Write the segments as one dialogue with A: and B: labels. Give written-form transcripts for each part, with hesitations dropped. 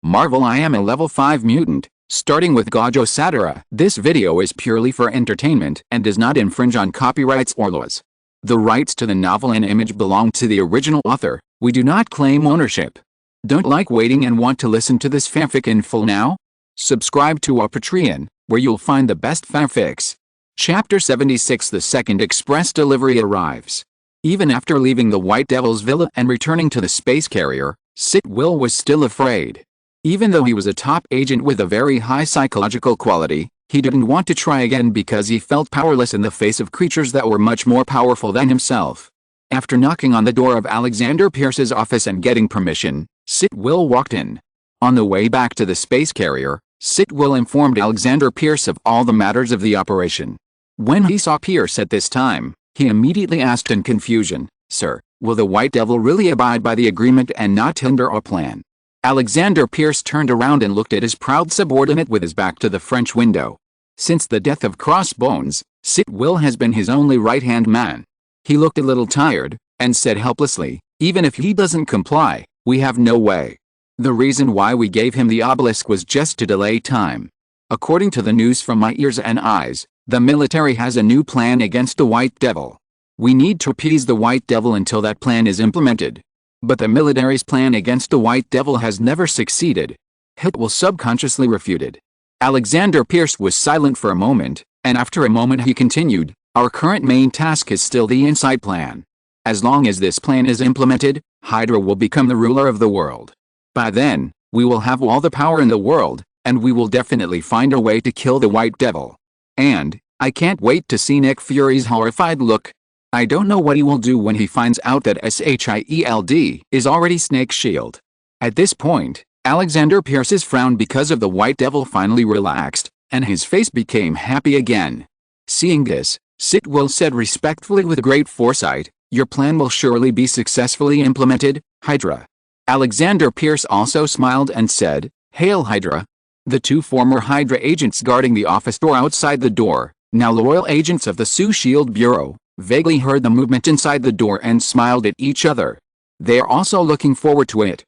A: Marvel, I am a level 5 mutant, starting with Gojo Satoru. This video is purely for entertainment and does not infringe on copyrights or laws. The rights to the novel and image belong to the original author. We do not claim ownership. Don't like waiting and want to listen to this fanfic in full now? Subscribe to our Patreon, where you'll find the best fanfics. Chapter 76. The second express delivery arrives. Even after leaving the White Devil's villa and returning to the space carrier, Sitwell was still afraid. Even though he was a top agent with a very high psychological quality, he didn't want to try again because he felt powerless in the face of creatures that were much more powerful than himself. After knocking on the door of Alexander Pierce's office and getting permission, Sitwell walked in. On the way back to the space carrier, Sitwell informed Alexander Pierce of all the matters of the operation. When he saw Pierce at this time, he immediately asked in confusion, "Sir, will the White Devil really abide by the agreement and not hinder our plan?" Alexander Pierce turned around and looked at his proud subordinate with his back to the French window. Since the death of Crossbones, Sitwell has been his only right-hand man. He looked a little tired, and said helplessly, "Even if he doesn't comply, we have no way. The reason why we gave him the obelisk was just to delay time. According to the news from my ears and eyes, the military has a new plan against the White Devil. We need to appease the White Devil until that plan is implemented. But the military's plan against the White Devil has never succeeded." Sitwell subconsciously refuted. Alexander Pierce was silent for a moment, and after a moment he continued, "Our current main task is still the inside plan. As long as this plan is implemented, Hydra will become the ruler of the world. By then, we will have all the power in the world, and we will definitely find a way to kill the White Devil. And, I can't wait to see Nick Fury's horrified look. I don't know what he will do when he finds out that SHIELD is already Snake's shield." At this point, Alexander Pierce's frown because of the White Devil finally relaxed, and his face became happy again. Seeing this, Sitwell said respectfully with great foresight, "Your plan will surely be successfully implemented, Hydra." Alexander Pierce also smiled and said, "Hail Hydra." The two former Hydra agents guarding the office door outside the door, now loyal agents of the Sioux Shield Bureau, vaguely heard the movement inside the door and smiled at each other. They are also looking forward to it.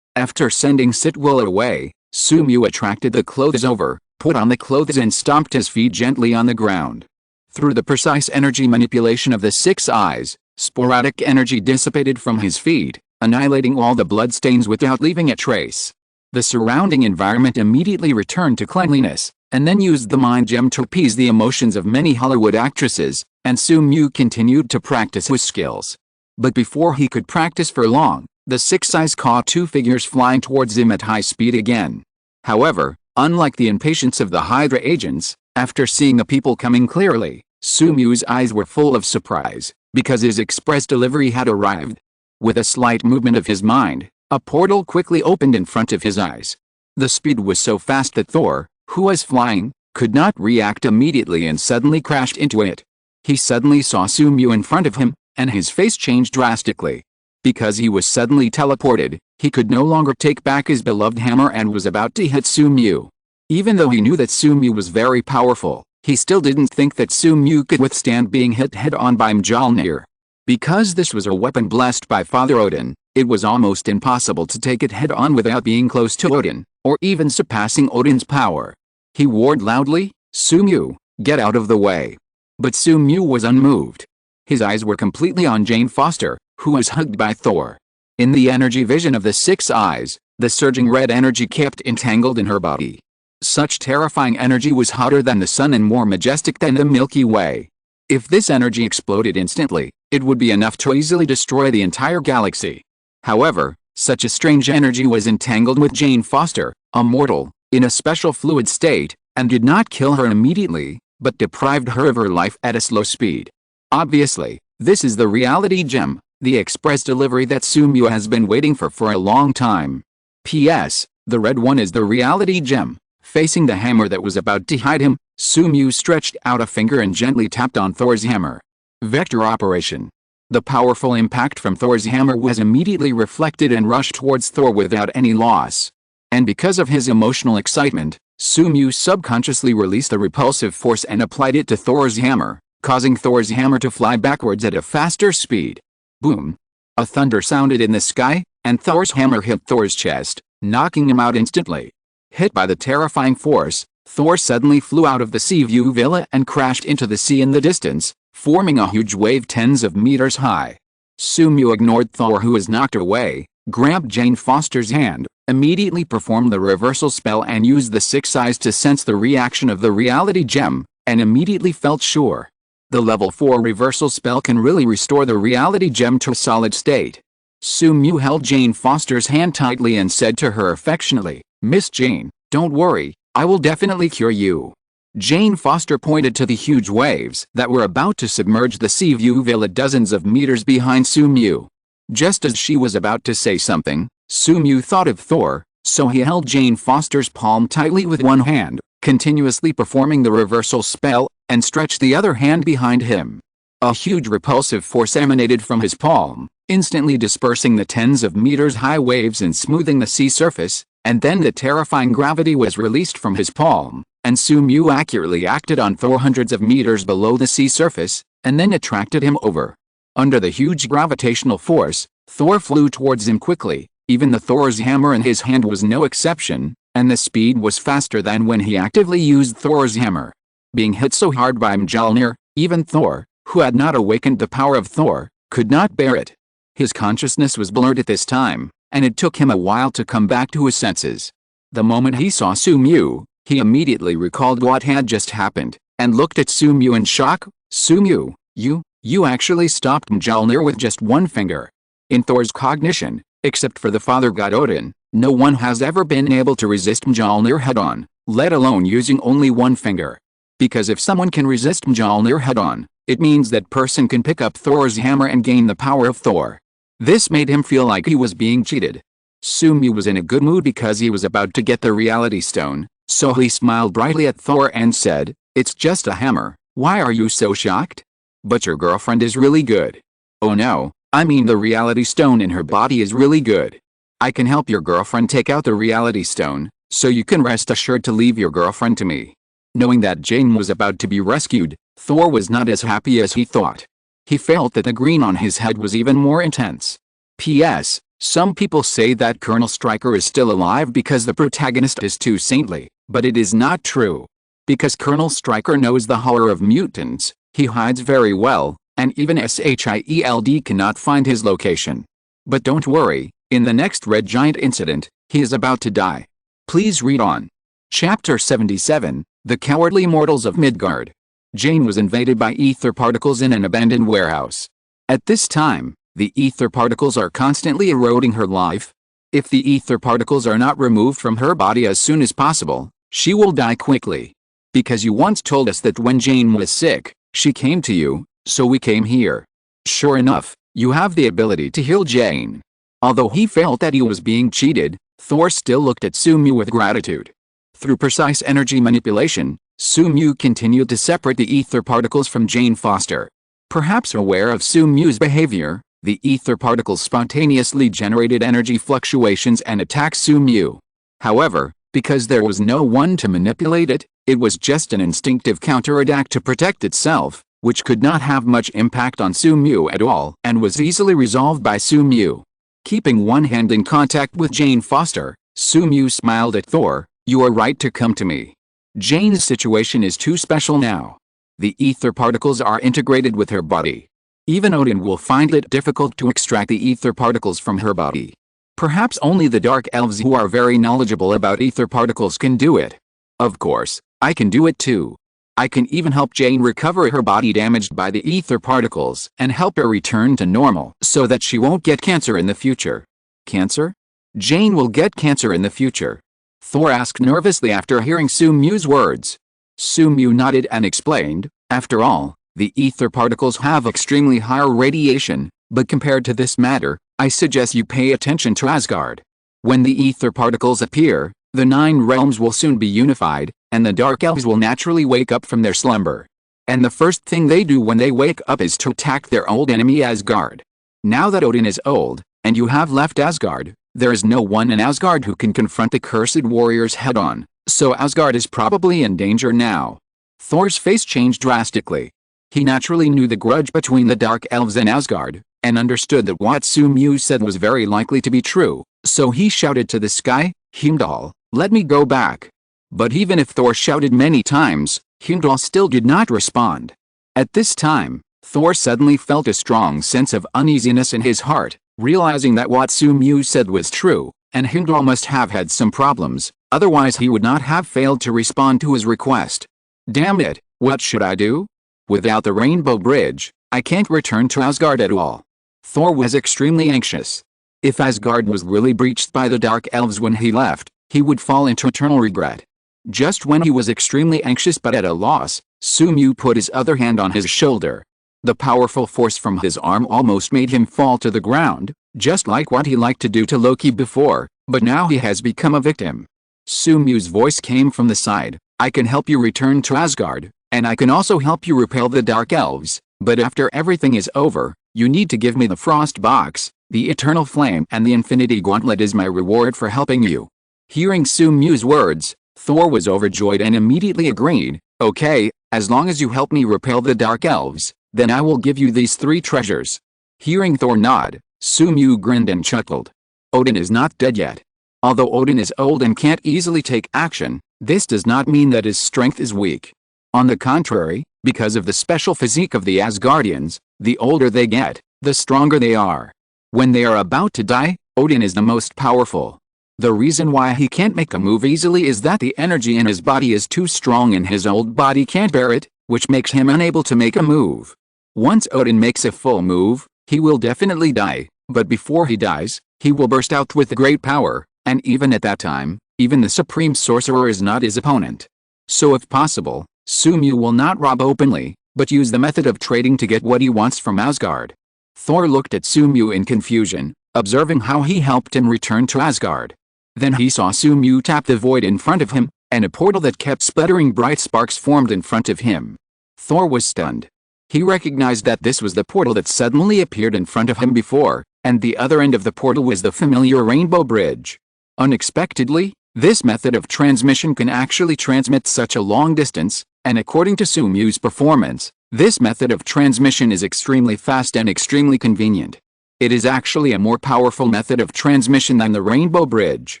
A: After sending Sitwell away, Sumu attracted the clothes over, put on the clothes and stomped his feet gently on the ground. Through the precise energy manipulation of the 6 eyes, sporadic energy dissipated from his feet, annihilating all the bloodstains without leaving a trace. The surrounding environment immediately returned to cleanliness, and then used the mind gem to appease the emotions of many Hollywood actresses, and Sumu continued to practice his skills. But before he could practice for long, the 6 eyes caught 2 figures flying towards him at high speed again. However, unlike the impatience of the Hydra agents, after seeing the people coming clearly, Sumu's eyes were full of surprise, because his express delivery had arrived. With a slight movement of his mind, a portal quickly opened in front of his eyes. The speed was so fast that Thor, who was flying, could not react immediately and suddenly crashed into it. He suddenly saw Sumu in front of him, and his face changed drastically. Because he was suddenly teleported, he could no longer take back his beloved hammer and was about to hit Sumu. Even though he knew that Sumu was very powerful, he still didn't think that Sumu could withstand being hit head-on by Mjolnir. Because this was a weapon blessed by Father Odin, it was almost impossible to take it head-on without being close to Odin, or even surpassing Odin's power. He warned loudly, "Sumu, get out of the way." But Sumu was unmoved. His eyes were completely on Jane Foster, who was hugged by Thor. In the energy vision of the 6 eyes, the surging red energy kept entangled in her body. Such terrifying energy was hotter than the sun and more majestic than the Milky Way. If this energy exploded instantly, it would be enough to easily destroy the entire galaxy. However, such a strange energy was entangled with Jane Foster, a mortal, in a special fluid state, and did not kill her immediately, but deprived her of her life at a slow speed. Obviously, this is the reality gem, the express delivery that Sumu has been waiting for a long time. P.S. The red one is the reality gem. Facing the hammer that was about to hide him, Sumu stretched out a finger and gently tapped on Thor's hammer. Vector operation. The powerful impact from Thor's hammer was immediately reflected and rushed towards Thor without any loss. And because of his emotional excitement, Sumu subconsciously released a repulsive force and applied it to Thor's hammer, causing Thor's hammer to fly backwards at a faster speed. Boom! A thunder sounded in the sky, and Thor's hammer hit Thor's chest, knocking him out instantly. Hit by the terrifying force, Thor suddenly flew out of the sea view villa and crashed into the sea in the distance, forming a huge wave tens of meters high. Sumu ignored Thor, who was knocked away, grabbed Jane Foster's hand, immediately performed the reversal spell and used the sixth eyes to sense the reaction of the reality gem, and immediately felt sure. The level 4 reversal spell can really restore the reality gem to a solid state. Sumu held Jane Foster's hand tightly and said to her affectionately, "Miss Jane, don't worry, I will definitely cure you." Jane Foster pointed to the huge waves that were about to submerge the sea view villa dozens of meters behind Sumu. Just as she was about to say something, Sumu thought of Thor, so he held Jane Foster's palm tightly with one hand, continuously performing the reversal spell, and stretched the other hand behind him. A huge repulsive force emanated from his palm, instantly dispersing the tens of meters high waves and smoothing the sea surface, and then the terrifying gravity was released from his palm, and Sumu accurately acted on Thor hundreds of meters below the sea surface, and then attracted him over. Under the huge gravitational force, Thor flew towards him quickly. Even the Thor's hammer in his hand was no exception, and the speed was faster than when he actively used Thor's hammer. Being hit so hard by Mjolnir, even Thor, who had not awakened the power of Thor, could not bear it. His consciousness was blurred at this time, and it took him a while to come back to his senses. The moment he saw Sumu, he immediately recalled what had just happened, and looked at Sumu in shock. "Sumu, you actually stopped Mjolnir with just one finger." In Thor's cognition, except for the father god Odin, no one has ever been able to resist Mjolnir head-on, let alone using only one finger. Because if someone can resist Mjolnir head-on, it means that person can pick up Thor's hammer and gain the power of Thor. This made him feel like he was being cheated. Sumu was in a good mood because he was about to get the reality stone, so he smiled brightly at Thor and said, "It's just a hammer, why are you so shocked? But your girlfriend is really good." "Oh no, I mean the reality stone in her body is really good. I can help your girlfriend take out the reality stone, so you can rest assured to leave your girlfriend to me." Knowing that Jane was about to be rescued, Thor was not as happy as he thought. He felt that the green on his head was even more intense. P.S. Some people say that Colonel Stryker is still alive because the protagonist is too saintly, but it is not true. Because Colonel Stryker knows the horror of mutants, he hides very well, and even SHIELD cannot find his location. But don't worry, in the next Red Giant incident, he is about to die. Please read on. Chapter 77, The Cowardly Mortals of Midgard. Jane was invaded by ether particles in an abandoned warehouse. At this time, the ether particles are constantly eroding her life. If the ether particles are not removed from her body as soon as possible, she will die quickly. Because you once told us that when Jane was sick, she came to you, so we came here. Sure enough, you have the ability to heal Jane. Although he felt that he was being cheated, Thor still looked at Sumu with gratitude. Through precise energy manipulation, Sumu continued to separate the ether particles from Jane Foster. Perhaps aware of Sumu's behavior, the ether particles spontaneously generated energy fluctuations and attacked Sumu. However, because there was no one to manipulate it, it was just an instinctive counterattack to protect itself, which could not have much impact on Sumu at all and was easily resolved by Sumu. Keeping one hand in contact with Jane Foster, Sumu smiled at Thor. "You are right to come to me. Jane's situation is too special now. The ether particles are integrated with her body. Even Odin will find it difficult to extract the ether particles from her body. Perhaps only the dark elves who are very knowledgeable about ether particles can do it. Of course, I can do it too. I can even help Jane recover her body damaged by the ether particles and help her return to normal so that she won't get cancer in the future." "Cancer? Jane will get cancer in the future?" Thor asked nervously after hearing Sumu's words. Sumu nodded and explained, "After all, the ether particles have extremely higher radiation, but compared to this matter, I suggest you pay attention to Asgard. When the ether particles appear, the 9 realms will soon be unified, and the dark elves will naturally wake up from their slumber. And the first thing they do when they wake up is to attack their old enemy Asgard. Now that Odin is old, and you have left Asgard, there is no one in Asgard who can confront the cursed warriors head-on, so Asgard is probably in danger now." Thor's face changed drastically. He naturally knew the grudge between the Dark Elves and Asgard, and understood that what Sumu said was very likely to be true, So he shouted to the sky, "Heimdall, let me go back." But even if Thor shouted many times, Heimdall still did not respond. At this time, Thor suddenly felt a strong sense of uneasiness in his heart, realizing that what Su-mu said was true, and Heimdall must have had some problems, otherwise he would not have failed to respond to his request. Damn it, what should I do? Without the Rainbow Bridge, I can't return to Asgard at all. Thor was extremely anxious. If Asgard was really breached by the Dark Elves when he left, he would fall into eternal regret. Just when he was extremely anxious but at a loss, Su-mu put his other hand on his shoulder. The powerful force from his arm almost made him fall to the ground, just like what he liked to do to Loki before, but now he has become a victim. Su-mu's voice came from the side. "I can help you return to Asgard, and I can also help you repel the Dark Elves, but after everything is over, you need to give me the Frost Box, the Eternal Flame and the Infinity Gauntlet is my reward for helping you." Hearing Su-mu's words, Thor was overjoyed and immediately agreed, "Okay, as long as you help me repel the Dark Elves, then I will give you these 3 treasures." Hearing Thor nod, Su-mu grinned and chuckled. Odin is not dead yet. Although Odin is old and can't easily take action, this does not mean that his strength is weak. On the contrary, because of the special physique of the Asgardians, the older they get, the stronger they are. When they are about to die, Odin is the most powerful. The reason why he can't make a move easily is that the energy in his body is too strong and his old body can't bear it, which makes him unable to make a move. Once Odin makes a full move, he will definitely die, but before he dies, he will burst out with great power, and even at that time, even the Supreme Sorcerer is not his opponent. So if possible, Su-mu will not rob openly, but use the method of trading to get what he wants from Asgard. Thor looked at Su-mu in confusion, observing how he helped him return to Asgard. Then he saw Su-mu tap the void in front of him, and a portal that kept sputtering bright sparks formed in front of him. Thor was stunned. He recognized that this was the portal that suddenly appeared in front of him before, and the other end of the portal was the familiar Rainbow Bridge. Unexpectedly, this method of transmission can actually transmit such a long distance, and according to Su-mu's performance, this method of transmission is extremely fast and extremely convenient. It is actually a more powerful method of transmission than the Rainbow Bridge.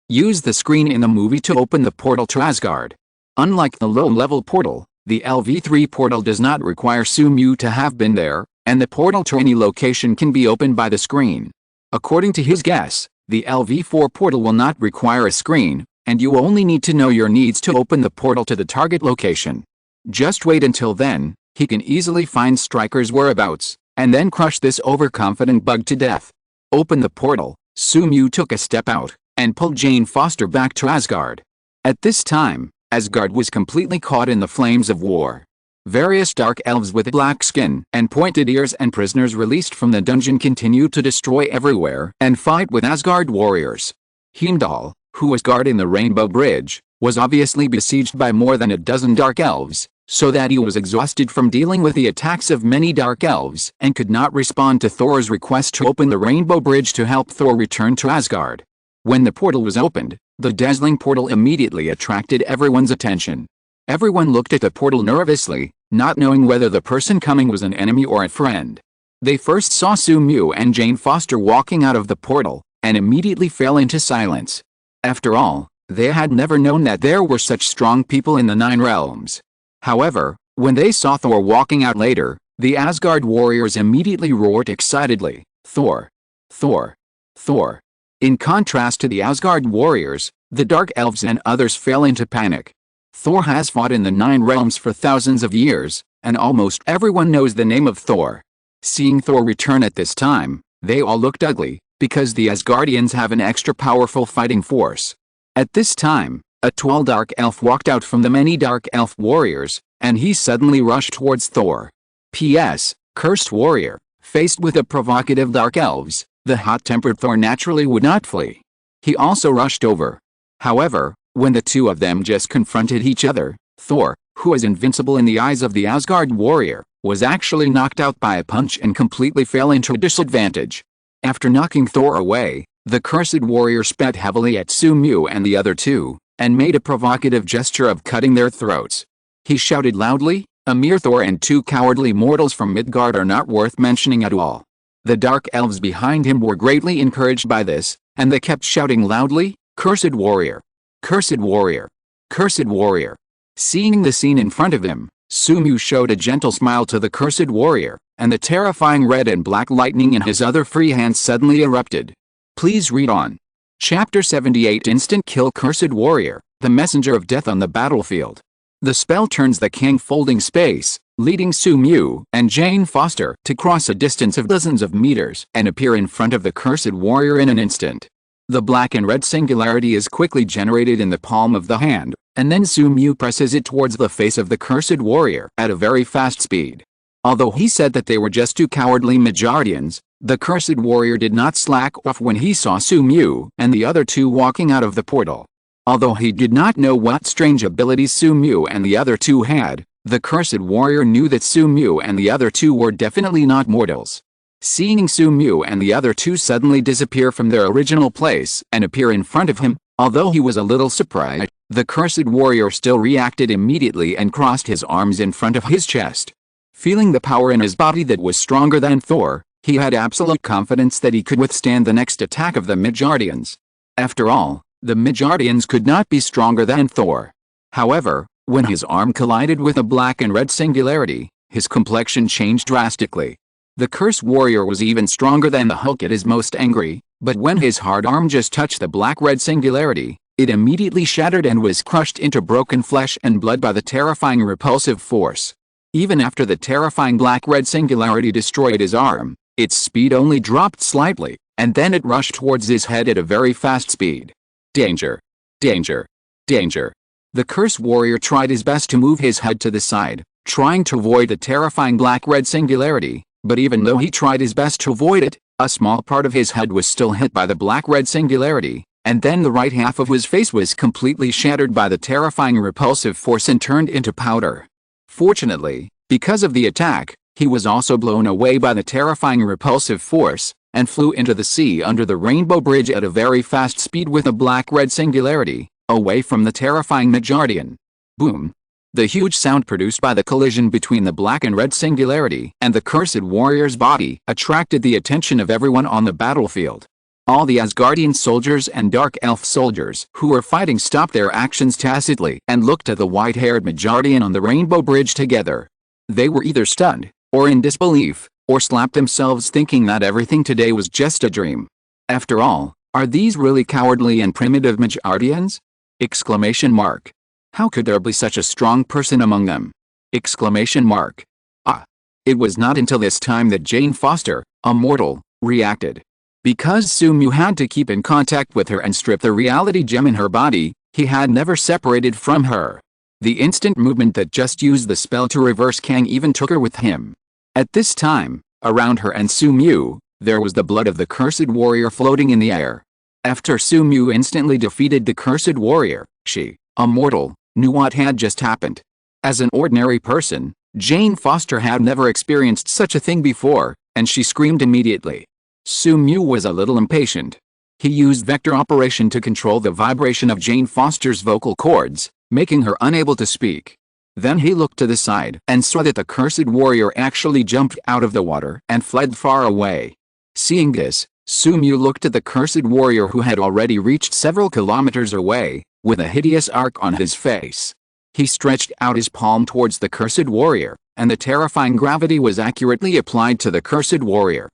A: Use the screen in the movie to open the portal to Asgard. Unlike the low-level portal, the LV3 portal does not require Su-mu to have been there, and the portal to any location can be opened by the screen. According to his guess, the LV4 portal will not require a screen, and you only need to know your needs to open the portal to the target location. Just wait until then, he can easily find Stryker's whereabouts, and then crush this overconfident bug to death. Open the portal, Su-mu took a step out, and pulled Jane Foster back to Asgard. At this time, Asgard was completely caught in the flames of war. Various dark elves with black skin and pointed ears and prisoners released from the dungeon continued to destroy everywhere and fight with Asgard warriors. Heimdall, who was guarding the Rainbow Bridge, was obviously besieged by more than a dozen dark elves, so that he was exhausted from dealing with the attacks of many dark elves and could not respond to Thor's request to open the Rainbow Bridge to help Thor return to Asgard. When the portal was opened, the dazzling portal immediately attracted everyone's attention. Everyone looked at the portal nervously, not knowing whether the person coming was an enemy or a friend. They first saw Su-mu and Jane Foster walking out of the portal, and immediately fell into silence. After all, they had never known that there were such strong people in the 9 realms. However, when they saw Thor walking out later, the Asgard warriors immediately roared excitedly, "Thor! Thor! Thor!" In contrast to the Asgard warriors, the Dark Elves and others fell into panic. Thor has fought in the 9 realms for thousands of years, and almost everyone knows the name of Thor. Seeing Thor return at this time, they all looked ugly, because the Asgardians have an extra powerful fighting force. At this time, a tall dark elf walked out from the many dark elf warriors, and he suddenly rushed towards Thor. P.S. Cursed warrior, faced with the provocative dark elves, the hot-tempered Thor naturally would not flee. He also rushed over. However, when the two of them just confronted each other, Thor, who was invincible in the eyes of the Asgard warrior, was actually knocked out by a punch and completely fell into a disadvantage. After knocking Thor away, the cursed warrior spat heavily at Su-mu and the other two, and made a provocative gesture of cutting their throats. He shouted loudly, "A mere Thor and 2 cowardly mortals from Midgard are not worth mentioning at all." The dark elves behind him were greatly encouraged by this, and they kept shouting loudly, "Cursed warrior! Cursed warrior! Cursed warrior!" Seeing the scene in front of him, Sumu showed a gentle smile to the cursed warrior, and the terrifying red and black lightning in his other free hand suddenly erupted. Please read on. Chapter 78 Instant Kill Cursed Warrior, the Messenger of Death on the Battlefield. The spell turns the Kang folding space, leading Sumu and Jane Foster to cross a distance of dozens of meters and appear in front of the cursed warrior in an instant. The black and red singularity is quickly generated in the palm of the hand, and then Sumu presses it towards the face of the cursed warrior at a very fast speed. Although he said that they were just two cowardly Midgardians, the cursed warrior did not slack off when he saw Sumu and the other two walking out of the portal. Although he did not know what strange abilities Sumu and the other two had, the cursed warrior knew that Sumu and the other two were definitely not mortals. Seeing Sumu and the other two suddenly disappear from their original place and appear in front of him, although he was a little surprised, the cursed warrior still reacted immediately and crossed his arms in front of his chest. Feeling the power in his body that was stronger than Thor, he had absolute confidence that he could withstand the next attack of the Midgardians. After all, the Midgardians could not be stronger than Thor. However, when his arm collided with a black and red singularity, his complexion changed drastically. The cursed warrior was even stronger than the Hulk at his most angry, but when his hard arm just touched the black-red singularity, it immediately shattered and was crushed into broken flesh and blood by the terrifying repulsive force. Even after the terrifying black-red singularity destroyed his arm, its speed only dropped slightly, and then it rushed towards his head at a very fast speed. Danger! Danger! Danger! The cursed warrior tried his best to move his head to the side, trying to avoid the terrifying black-red singularity, but even though he tried his best to avoid it, a small part of his head was still hit by the black-red singularity, and then the right half of his face was completely shattered by the terrifying repulsive force and turned into powder. Fortunately, because of the attack, he was also blown away by the terrifying repulsive force, and flew into the sea under the Rainbow Bridge at a very fast speed with a black-red singularity, away from the terrifying Midgardian. Boom! The huge sound produced by the collision between the black and red singularity and the cursed warrior's body attracted the attention of everyone on the battlefield. All the Asgardian soldiers and Dark Elf soldiers who were fighting stopped their actions tacitly and looked at the white-haired Midgardian on the Rainbow Bridge together. They were either stunned, or in disbelief, or slapped themselves thinking that everything today was just a dream. After all, are these really cowardly and primitive Midgardians? Exclamation mark. How could there be such a strong person among them? Exclamation mark. Ah. It was not until this time that Jane Foster, a mortal, reacted. Because Sumu had to keep in contact with her and strip the reality gem in her body, he had never separated from her. The instant movement that just used the spell to reverse Kang even took her with him. At this time, around her and Sumu, there was the blood of the cursed warrior floating in the air. After Sumu instantly defeated the cursed warrior, she, a mortal, knew what had just happened. As an ordinary person, Jane Foster had never experienced such a thing before, and she screamed immediately. Sumu was a little impatient. He used vector operation to control the vibration of Jane Foster's vocal cords, making her unable to speak. Then he looked to the side and saw that the cursed warrior actually jumped out of the water and fled far away. Seeing this, Sumu looked at the cursed warrior who had already reached several kilometers away, with a hideous arc on his face. He stretched out his palm towards the cursed warrior, and the terrifying gravity was accurately applied to the cursed warrior.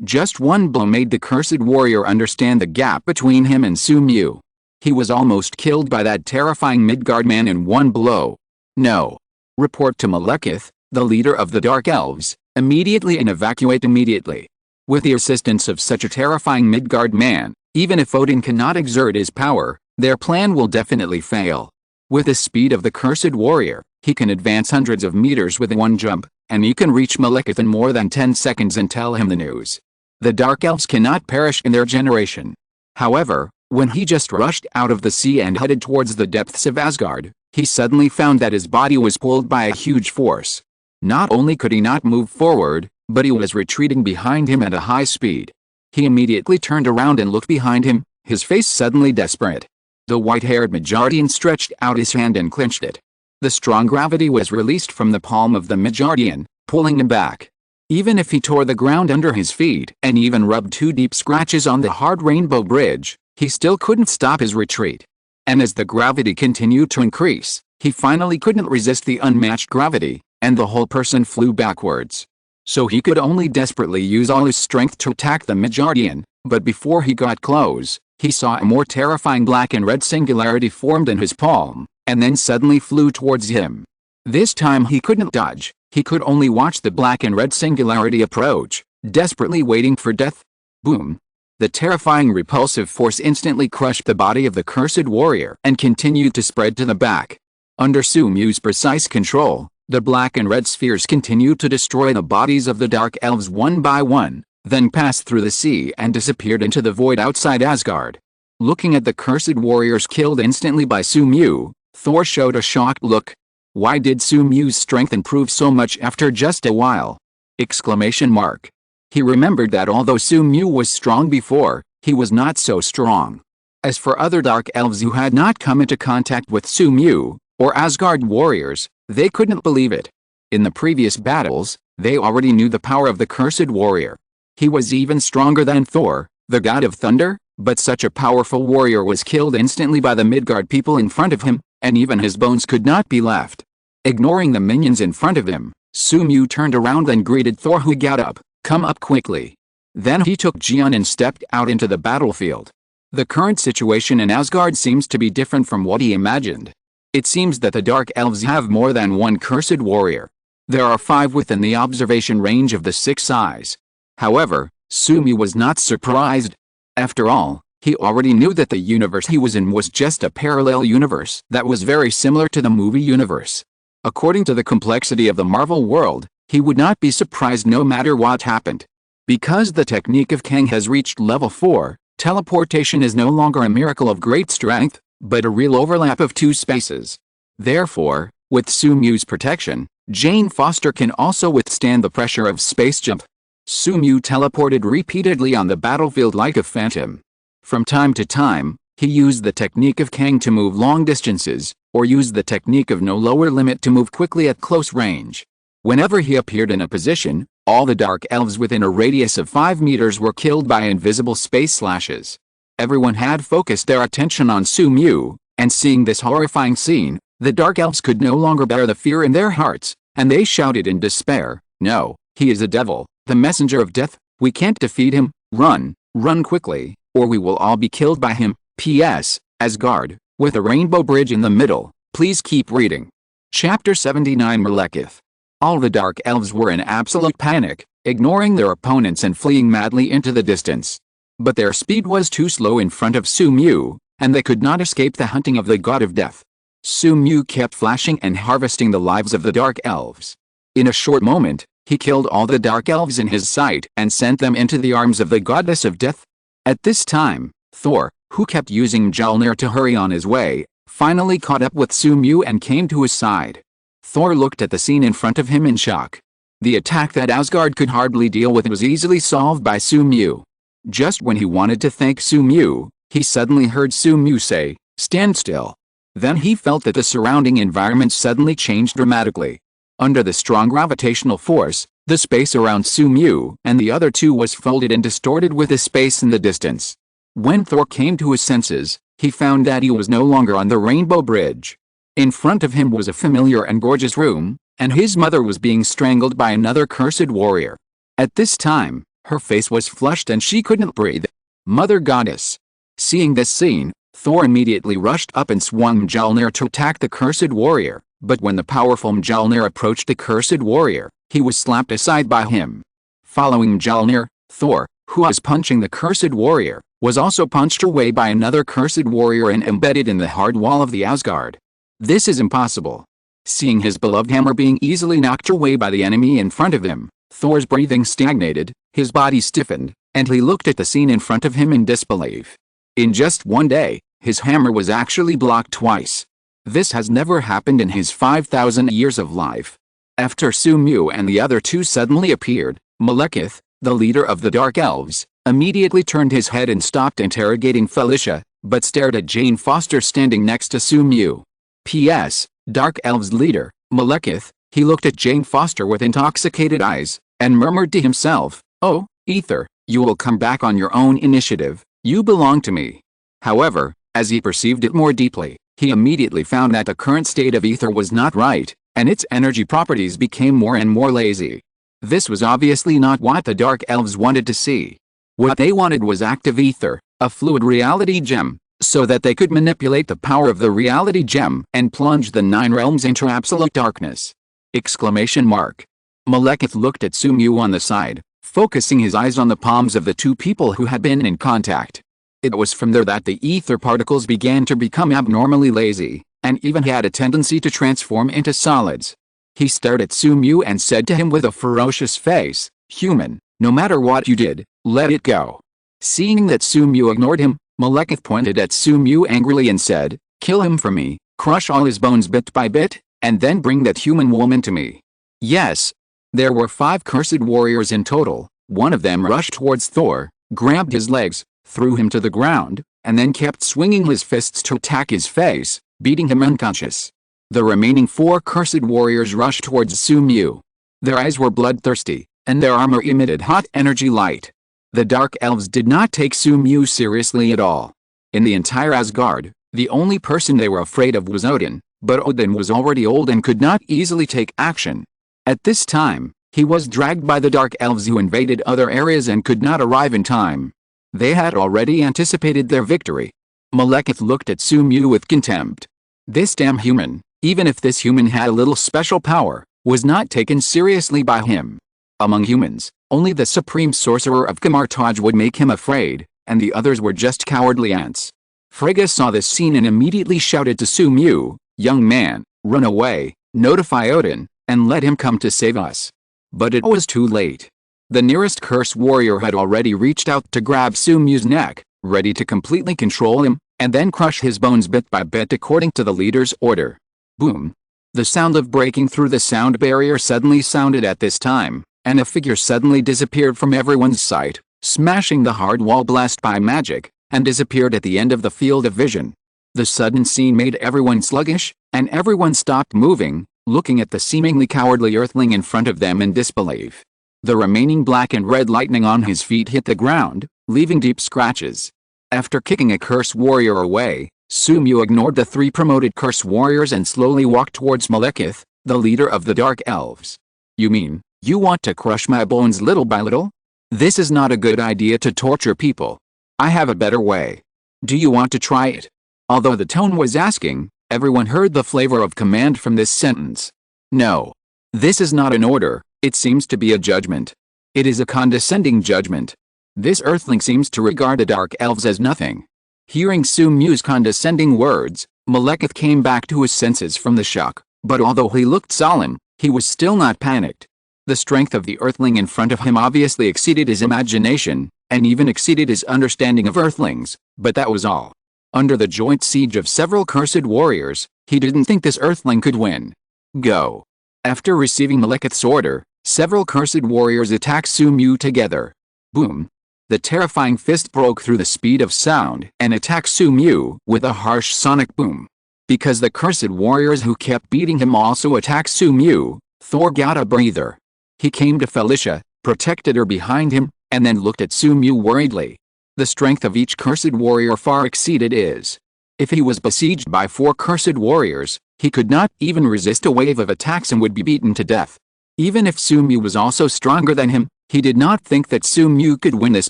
A: Just one blow made the cursed warrior understand the gap between him and Sumu. He was almost killed by that terrifying Midgard man in one blow. No. Report to Malekith, the leader of the Dark Elves, immediately and evacuate immediately. With the assistance of such a terrifying Midgard man, even if Odin cannot exert his power, their plan will definitely fail. With the speed of the cursed warrior, he can advance hundreds of meters with one jump, and you can reach Malekith in more than 10 seconds and tell him the news. The Dark Elves cannot perish in their generation. However, when he just rushed out of the sea and headed towards the depths of Asgard, he suddenly found that his body was pulled by a huge force. Not only could he not move forward, but he was retreating behind him at a high speed. He immediately turned around and looked behind him, his face suddenly desperate. The white-haired Midgardian stretched out his hand and clenched it. The strong gravity was released from the palm of the Midgardian, pulling him back. Even if he tore the ground under his feet and even rubbed 2 deep scratches on the hard rainbow bridge, he still couldn't stop his retreat. And as the gravity continued to increase, he finally couldn't resist the unmatched gravity, and the whole person flew backwards. So he could only desperately use all his strength to attack the Midgardian, but before he got close, he saw a more terrifying black and red singularity formed in his palm, and then suddenly flew towards him. This time he couldn't dodge, he could only watch the black and red singularity approach, desperately waiting for death. Boom! The terrifying repulsive force instantly crushed the body of the cursed warrior and continued to spread to the back. Under Sumyu's precise control, the black and red spheres continued to destroy the bodies of the dark elves one by one, then passed through the sea and disappeared into the void outside Asgard. Looking at the cursed warriors killed instantly by Sumyu, Thor showed a shocked look. Why did Sumyu's strength improve so much after just a while? Exclamation mark. He remembered that although Sumyu was strong before, he was not so strong. As for other dark elves who had not come into contact with Sumyu, or Asgard warriors, they couldn't believe it. In the previous battles, they already knew the power of the cursed warrior. He was even stronger than Thor, the god of thunder, but such a powerful warrior was killed instantly by the Midgard people in front of him, and even his bones could not be left. Ignoring the minions in front of him, Sumyu turned around and greeted Thor, who got up. Come up quickly. Then he took Jian and stepped out into the battlefield. The current situation in Asgard seems to be different from what he imagined. It seems that the Dark Elves have more than one cursed warrior. There are 5 within the observation range of the 6 eyes. However, Sumyu was not surprised. After all, he already knew that the universe he was in was just a parallel universe that was very similar to the movie universe. According to the complexity of the Marvel world, he would not be surprised no matter what happened. Because the technique of Kang has reached level 4, teleportation is no longer a miracle of great strength, but a real overlap of 2 spaces. Therefore, with Sumyu's protection, Jane Foster can also withstand the pressure of space jump. Sumyu teleported repeatedly on the battlefield like a phantom. From time to time, he used the technique of Kang to move long distances, or used the technique of no lower limit to move quickly at close range. Whenever he appeared in a position, all the dark elves within a radius of 5 meters were killed by invisible space slashes. Everyone had focused their attention on Sumyu, and seeing this horrifying scene, the dark elves could no longer bear the fear in their hearts, and they shouted in despair, "No, he is a devil, the messenger of death, we can't defeat him, run, run quickly, or we will all be killed by him." P.S. Asgard, with a rainbow bridge in the middle. Please keep reading. Chapter 79 Malekith. All the dark elves were in absolute panic, ignoring their opponents and fleeing madly into the distance. But their speed was too slow in front of Sumyu, and they could not escape the hunting of the god of death. Sumyu kept flashing and harvesting the lives of the dark elves. In a short moment, he killed all the dark elves in his sight and sent them into the arms of the goddess of death. At this time, Thor, who kept using Mjolnir to hurry on his way, finally caught up with Sumyu and came to his side. Thor looked at the scene in front of him in shock. The attack that Asgard could hardly deal with was easily solved by Sumyu. Just when he wanted to thank Sumyu, he suddenly heard Sumyu say, "Stand still." Then he felt that the surrounding environment suddenly changed dramatically. Under the strong gravitational force, the space around Sumyu and the other 2 was folded and distorted with the space in the distance. When Thor came to his senses, he found that he was no longer on the rainbow bridge. In front of him was a familiar and gorgeous room, and his mother was being strangled by another cursed warrior. At this time, her face was flushed and she couldn't breathe. Mother Goddess. Seeing this scene, Thor immediately rushed up and swung Mjolnir to attack the cursed warrior, but when the powerful Mjolnir approached the cursed warrior, he was slapped aside by him. Following Mjolnir, Thor, who was punching the cursed warrior, was also punched away by another cursed warrior and embedded in the hard wall of the Asgard. This is impossible. Seeing his beloved hammer being easily knocked away by the enemy in front of him, Thor's breathing stagnated, his body stiffened, and he looked at the scene in front of him in disbelief. In just one day, his hammer was actually blocked twice. This has never happened in his 5,000 years of life. After Sumyu and the other 2 suddenly appeared, Malekith, the leader of the Dark Elves, immediately turned his head and stopped interrogating Felicia, but stared at Jane Foster standing next to Sumyu. P.S. Dark Elves leader, Malekith, he looked at Jane Foster with intoxicated eyes, and murmured to himself, "Oh, Ether, you will come back on your own initiative, you belong to me." However, as he perceived it more deeply, he immediately found that the current state of Ether was not right, and its energy properties became more and more lazy. This was obviously not what the Dark Elves wanted to see. What they wanted was active Ether, a fluid reality gem, so that they could manipulate the power of the reality gem and plunge the 9 realms into absolute darkness. Exclamation mark. Malekith looked at Sumu on the side, focusing his eyes on the palms of the two people who had been in contact. It was from there that the ether particles began to become abnormally lazy, and even had a tendency to transform into solids. He stared at Sumu and said to him with a ferocious face, "Human, no matter what you did, let it go." Seeing that Sumu ignored him, Malekith pointed at Sumu angrily and said, "Kill him for me, crush all his bones bit by bit, and then bring that human woman to me." Yes. There were 5 cursed warriors in total. One of them rushed towards Thor, grabbed his legs, threw him to the ground, and then kept swinging his fists to attack his face, beating him unconscious. The remaining 4 cursed warriors rushed towards Sumu. Their eyes were bloodthirsty, and their armor emitted hot energy light. The Dark Elves did not take Sumu seriously at all. In the entire Asgard, the only person they were afraid of was Odin, but Odin was already old and could not easily take action. At this time, he was dragged by the Dark Elves who invaded other areas and could not arrive in time. They had already anticipated their victory. Malekith looked at Sumu with contempt. This damn human, even if this human had a little special power, was not taken seriously by him. Among humans, only the supreme sorcerer of Kamartaj would make him afraid, and the others were just cowardly ants. Frigga saw this scene and immediately shouted to Sumu, "Young man, run away, notify Odin, and let him come to save us." But it was too late. The nearest curse warrior had already reached out to grab Sumu's neck, ready to completely control him, and then crush his bones bit by bit according to the leader's order. Boom. The sound of breaking through the sound barrier suddenly sounded at this time, and a figure suddenly disappeared from everyone's sight, smashing the hard wall blessed by magic, and disappeared at the end of the field of vision. The sudden scene made everyone sluggish, and everyone stopped moving, looking at the seemingly cowardly earthling in front of them in disbelief. The remaining black and red lightning on his feet hit the ground, leaving deep scratches. After kicking a curse warrior away, Sumu ignored the 3 promoted curse warriors and slowly walked towards Malekith, the leader of the Dark Elves. "You mean, you want to crush my bones little by little? This is not a good idea to torture people. I have a better way. Do you want to try it?" Although the tone was asking, everyone heard the flavor of command from this sentence. No. This is not an order, it seems to be a judgment. It is a condescending judgment. This earthling seems to regard the Dark Elves as nothing. Hearing Sumu's condescending words, Malekith came back to his senses from the shock, but although he looked solemn, he was still not panicked. The strength of the earthling in front of him obviously exceeded his imagination, and even exceeded his understanding of earthlings, but that was all. Under the joint siege of several cursed warriors, he didn't think this earthling could win. Go. After receiving Malekith's order, several cursed warriors attacked Sumu together. Boom. The terrifying fist broke through the speed of sound and attacked Sumu with a harsh sonic boom. Because the cursed warriors who kept beating him also attacked Sumu, Thor got a breather. He came to Felicia, protected her behind him, and then looked at Sumu worriedly. The strength of each cursed warrior far exceeded his. If he was besieged by 4 cursed warriors, he could not even resist a wave of attacks and would be beaten to death. Even if Sumu was also stronger than him, he did not think that Sumu could win this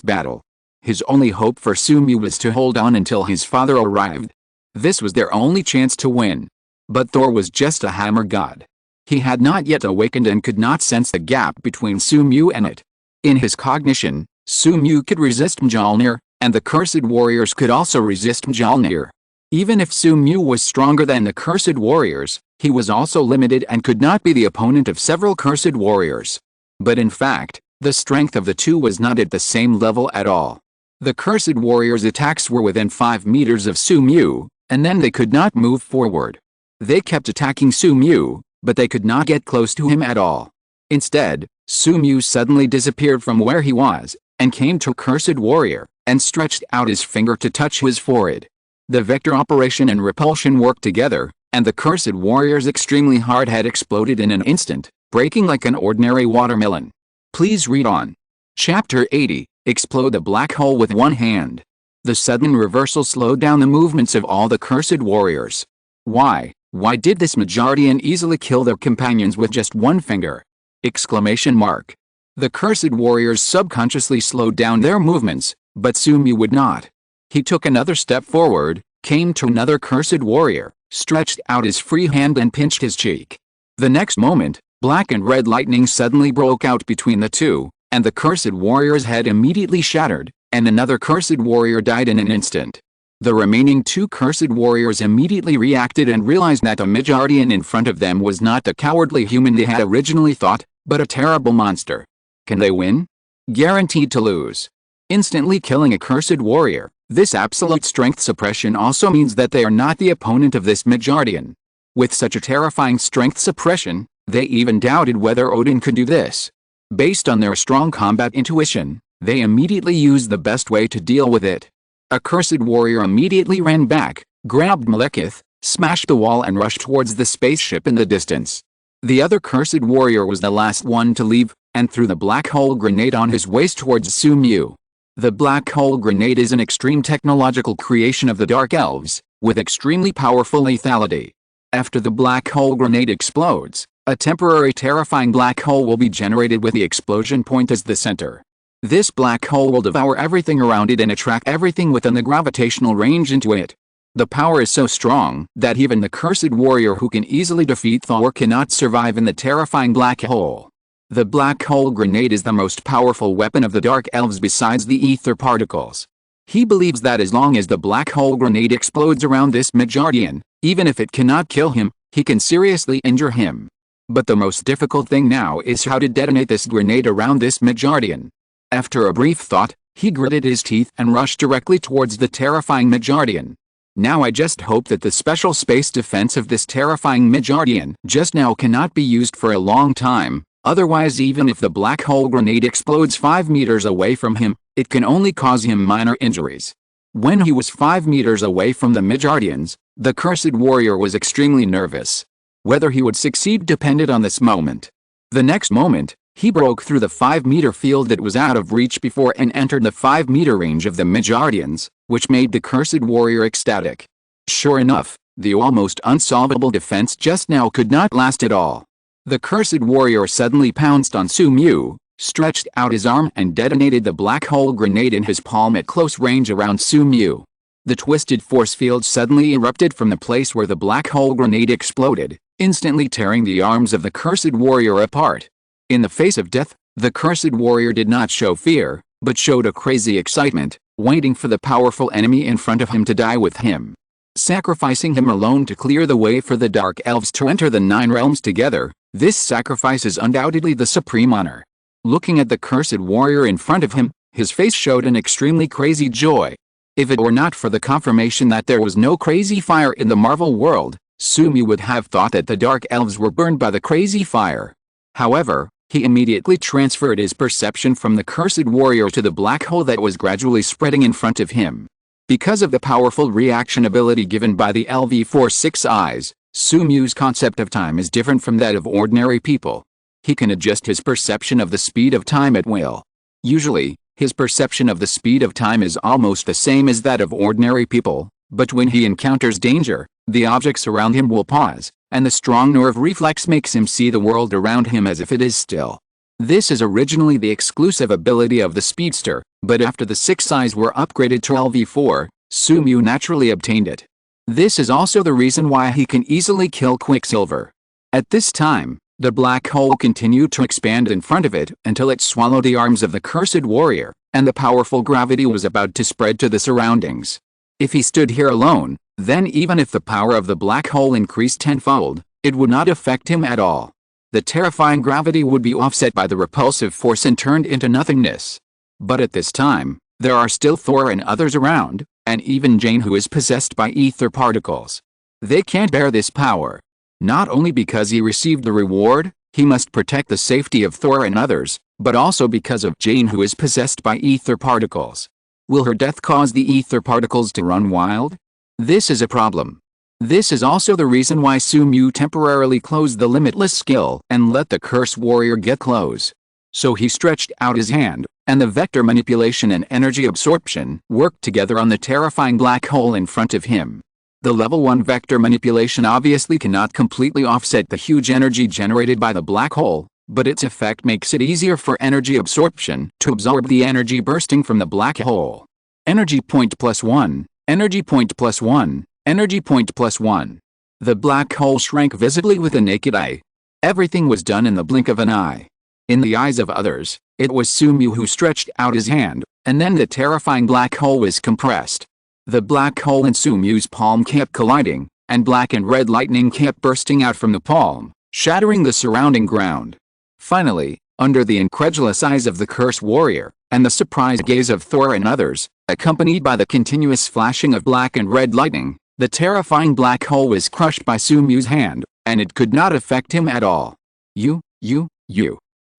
A: battle. His only hope for Sumu was to hold on until his father arrived. This was their only chance to win. But Thor was just a hammer god. He had not yet awakened and could not sense the gap between Sumu and it. In his cognition, Sumu could resist Mjolnir, and the cursed warriors could also resist Mjolnir. Even if Sumu was stronger than the cursed warriors, he was also limited and could not be the opponent of several cursed warriors. But in fact, the strength of the two was not at the same level at all. The cursed warriors' attacks were within 5 meters of Sumu, and then they could not move forward. They kept attacking Sumu, but they could not get close to him at all. Instead, Sumu suddenly disappeared from where he was, and came to a cursed warrior, and stretched out his finger to touch his forehead. The vector operation and repulsion worked together, and the cursed warrior's extremely hard head exploded in an instant, breaking like an ordinary watermelon. Please read on. Chapter 80, Explode the black hole with one hand. The sudden reversal slowed down the movements of all the cursed warriors. Why did this Majordian easily kill their companions with just one finger? Exclamation mark. The cursed warriors subconsciously slowed down their movements, but Sumi would not. He took another step forward, came to another cursed warrior, stretched out his free hand and pinched his cheek. The next moment, black and red lightning suddenly broke out between the two, and the cursed warrior's head immediately shattered, and another cursed warrior died in an instant. The remaining two cursed warriors immediately reacted and realized that the Majordian in front of them was not the cowardly human they had originally thought, but a terrible monster. Can they win? Guaranteed to lose. Instantly killing a cursed warrior, this absolute strength suppression also means that they are not the opponent of this Majordian. With such a terrifying strength suppression, they even doubted whether Odin could do this. Based on their strong combat intuition, they immediately used the best way to deal with it. A cursed warrior immediately ran back, grabbed Malekith, smashed the wall and rushed towards the spaceship in the distance. The other cursed warrior was the last one to leave, and threw the black hole grenade on his waist towards Sumu. The black hole grenade is an extreme technological creation of the Dark Elves, with extremely powerful lethality. After the black hole grenade explodes, a temporary terrifying black hole will be generated with the explosion point as the center. This black hole will devour everything around it and attract everything within the gravitational range into it. The power is so strong that even the cursed warrior who can easily defeat Thor cannot survive in the terrifying black hole. The black hole grenade is the most powerful weapon of the Dark Elves besides the ether particles. He believes that as long as the black hole grenade explodes around this Majordian, even if it cannot kill him, he can seriously injure him. But the most difficult thing now is how to detonate this grenade around this Majordian. After a brief thought, he gritted his teeth and rushed directly towards the terrifying Majordian. Now I just hope that the special space defense of this terrifying Majordian just now cannot be used for a long time, otherwise even if the black hole grenade explodes 5 meters away from him, it can only cause him minor injuries. When he was 5 meters away from the Majordians, the cursed warrior was extremely nervous. Whether he would succeed depended on this moment. The next moment, he broke through the 5-meter field that was out of reach before and entered the 5-meter range of the Majordians, which made the cursed warrior ecstatic. Sure enough, the almost unsolvable defense just now could not last at all. The cursed warrior suddenly pounced on Sumu, stretched out his arm and detonated the black hole grenade in his palm at close range around Sumu. The twisted force field suddenly erupted from the place where the black hole grenade exploded, instantly tearing the arms of the cursed warrior apart. In the face of death, the cursed warrior did not show fear, but showed a crazy excitement, waiting for the powerful enemy in front of him to die with him. Sacrificing him alone to clear the way for the Dark Elves to enter the 9 realms together, this sacrifice is undoubtedly the supreme honor. Looking at the cursed warrior in front of him, his face showed an extremely crazy joy. If it were not for the confirmation that there was no crazy fire in the Marvel world, Sumi would have thought that the Dark Elves were burned by the crazy fire. However, he immediately transferred his perception from the cursed warrior to the black hole that was gradually spreading in front of him. Because of the powerful reaction ability given by the LV4 Six Eyes, Sumu's concept of time is different from that of ordinary people. He can adjust his perception of the speed of time at will. Usually, his perception of the speed of time is almost the same as that of ordinary people, but when he encounters danger, the objects around him will pause, and the strong nerve reflex makes him see the world around him as if it is still. This is originally the exclusive ability of the Speedster, but after the Six Eyes were upgraded to LV4, Sumu naturally obtained it. This is also the reason why he can easily kill Quicksilver. At this time, the black hole continued to expand in front of it until it swallowed the arms of the cursed warrior, and the powerful gravity was about to spread to the surroundings. If he stood here alone, then even if the power of the black hole increased tenfold, it would not affect him at all. The terrifying gravity would be offset by the repulsive force and turned into nothingness. But at this time, there are still Thor and others around, and even Jane who is possessed by ether particles. They can't bear this power. Not only because he received the reward, he must protect the safety of Thor and others, but also because of Jane who is possessed by ether particles. Will her death cause the ether particles to run wild? This is a problem. This is also the reason why Sumu temporarily closed the Limitless skill and let the Curse Warrior get close. So he stretched out his hand, and the vector manipulation and energy absorption worked together on the terrifying black hole in front of him. The level 1 vector manipulation obviously cannot completely offset the huge energy generated by the black hole, but its effect makes it easier for energy absorption to absorb the energy bursting from the black hole. Energy point +1, energy point +1, energy point +1. The black hole shrank visibly with the naked eye. Everything was done in the blink of an eye. In the eyes of others, it was Sumiu who stretched out his hand, and then the terrifying black hole was compressed. The black hole in Sumiu's palm kept colliding, and black and red lightning kept bursting out from the palm, shattering the surrounding ground. Finally, under the incredulous eyes of the cursed warrior, and the surprised gaze of Thor and others, accompanied by the continuous flashing of black and red lightning, the terrifying black hole was crushed by Sumiu's hand, and it could not affect him at all. You.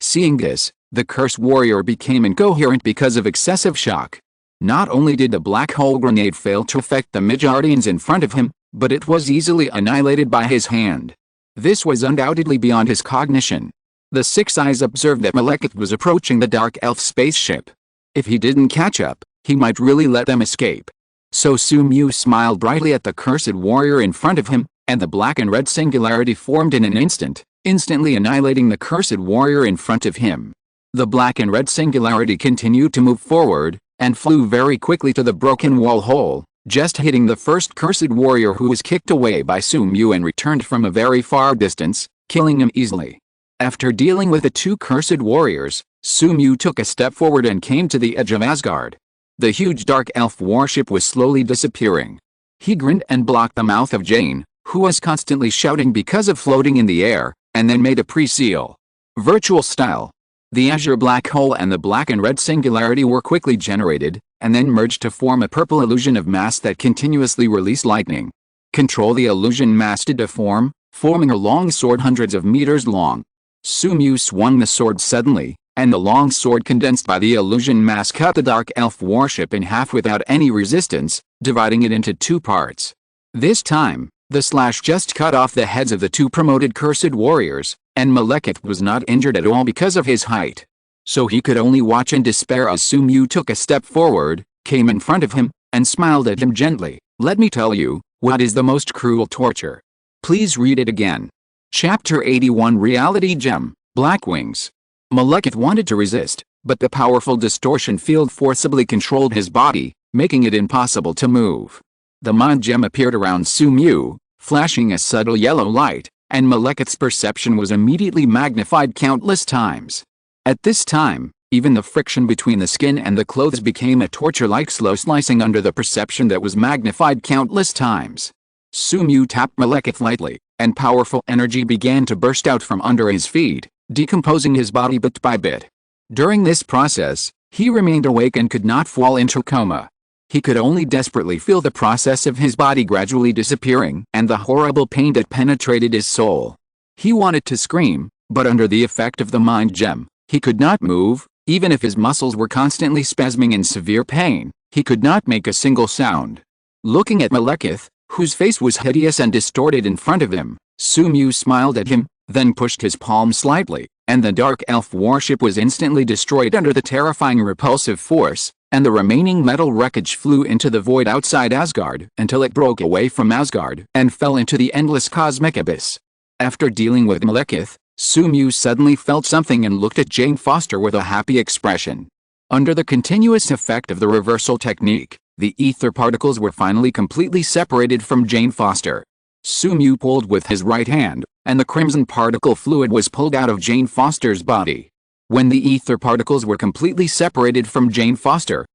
A: Seeing this, the cursed warrior became incoherent because of excessive shock. Not only did the black hole grenade fail to affect the Midgardians in front of him, but it was easily annihilated by his hand. This was undoubtedly beyond his cognition. The six eyes observed that Malekith was approaching the Dark Elf spaceship. If he didn't catch up, he might really let them escape. So Sumiu smiled brightly at the cursed warrior in front of him, and the black and red singularity formed in an instant, instantly annihilating the cursed warrior in front of him. The black and red singularity continued to move forward, and flew very quickly to the broken wall hole, just hitting the first cursed warrior who was kicked away by Sumiu and returned from a very far distance, killing him easily. After dealing with the two cursed warriors, Sumiu took a step forward and came to the edge of Asgard. The huge dark elf warship was slowly disappearing. He grinned and blocked the mouth of Jane, who was constantly shouting because of floating in the air, and then made a pre-seal. Virtual style. The azure black hole and the black and red singularity were quickly generated, and then merged to form a purple illusion of mass that continuously released lightning. Control the illusion mass to deform, forming a long sword hundreds of meters long. Sumiu swung the sword suddenly, and the long sword condensed by the illusion mass cut the dark elf warship in half without any resistance, dividing it into two parts. This time, the slash just cut off the heads of the two promoted cursed warriors, and Malekith was not injured at all because of his height. So he could only watch in despair as Sumiu took a step forward, came in front of him, and smiled at him gently. Let me tell you, what is the most cruel torture? Please read it again. Chapter 81 Reality Gem, Black Wings. Malekith wanted to resist, but the powerful distortion field forcibly controlled his body, making it impossible to move. The mind gem appeared around Sumiu, flashing a subtle yellow light, and Malekith's perception was immediately magnified countless times. At this time, even the friction between the skin and the clothes became a torture-like slow slicing under the perception that was magnified countless times. Sumiu tapped Malekith lightly, and powerful energy began to burst out from under his feet, decomposing his body bit by bit. During this process, he remained awake and could not fall into coma. He could only desperately feel the process of his body gradually disappearing and the horrible pain that penetrated his soul. He wanted to scream, but under the effect of the mind gem, he could not move. Even if his muscles were constantly spasming in severe pain, he could not make a single sound. Looking at Malekith, whose face was hideous and distorted in front of him, Sumiu smiled at him, then pushed his palm slightly, and the dark elf warship was instantly destroyed under the terrifying repulsive force, and the remaining metal wreckage flew into the void outside Asgard until it broke away from Asgard and fell into the endless cosmic abyss. After dealing with Malekith, Sumiu suddenly felt something and looked at Jane Foster with a happy expression. Under the continuous effect of the reversal technique, the ether particles were finally completely separated from Jane Foster. Sumiu pulled with his right hand, and the crimson particle fluid was pulled out of Jane Foster's body. When the ether particles were completely separated from Jane Foster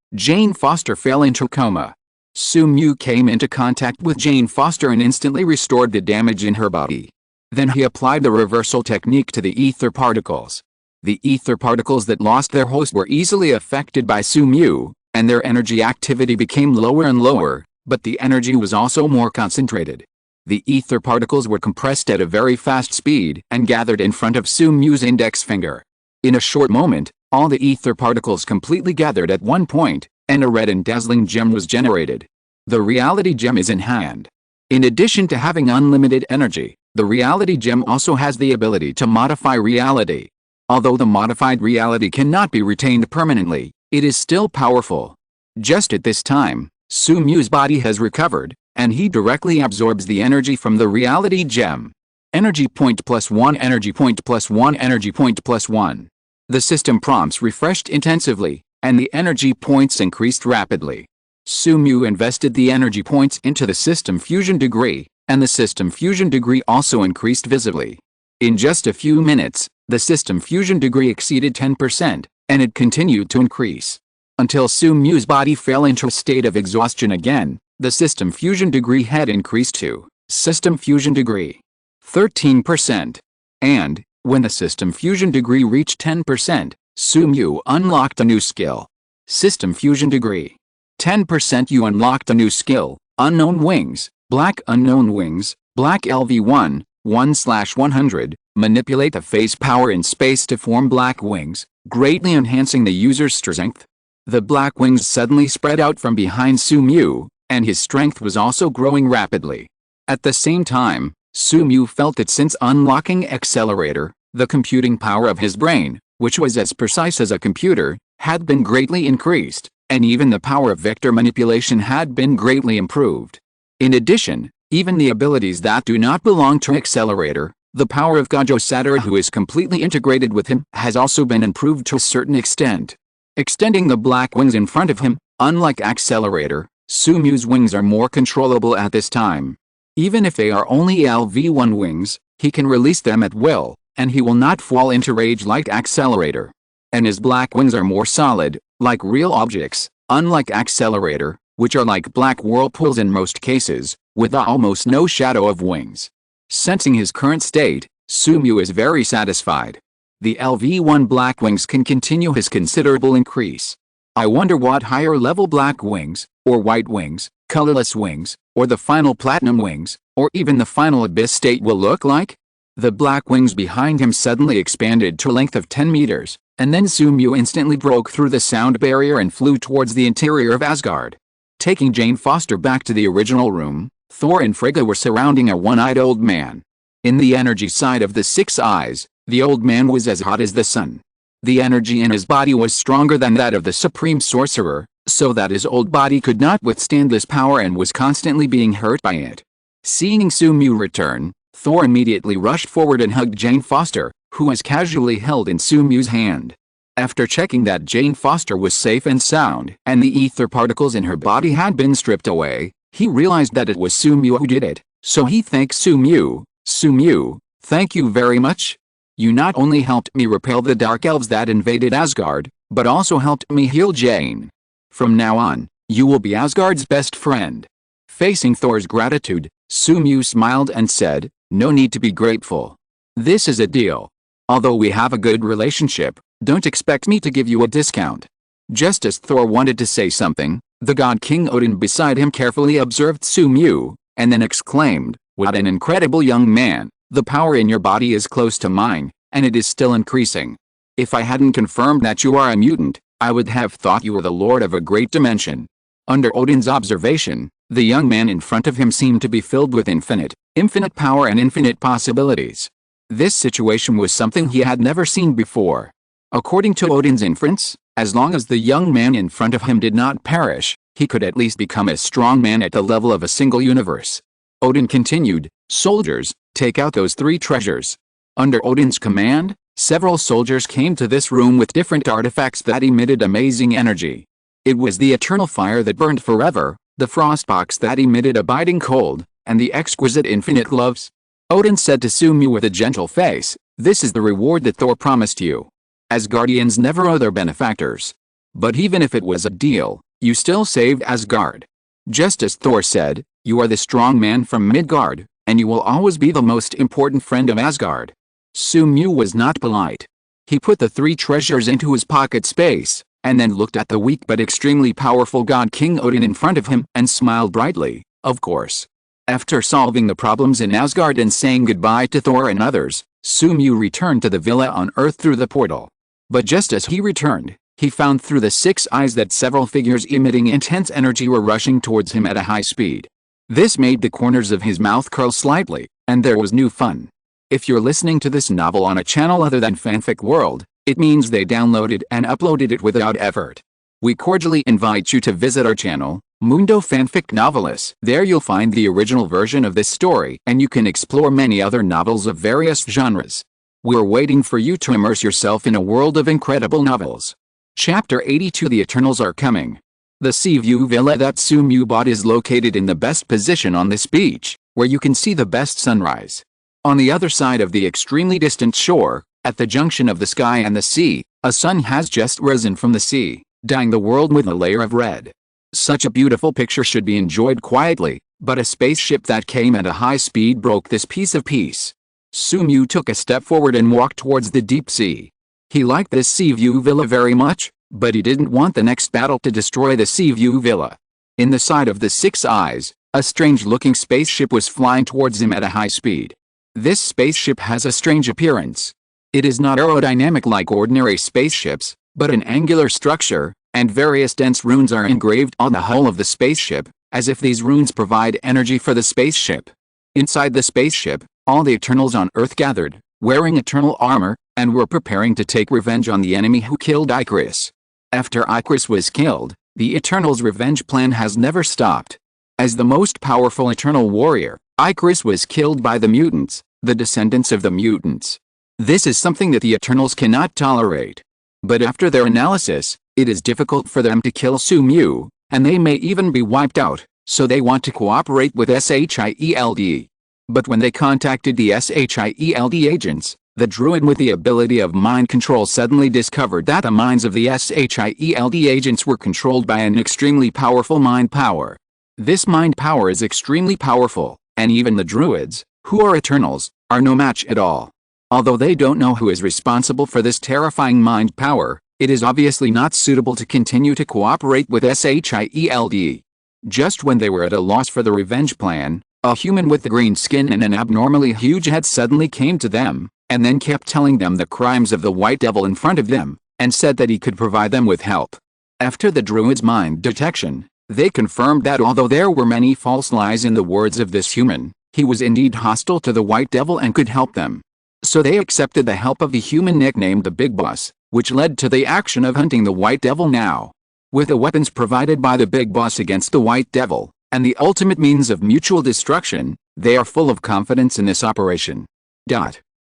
A: fell into coma. Sumiu came into contact with Jane Foster and instantly restored the damage in her body. Then he applied the reversal technique to the ether particles. The ether particles that lost their host were easily affected by Sumiu, and their energy activity became lower and lower, but the energy was also more concentrated. The ether particles were compressed at a very fast speed and gathered in front of Sumiu's index finger. In a short moment, all the ether particles completely gathered at one point, and a red and dazzling gem was generated. The reality gem is in hand. In addition to having unlimited energy, the reality gem also has the ability to modify reality. Although the modified reality cannot be retained permanently, it is still powerful. Just at this time, Sumyu's body has recovered, and he directly absorbs the energy from the reality gem. Energy point +1, energy point +1, energy point +1. The system prompts refreshed intensively, and the energy points increased rapidly. Sumyu invested the energy points into the system fusion degree, and the system fusion degree also increased visibly. In just a few minutes, the system fusion degree exceeded 10%, and it continued to increase. Until Sumyu's body fell into a state of exhaustion again, the system fusion degree had increased to system fusion degree 13%. And, when the system fusion degree reached 10%, Sumyu unlocked a new skill. System fusion degree 10%. You unlocked a new skill, Unknown Wings, Black Unknown Wings, Black LV1, 1/100, manipulate the phase power in space to form black wings, greatly enhancing the user's strength. The black wings suddenly spread out from behind Sumyu, and his strength was also growing rapidly. At the same time, Sumyu felt that since unlocking Accelerator, the computing power of his brain, which was as precise as a computer, had been greatly increased, and even the power of vector manipulation had been greatly improved. In addition, even the abilities that do not belong to Accelerator, the power of Gojo Satoru who is completely integrated with him, has also been improved to a certain extent. Extending the black wings in front of him, unlike Accelerator, Sumyu's wings are more controllable at this time. Even if they are only LV1 wings, he can release them at will, and he will not fall into rage like Accelerator. And his black wings are more solid, like real objects, unlike Accelerator, which are like black whirlpools in most cases, with almost no shadow of wings. Sensing his current state, Sumyu is very satisfied. The LV1 black wings can continue his considerable increase. I wonder what higher level black wings, or white wings, colorless wings, or the final platinum wings, or even the final abyss state will look like? The black wings behind him suddenly expanded to a length of 10 meters, and then Sumyu instantly broke through the sound barrier and flew towards the interior of Asgard. Taking Jane Foster back to the original room, Thor and Frigga were surrounding a one-eyed old man. In the energy side of the 6 eyes, the old man was as hot as the sun. The energy in his body was stronger than that of the Supreme Sorcerer, so that his old body could not withstand this power and was constantly being hurt by it. Seeing Sumyu return, Thor immediately rushed forward and hugged Jane Foster, who was casually held in Sumyu's hand. After checking that Jane Foster was safe and sound and the ether particles in her body had been stripped away, he realized that it was Sumyu who did it, so he thanked Sumyu. "Sumyu, thank you very much. You not only helped me repel the dark elves that invaded Asgard, but also helped me heal Jane. From now on, you will be Asgard's best friend." Facing Thor's gratitude, Sumyu smiled and said, "No need to be grateful. This is a deal. Although we have a good relationship, don't expect me to give you a discount." Just as Thor wanted to say something, the god King Odin beside him carefully observed Sumyu, and then exclaimed, "What an incredible young man. The power in your body is close to mine, and it is still increasing. If I hadn't confirmed that you are a mutant, I would have thought you were the lord of a great dimension." Under Odin's observation, the young man in front of him seemed to be filled with infinite power and infinite possibilities. This situation was something he had never seen before. According to Odin's inference, as long as the young man in front of him did not perish, he could at least become a strong man at the level of a single universe. Odin continued, "Soldiers, take out those 3 treasures." Under Odin's command, several soldiers came to this room with different artifacts that emitted amazing energy. It was the eternal fire that burned forever, the frost box that emitted abiding cold, and the exquisite infinite gloves. Odin said to Sumyu with a gentle face, "This is the reward that Thor promised you. Asgardians never owe their benefactors. But even if it was a deal, you still saved Asgard. Just as Thor said, you are the strong man from Midgard, and you will always be the most important friend of Asgard." Sumyu was not polite. He put the 3 treasures into his pocket space, and then looked at the weak but extremely powerful god King Odin in front of him and smiled brightly, "Of course." After solving the problems in Asgard and saying goodbye to Thor and others, Sumyu returned to the villa on Earth through the portal. But just as he returned, he found through the 6 eyes that several figures emitting intense energy were rushing towards him at a high speed. This made the corners of his mouth curl slightly, and there was new fun. If you're listening to this novel on a channel other than Fanfic World, it means they downloaded and uploaded it without effort. We cordially invite you to visit our channel, Mundo Fanfic Novelis. There you'll find the original version of this story, and you can explore many other novels of various genres. We're waiting for you to immerse yourself in a world of incredible novels. Chapter 82: The Eternals Are Coming. The sea view villa that Sumu bought is located in the best position on this beach, where you can see the best sunrise. On the other side of the extremely distant shore, at the junction of the sky and the sea, a sun has just risen from the sea, dyeing the world with a layer of red. Such a beautiful picture should be enjoyed quietly, but a spaceship that came at a high speed broke this piece of peace. Sumu took a step forward and walked towards the deep sea. He liked this sea view villa very much, but he didn't want the next battle to destroy the sea view villa. In the side of the six eyes, a strange-looking spaceship was flying towards him at a high speed. This spaceship has a strange appearance. It is not aerodynamic like ordinary spaceships, but an angular structure, and various dense runes are engraved on the hull of the spaceship, as if these runes provide energy for the spaceship. Inside the spaceship, all the Eternals on Earth gathered, wearing eternal armor, and were preparing to take revenge on the enemy who killed Icarus. After Icarus was killed, the Eternals' revenge plan has never stopped. As the most powerful Eternal warrior, Icarus was killed by the mutants, the descendants of the mutants. This is something that the Eternals cannot tolerate. But after their analysis, it is difficult for them to kill Sumu, and they may even be wiped out, so they want to cooperate with SHIELD. But when they contacted the SHIELD agents, the druid with the ability of mind control suddenly discovered that the minds of the SHIELD agents were controlled by an extremely powerful mind power. This mind power is extremely powerful, and even the druids, who are Eternals, are no match at all. Although they don't know who is responsible for this terrifying mind power, it is obviously not suitable to continue to cooperate with SHIELD. Just when they were at a loss for the revenge plan, a human with green skin and an abnormally huge head suddenly came to them, and then kept telling them the crimes of the White Devil in front of them, and said that he could provide them with help. After the druid's mind detection, they confirmed that although there were many false lies in the words of this human, he was indeed hostile to the White Devil and could help them. So they accepted the help of the human nicknamed the Big Boss, which led to the action of hunting the White Devil now. With the weapons provided by the Big Boss against the White Devil, and the ultimate means of mutual destruction, they are full of confidence in this operation.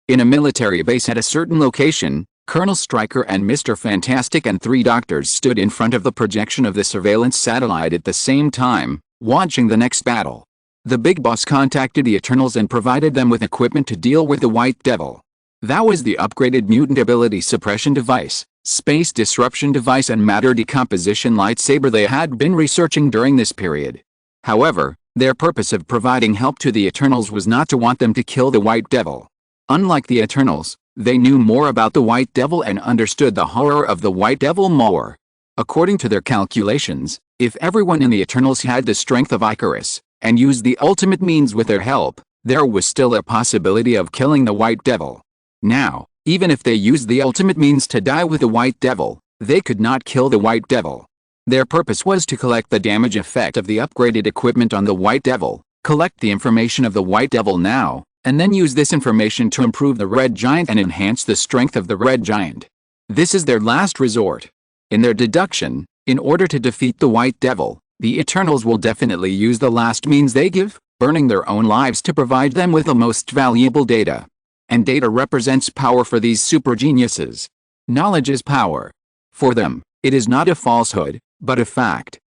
A: In a military base at a certain location, Colonel Stryker and Mr. Fantastic and three doctors stood in front of the projection of the surveillance satellite at the same time, watching the next battle. The Big Boss contacted the Eternals and provided them with equipment to deal with the White Devil. That was the upgraded mutant ability suppression device, space disruption device and matter decomposition lightsaber they had been researching during this period. However, their purpose of providing help to the Eternals was not to want them to kill the White Devil. Unlike the Eternals, they knew more about the White Devil and understood the horror of the White Devil more. According to their calculations, if everyone in the Eternals had the strength of Icarus, and used the ultimate means with their help, there was still a possibility of killing the White Devil. Now, even if they used the ultimate means to die with the White Devil, they could not kill the White Devil. Their purpose was to collect the damage effect of the upgraded equipment on the White Devil, collect the information of the White Devil now, and then use this information to improve the Red Giant and enhance the strength of the Red Giant. This is their last resort. In their deduction, in order to defeat the White Devil, the Eternals will definitely use the last means they give, burning their own lives to provide them with the most valuable data. And data represents power for these super geniuses. Knowledge is power. For them, it is not a falsehood, but a fact.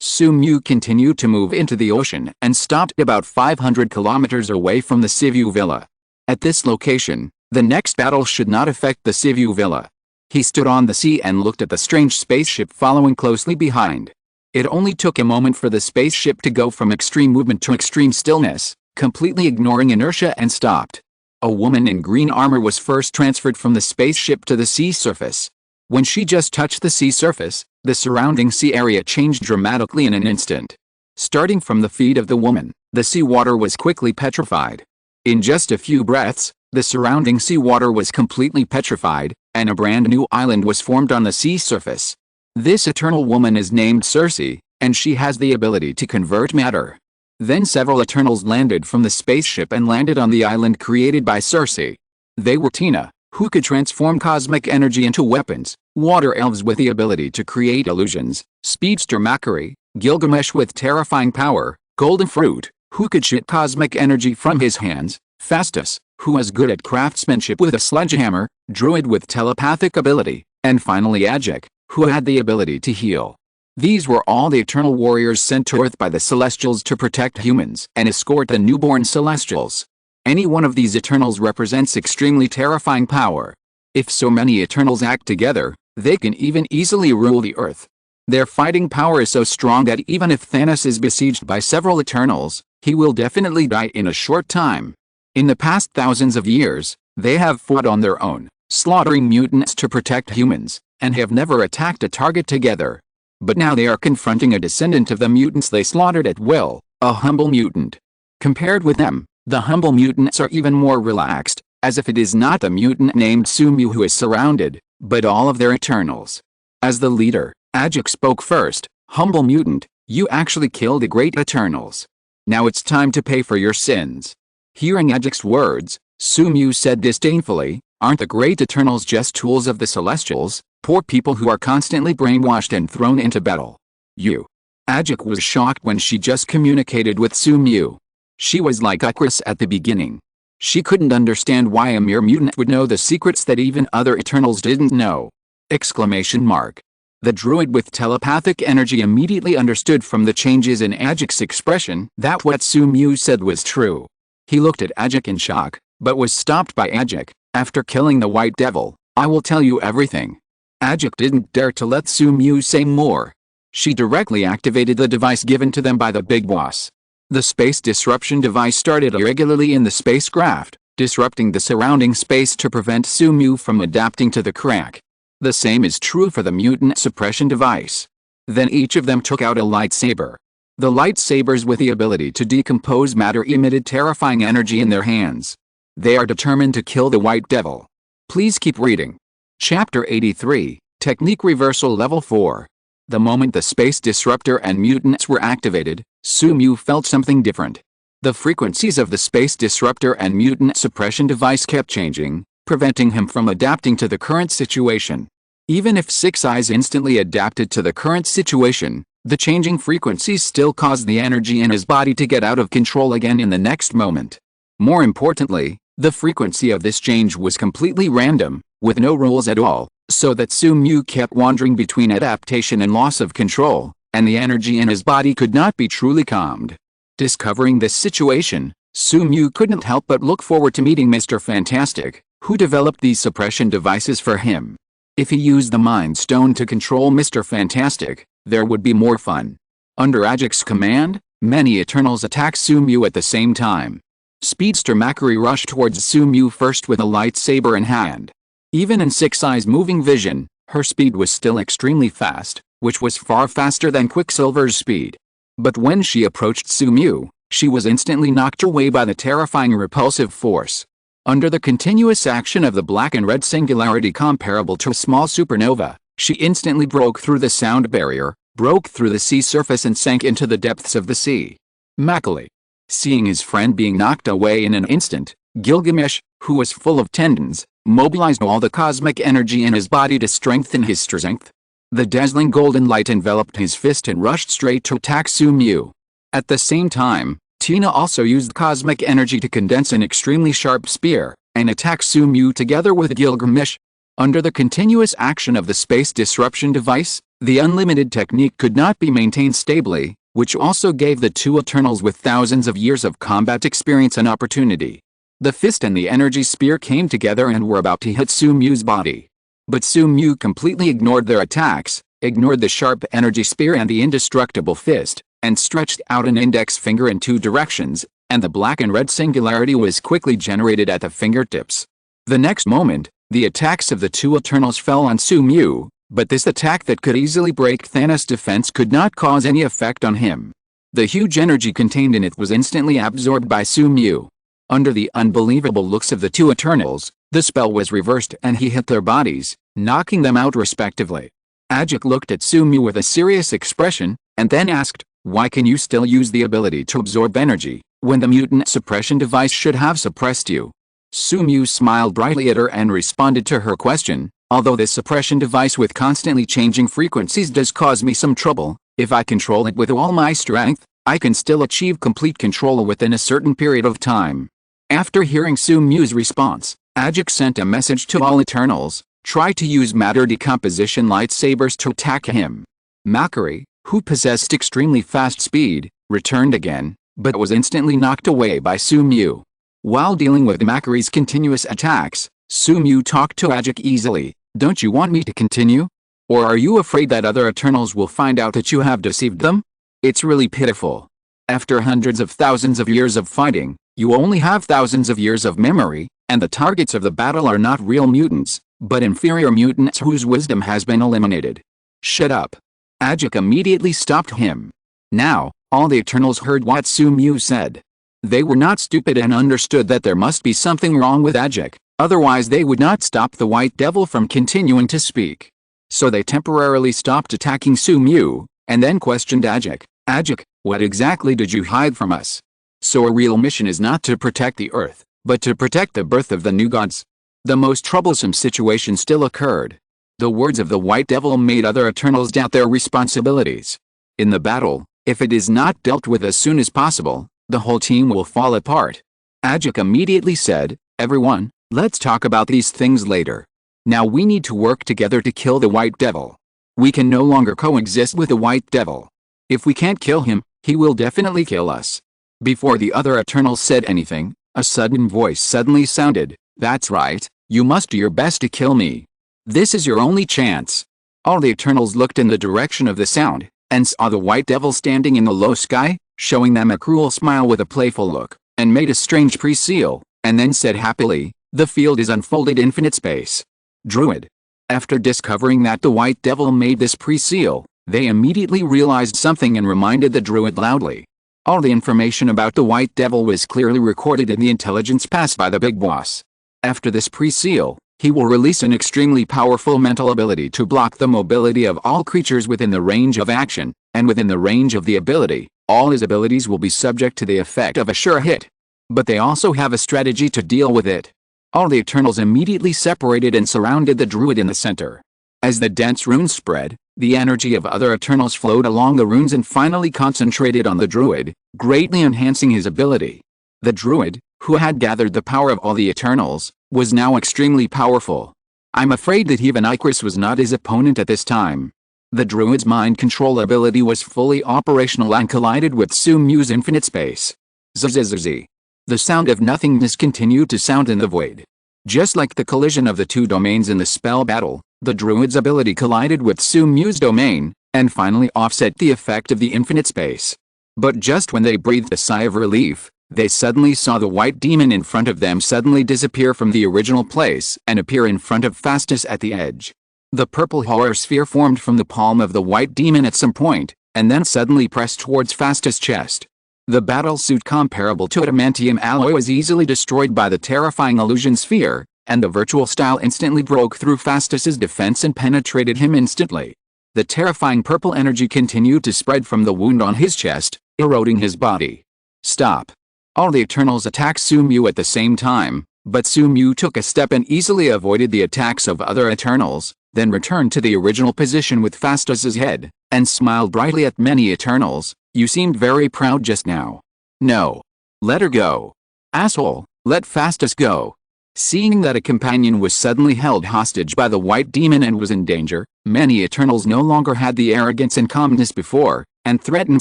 A: Sumu continued to move into the ocean and stopped about 500 kilometers away from the Sivu Villa. At this location, the next battle should not affect the Sivu Villa. He stood on the sea and looked at the strange spaceship following closely behind. It only took a moment for the spaceship to go from extreme movement to extreme stillness, completely ignoring inertia, and stopped. A woman in green armor was first transferred from the spaceship to the sea surface. When she just touched the sea surface, the surrounding sea area changed dramatically in an instant. Starting from the feet of the woman, the seawater was quickly petrified. In just a few breaths, the surrounding seawater was completely petrified, and a brand new island was formed on the sea surface. This eternal woman is named Circe, and she has the ability to convert matter. Then several Eternals landed from the spaceship and landed on the island created by Circe. They were Tina, who could transform cosmic energy into weapons, water elves with the ability to create illusions, speedster Makari, Gilgamesh with terrifying power, golden fruit, who could shoot cosmic energy from his hands, Phastos, who was good at craftsmanship with a sledgehammer, druid with telepathic ability, and finally Ajak, who had the ability to heal. These were all the Eternal Warriors sent to Earth by the Celestials to protect humans and escort the newborn Celestials. Any one of these Eternals represents extremely terrifying power. If so many Eternals act together, they can even easily rule the Earth. Their fighting power is so strong that even if Thanos is besieged by several Eternals, he will definitely die in a short time. In the past thousands of years, they have fought on their own, slaughtering mutants to protect humans, and have never attacked a target together. But now they are confronting a descendant of the mutants they slaughtered at will, a humble mutant. Compared with them, the humble mutants are even more relaxed, as if it is not the mutant named Sumu who is surrounded, but all of their Eternals. As the leader, Ajak spoke first. Humble mutant, you actually killed the great Eternals. Now it's time to pay for your sins. Hearing Ajak's words, Sumu said disdainfully, aren't the great Eternals just tools of the Celestials, poor people who are constantly brainwashed and thrown into battle? You. Ajak was shocked when she just communicated with Sumu. She was like Icarus at the beginning. She couldn't understand why a mere mutant would know the secrets that even other Eternals didn't know. Exclamation mark. The druid with telepathic energy immediately understood from the changes in Ajak's expression that what Sumu said was true. He looked at Ajak in shock, but was stopped by Ajak. After killing the White Devil, I will tell you everything. Ajak didn't dare to let Sumu say more. She directly activated the device given to them by the Big Boss. The space disruption device started irregularly in the spacecraft, disrupting the surrounding space to prevent Sumu from adapting to the crack. The same is true for the mutant suppression device. Then each of them took out a lightsaber. The lightsabers with the ability to decompose matter emitted terrifying energy in their hands. They are determined to kill the White Devil. Please keep reading. Chapter 83, Technique Reversal Level 4. The moment the space disruptor and mutants were activated, Sumu felt something different. The frequencies of the space disruptor and mutant suppression device kept changing, preventing him from adapting to the current situation. Even if Six Eyes instantly adapted to the current situation, the changing frequencies still caused the energy in his body to get out of control again in the next moment. More importantly, the frequency of this change was completely random, with no rules at all, so that Sumu kept wandering between adaptation and loss of control, and the energy in his body could not be truly calmed. Discovering this situation, Sumu couldn't help but look forward to meeting Mr. Fantastic, who developed these suppression devices for him. If he used the Mind Stone to control Mr. Fantastic, there would be more fun. Under Ajak's command, many Eternals attacked Sumu at the same time. Speedster Makari rushed towards Sumu first with a lightsaber in hand. Even in Six Eyes' moving vision, her speed was still extremely fast, which was far faster than Quicksilver's speed. But when she approached Sumu, she was instantly knocked away by the terrifying repulsive force. Under the continuous action of the black and red singularity comparable to a small supernova, she instantly broke through the sound barrier, broke through the sea surface and sank into the depths of the sea. Makali. Seeing his friend being knocked away in an instant, Gilgamesh, who was full of tendons, mobilized all the cosmic energy in his body to strengthen his strength. The dazzling golden light enveloped his fist and rushed straight to attack Sumu. At the same time, Tina also used cosmic energy to condense an extremely sharp spear, and attack Sumu together with Gilgamesh. Under the continuous action of the space disruption device, the unlimited technique could not be maintained stably, which also gave the two Eternals with thousands of years of combat experience an opportunity. The fist and the energy spear came together and were about to hit Sumu's body. But Sumu completely ignored their attacks, ignored the sharp energy spear and the indestructible fist, and stretched out an index finger in two directions, and the black and red singularity was quickly generated at the fingertips. The next moment, the attacks of the two Eternals fell on Sumu, but this attack that could easily break Thanos' defense could not cause any effect on him. The huge energy contained in it was instantly absorbed by Sumu. Under the unbelievable looks of the two Eternals, the spell was reversed and he hit their bodies, knocking them out respectively. Ajak looked at Sumu with a serious expression, and then asked, Why can you still use the ability to absorb energy, when the mutant suppression device should have suppressed you? Sumu smiled brightly at her and responded to her question, although this suppression device with constantly changing frequencies does cause me some trouble, if I control it with all my strength, I can still achieve complete control within a certain period of time. After hearing Sumu's response, Ajik sent a message to all Eternals, try to use matter decomposition lightsabers to attack him. Makari, who possessed extremely fast speed, returned again, but was instantly knocked away by Sumu. While dealing with Makari's continuous attacks, Sumu talked to Ajik easily, don't you want me to continue? Or are you afraid that other Eternals will find out that you have deceived them? It's really pitiful. After hundreds of thousands of years of fighting, you only have thousands of years of memory, and the targets of the battle are not real mutants, but inferior mutants whose wisdom has been eliminated. Shut up. Ajik immediately stopped him. Now, all the Eternals heard what Sumu said. They were not stupid and understood that there must be something wrong with Ajik, otherwise they would not stop the White Devil from continuing to speak. So they temporarily stopped attacking Sumu, and then questioned Ajik. Ajik, what exactly did you hide from us? So a real mission is not to protect the Earth, but to protect the birth of the new gods? The most troublesome situation still occurred. The words of the White Devil made other Eternals doubt their responsibilities. In the battle, if it is not dealt with as soon as possible, the whole team will fall apart. Ajik immediately said, everyone, let's talk about these things later. Now we need to work together to kill the White Devil. We can no longer coexist with the White Devil. If we can't kill him, he will definitely kill us. Before the other Eternals said anything, a sudden voice suddenly sounded, that's right, you must do your best to kill me. This is your only chance. All the Eternals looked in the direction of the sound, and saw the White Devil standing in the low sky, showing them a cruel smile with a playful look, and made a strange pre-seal, and then said happily, the field is unfolded infinite space. Druid. After discovering that the White Devil made this pre-seal, they immediately realized something and reminded the Druid loudly. All the information about the White Devil was clearly recorded in the intelligence passed by the Big Boss. After this pre-seal, he will release an extremely powerful mental ability to block the mobility of all creatures within the range of action, and within the range of the ability, all his abilities will be subject to the effect of a sure hit. But they also have a strategy to deal with it. All the Eternals immediately separated and surrounded the Druid in the center. As the dense runes spread, the energy of other Eternals flowed along the runes and finally concentrated on the Druid, greatly enhancing his ability. The Druid, who had gathered the power of all the Eternals, was now extremely powerful. I'm afraid that even Icarus was not his opponent at this time. The Druid's mind control ability was fully operational and collided with Sumu's infinite space. Zzz. The sound of nothingness continued to sound in the void. Just like the collision of the two domains in the spell battle, the Druid's ability collided with Sumu's domain, and finally offset the effect of the infinite space. But just when they breathed a sigh of relief, they suddenly saw the white demon in front of them suddenly disappear from the original place and appear in front of Fastus at the edge. The purple horror sphere formed from the palm of the white demon at some point, and then suddenly pressed towards Fastus' chest. The battle suit comparable to adamantium alloy was easily destroyed by the terrifying illusion sphere, and the virtual style instantly broke through Fastus's defense and penetrated him instantly. The terrifying purple energy continued to spread from the wound on his chest, eroding his body. Stop. All the Eternals attacked Sumu at the same time, but Sumu took a step and easily avoided the attacks of other Eternals, then returned to the original position with Fastus's head, and smiled brightly at many Eternals. You seemed very proud just now. No. Let her go. Asshole, let Fastus go. Seeing that a companion was suddenly held hostage by the white demon and was in danger, many Eternals no longer had the arrogance and calmness before, and threatened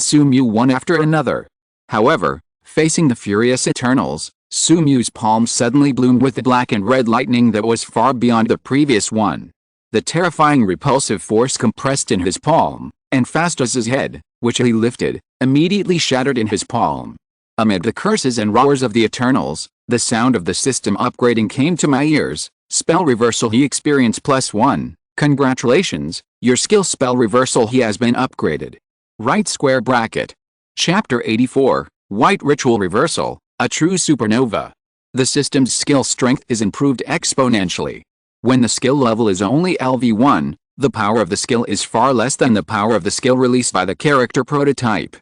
A: Sumu one after another. However, facing the furious Eternals, Sumu's palm suddenly bloomed with the black and red lightning that was far beyond the previous one. The terrifying repulsive force compressed in his palm, and Fastus's head, which he lifted, immediately shattered in his palm. Amid the curses and roars of the Eternals, the sound of the system upgrading came to my ears. Spell reversal he experienced +1. Congratulations, your skill spell reversal he has been upgraded. Right square bracket. Chapter 84, White Ritual Reversal, a true supernova. The system's skill strength is improved exponentially. When the skill level is only LV1, the power of the skill is far less than the power of the skill released by the character prototype.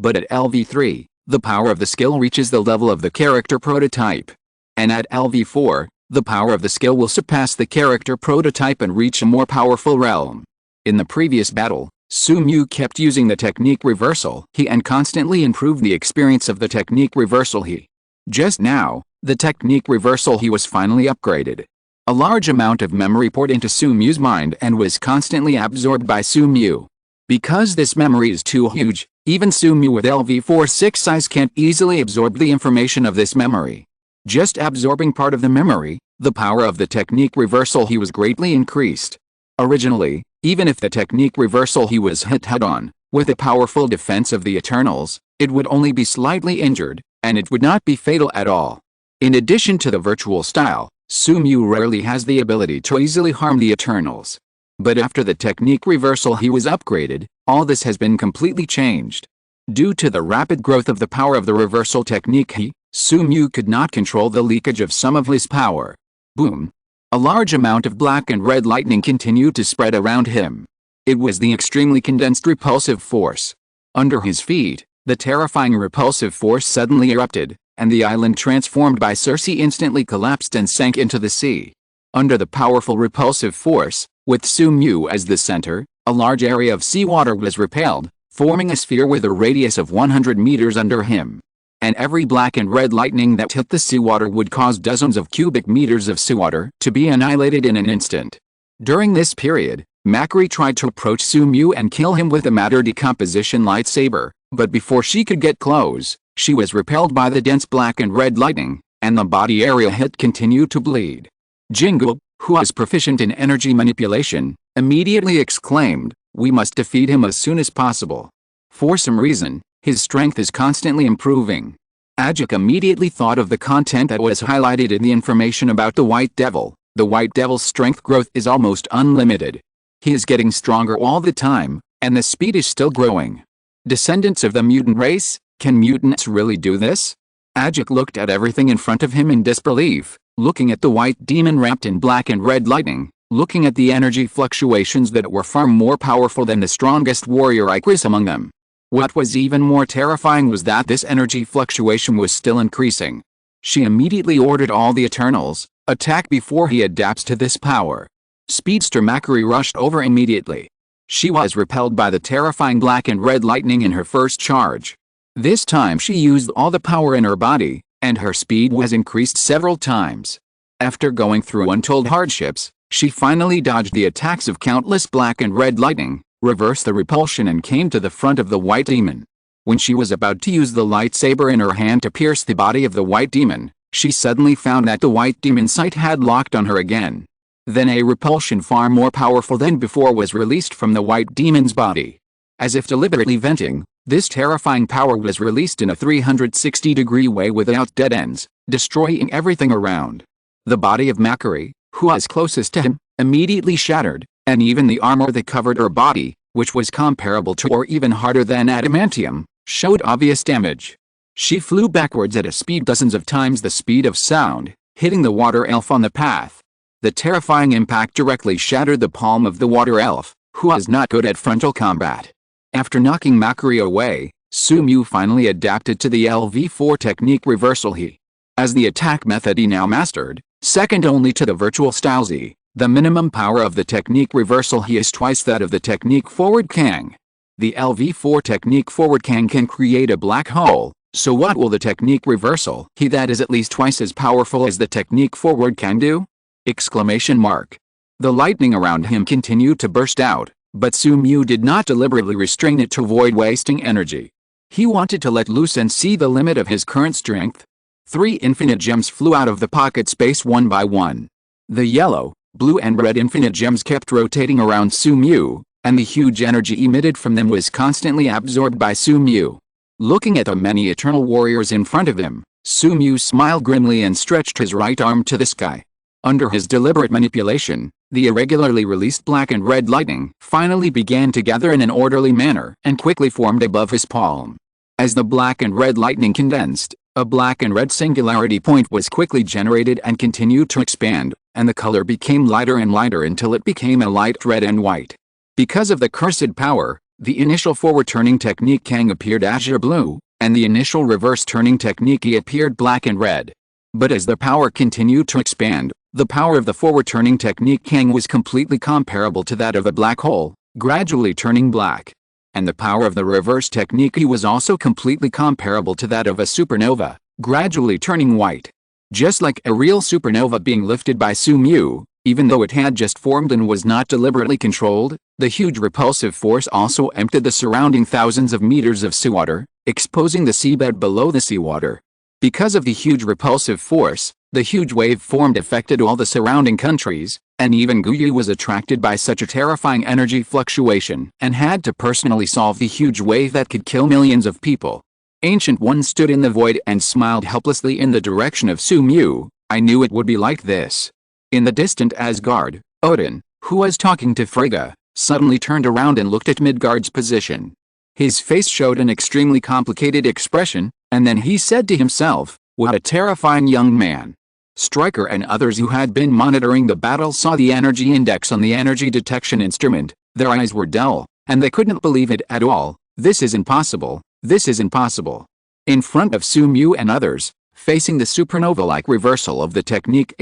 A: But at LV3, the power of the skill reaches the level of the character prototype. And at LV4, the power of the skill will surpass the character prototype and reach a more powerful realm. In the previous battle, Sumu kept using the technique reversal he and constantly improved the experience of the technique reversal he. Just now, the technique reversal he was finally upgraded. A large amount of memory poured into Sumu's mind and was constantly absorbed by Sumu. Because this memory is too huge, even Sumu with LV4-6 size can't easily absorb the information of this memory. Just absorbing part of the memory, the power of the technique reversal he was greatly increased. Originally, even if the technique reversal he was hit head-on, with a powerful defense of the Eternals, it would only be slightly injured, and it would not be fatal at all. In addition to the virtual style, Sumu rarely has the ability to easily harm the Eternals. But after the technique reversal he was upgraded, all this has been completely changed. Due to the rapid growth of the power of the reversal technique Sumu could not control the leakage of some of his power. Boom! A large amount of black and red lightning continued to spread around him. It was the extremely condensed repulsive force. Under his feet, the terrifying repulsive force suddenly erupted, and the island transformed by Circe instantly collapsed and sank into the sea. Under the powerful repulsive force, with Sumu as the center, a large area of seawater was repelled, forming a sphere with a radius of 100 meters under him. And every black and red lightning that hit the seawater would cause dozens of cubic meters of seawater to be annihilated in an instant. During this period, Makari tried to approach Sumu and kill him with a matter decomposition lightsaber, but before she could get close, she was repelled by the dense black and red lightning, and the body area hit continued to bleed. Jingu, who was proficient in energy manipulation, immediately exclaimed, "We must defeat him as soon as possible. For some reason, his strength is constantly improving." Ajik immediately thought of the content that was highlighted in the information about the White Devil. The White Devil's strength growth is almost unlimited. He is getting stronger all the time, and the speed is still growing. Descendants of the mutant race, can mutants really do this? Ajik looked at everything in front of him in disbelief, looking at the white demon wrapped in black and red lightning, looking at the energy fluctuations that were far more powerful than the strongest warrior Icarus among them. What was even more terrifying was that this energy fluctuation was still increasing. She immediately ordered all the Eternals, attack before he adapts to this power. Speedster Makari rushed over immediately. She was repelled by the terrifying black and red lightning in her first charge. This time she used all the power in her body, and her speed was increased several times. After going through untold hardships, she finally dodged the attacks of countless black and red lightning, reversed the repulsion and came to the front of the white demon. When she was about to use the lightsaber in her hand to pierce the body of the white demon, she suddenly found that the white demon's sight had locked on her again. Then a repulsion far more powerful than before was released from the white demon's body. As if deliberately venting, this terrifying power was released in a 360-degree way without dead ends, destroying everything around. The body of Makari, who was closest to him, immediately shattered, and even the armor that covered her body, which was comparable to or even harder than adamantium, showed obvious damage. She flew backwards at a speed dozens of times the speed of sound, hitting the water elf on the path. The terrifying impact directly shattered the palm of the water elf, who was not good at frontal combat. After knocking Makari away, Sumu finally adapted to the LV4 technique reversal he. As the attack method he now mastered, second only to the virtual style Z, the minimum power of the technique reversal he is twice that of the technique forward Kang. The LV4 technique forward Kang can create a black hole, so what will the technique reversal he that is at least twice as powerful as the technique forward Kang do? Exclamation mark. The lightning around him continued to burst out, but Sumu did not deliberately restrain it to avoid wasting energy. He wanted to let loose and see the limit of his current strength. 3 infinite gems flew out of the pocket space one by one. The yellow, blue and red infinite gems kept rotating around Sumu, and the huge energy emitted from them was constantly absorbed by Sumu. Looking at the many eternal warriors in front of him, Sumu smiled grimly and stretched his right arm to the sky. Under his deliberate manipulation, the irregularly released black and red lightning finally began to gather in an orderly manner and quickly formed above his palm. As the black and red lightning condensed, a black and red singularity point was quickly generated and continued to expand, and the color became lighter and lighter until it became a light red and white. Because of the cursed power, The initial forward turning technique Kang appeared azure blue, and the initial reverse turning technique He appeared black and red. But as the power continued to expand, the power of the forward turning technique Kang was completely comparable to that of a black hole, gradually turning black. And the power of the reverse technique He was also completely comparable to that of a supernova, gradually turning white. Just like a real supernova being lifted by Sumu, even though it had just formed and was not deliberately controlled, the huge repulsive force also emptied the surrounding thousands of meters of seawater, exposing the seabed below the seawater. Because of the huge repulsive force, the huge wave formed affected all the surrounding countries, and even Gojo was attracted by such a terrifying energy fluctuation and had to personally solve the huge wave that could kill millions of people. Ancient One stood in the void and smiled helplessly in the direction of Sumu. I knew it would be like this. In the distant Asgard, Odin, who was talking to Frigga, suddenly turned around and looked at Midgard's position. His face showed an extremely complicated expression, and then he said to himself, "What a terrifying young man." Stryker and others who had been monitoring the battle saw the energy index on the energy detection instrument. Their eyes were dull, and they couldn't believe it at all. This is impossible. This is impossible. In front of Sumu and others, facing the supernova-like reversal of the technique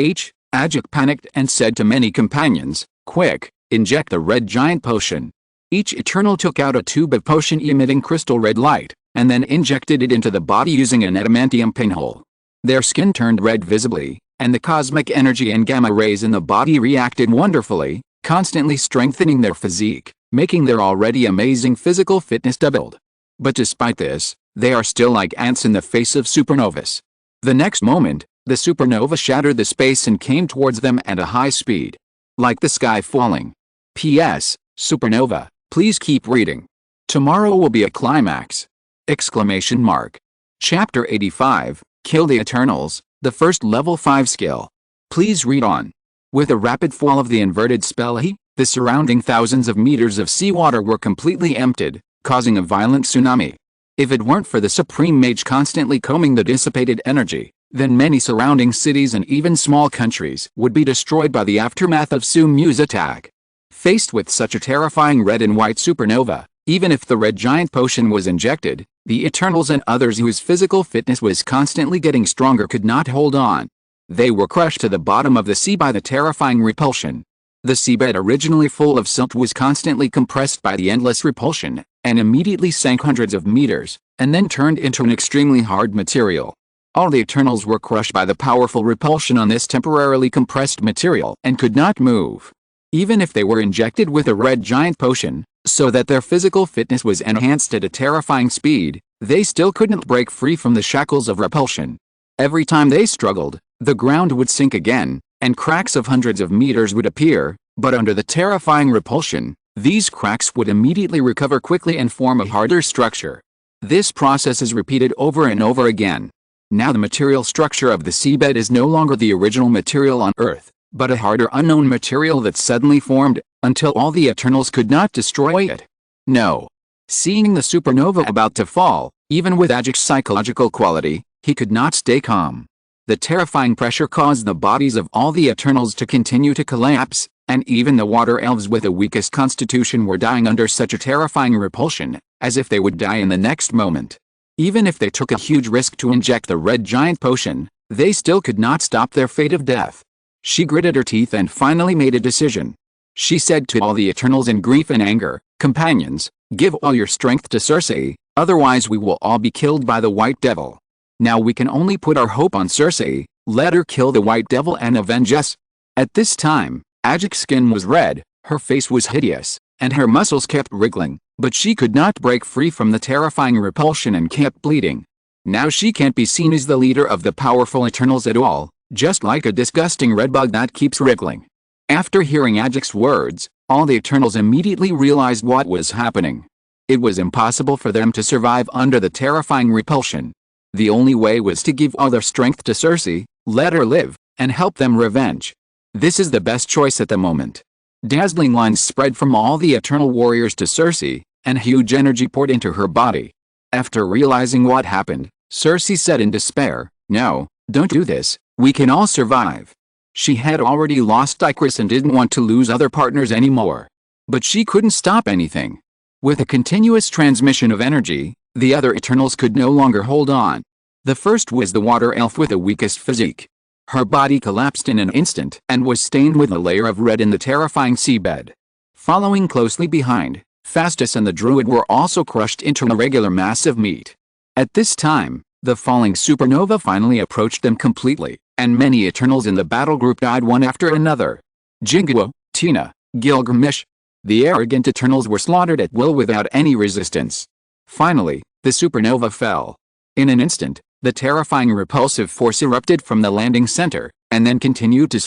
A: Ajik panicked and said to many companions, "Quick, inject the red giant potion." Each Eternal took out a tube of potion emitting crystal red light, and then injected it into the body using an adamantium pinhole. Their skin turned red visibly, and the cosmic energy and gamma rays in the body reacted wonderfully, constantly strengthening their physique, making their already amazing physical fitness doubled. But despite this, they are still like ants in the face of supernovas. The next moment, the supernova shattered the space and came towards them at a high speed. Like the sky falling. P.S. Supernova, please keep reading. Tomorrow will be a climax! Exclamation mark. Chapter 85, Kill the Eternals, the first level 5 skill. Please read on. With a rapid fall of the inverted spell the surrounding thousands of meters of seawater were completely emptied, causing a violent tsunami. If it weren't for the Supreme Mage constantly combing the dissipated energy, then many surrounding cities and even small countries would be destroyed by the aftermath of Sumu's attack. Faced with such a terrifying red and white supernova, even if the red giant potion was injected, the Eternals and others whose physical fitness was constantly getting stronger could not hold on. They were crushed to the bottom of the sea by the terrifying repulsion. The seabed, originally full of silt, was constantly compressed by the endless repulsion, and immediately sank hundreds of meters, and then turned into an extremely hard material. All the Eternals were crushed by the powerful repulsion on this temporarily compressed material and could not move. Even if they were injected with a red giant potion, so that their physical fitness was enhanced at a terrifying speed, they still couldn't break free from the shackles of repulsion. Every time they struggled, the ground would sink again, and cracks of hundreds of meters would appear, but under the terrifying repulsion, these cracks would immediately recover quickly and form a harder structure. This process is repeated over and over again. Now the material structure of the seabed is no longer the original material on Earth, but a harder unknown material that suddenly formed, until all the Eternals could not destroy it. No. Seeing the supernova about to fall, even with Ajik's psychological quality, he could not stay calm. The terrifying pressure caused the bodies of all the Eternals to continue to collapse, and even the water elves with the weakest constitution were dying under such a terrifying repulsion, as if they would die in the next moment. Even if they took a huge risk to inject the red giant potion, they still could not stop their fate of death. She gritted her teeth and finally made a decision. She said to all the Eternals in grief and anger, "Companions, give all your strength to Circe, otherwise we will all be killed by the White Devil. Now we can only put our hope on Circe, let her kill the White Devil and avenge us." At this time, Ajik's skin was red, her face was hideous, and her muscles kept wriggling, but she could not break free from the terrifying repulsion and kept bleeding. Now she can't be seen as the leader of the powerful Eternals at all, just like a disgusting red bug that keeps wriggling. After hearing Ajik's words, all the Eternals immediately realized what was happening. It was impossible for them to survive under the terrifying repulsion. The only way was to give all their strength to Circe, let her live, and help them revenge. This is the best choice at the moment. Dazzling lines spread from all the Eternal warriors to Circe, and huge energy poured into her body. After realizing what happened, Circe said in despair, "No, don't do this, we can all survive." She had already lost Icarus and didn't want to lose other partners anymore. But she couldn't stop anything. With a continuous transmission of energy, the other Eternals could no longer hold on. The first was the water elf with the weakest physique. Her body collapsed in an instant and was stained with a layer of red in the terrifying seabed. Following closely behind, Phastos and the druid were also crushed into a regular mass of meat. At this time, the falling supernova finally approached them completely, and many Eternals in the battle group died one after another. Jinguo, Tina, Gilgamesh. The arrogant Eternals were slaughtered at will without any resistance. Finally, the supernova fell. In an instant, the terrifying repulsive force erupted from the landing center, and then continued to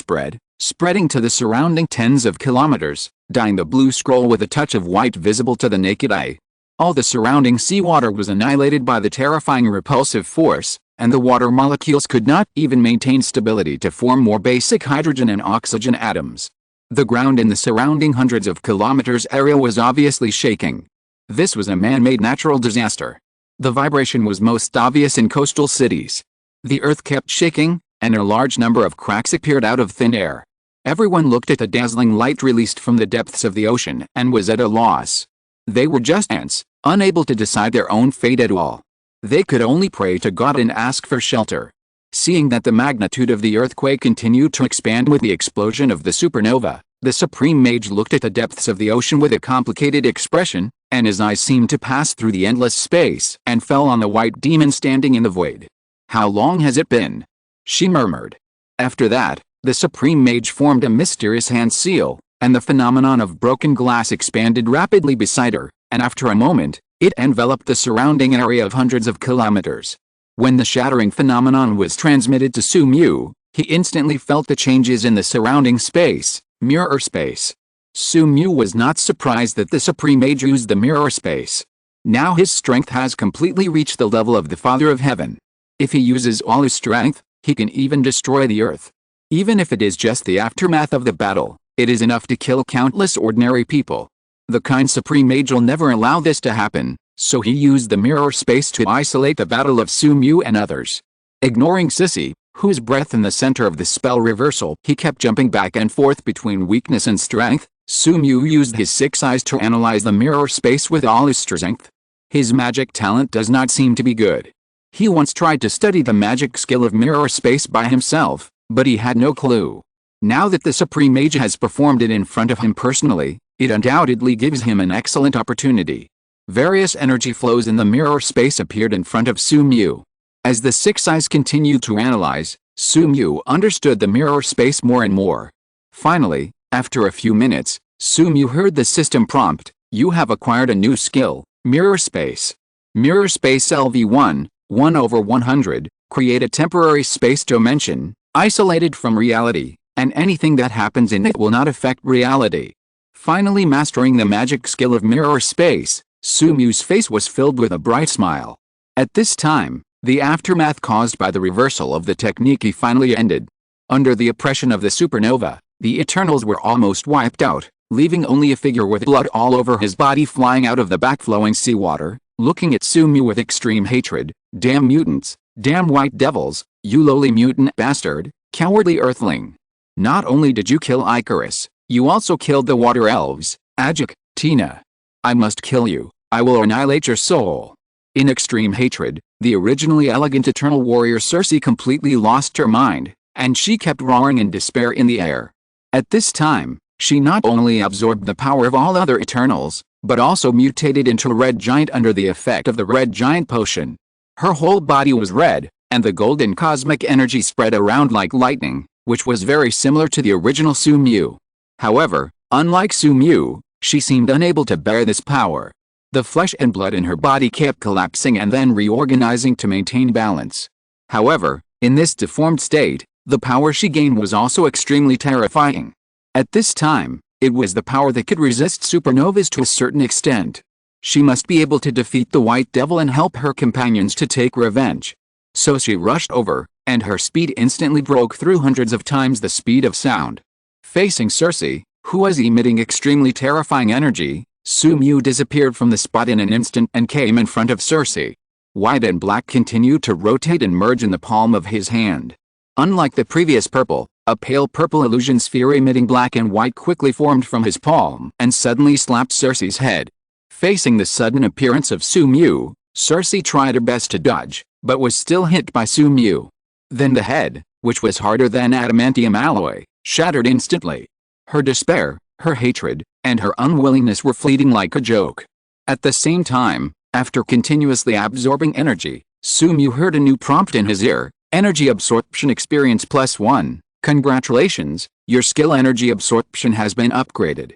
A: spreading to the surrounding tens of kilometers, dyeing the blue scroll with a touch of white visible to the naked eye. All the surrounding seawater was annihilated by the terrifying repulsive force, and the water molecules could not even maintain stability to form more basic hydrogen and oxygen atoms. The ground in the surrounding hundreds of kilometers area was obviously shaking. This was a man-made natural disaster. The vibration was most obvious in coastal cities. The earth kept shaking, and a large number of cracks appeared out of thin air. Everyone looked at the dazzling light released from the depths of the ocean and was at a loss. They were just ants, unable to decide their own fate at all. They could only pray to God and ask for shelter. Seeing that the magnitude of the earthquake continued to expand with the explosion of the supernova, the Supreme Mage looked at the depths of the ocean with a complicated expression, and his eyes seemed to pass through the endless space and fell on the white demon standing in the void. "How long has it been?" she murmured. After that, the Supreme Mage formed a mysterious hand seal, and the phenomenon of broken glass expanded rapidly beside her, and after a moment, it enveloped the surrounding area of hundreds of kilometers. When the shattering phenomenon was transmitted to Su-Mu, he instantly felt the changes in the surrounding space, mirror space. Su-Mu was not surprised that the Supreme Mage used the mirror space. Now his strength has completely reached the level of the Father of Heaven. If he uses all his strength, he can even destroy the earth. Even if it is just the aftermath of the battle, it is enough to kill countless ordinary people. The kind Supreme Mage will never allow this to happen, so he used the mirror space to isolate the battle of Su-Mu and others. Ignoring Sissy, whose breath in the center of the spell reversal he kept jumping back and forth between weakness and strength, Su-Mu used his 6 eyes to analyze the mirror space with all his strength. His magic talent does not seem to be good. He once tried to study the magic skill of mirror space by himself, but he had no clue. Now that the Supreme Mage has performed it in front of him personally, it undoubtedly gives him an excellent opportunity. Various energy flows in the mirror space appeared in front of Su-Mu. As the 6 eyes continued to analyze, Su-Mu understood the mirror space more and more. Finally, after a few minutes, Su-Mu heard the system prompt, "You have acquired a new skill, Mirror Space. Mirror Space LV1, 1/100, create a temporary space dimension, isolated from reality, and anything that happens in it will not affect reality." Finally mastering the magic skill of Mirror Space, Su-Mu's face was filled with a bright smile. At this time, the aftermath caused by the reversal of the technique finally ended. Under the oppression of the supernova, the Eternals were almost wiped out, leaving only a figure with blood all over his body flying out of the backflowing seawater, looking at Su-Mu with extreme hatred. "Damn mutants, damn white devils, you lowly mutant bastard, cowardly earthling. Not only did you kill Icarus, you also killed the water elves, Ajak, Tina. I must kill you, I will annihilate your soul." In extreme hatred, the originally elegant eternal warrior Circe completely lost her mind, and she kept roaring in despair in the air. At this time, she not only absorbed the power of all other Eternals, but also mutated into a red giant under the effect of the red giant potion. Her whole body was red, and the golden cosmic energy spread around like lightning, which was very similar to the original Su-Mu. However, unlike Su-Mu, she seemed unable to bear this power. The flesh and blood in her body kept collapsing and then reorganizing to maintain balance. However, in this deformed state, the power she gained was also extremely terrifying. At this time, it was the power that could resist supernovas to a certain extent. She must be able to defeat the White Devil and help her companions to take revenge. So she rushed over, and her speed instantly broke through hundreds of times the speed of sound. Facing Circe, who was emitting extremely terrifying energy, Su-Mu disappeared from the spot in an instant and came in front of Circe. White and black continued to rotate and merge in the palm of his hand. Unlike the previous purple, a pale purple illusion sphere emitting black and white quickly formed from his palm and suddenly slapped Circe's head. Facing the sudden appearance of Sumu, Cersei tried her best to dodge, but was still hit by Sumu. Then the head, which was harder than adamantium alloy, shattered instantly. Her despair, her hatred, and her unwillingness were fleeting like a joke. At the same time, after continuously absorbing energy, Sumu heard a new prompt in his ear: Energy Absorption Experience +1. Congratulations, your skill energy absorption has been upgraded.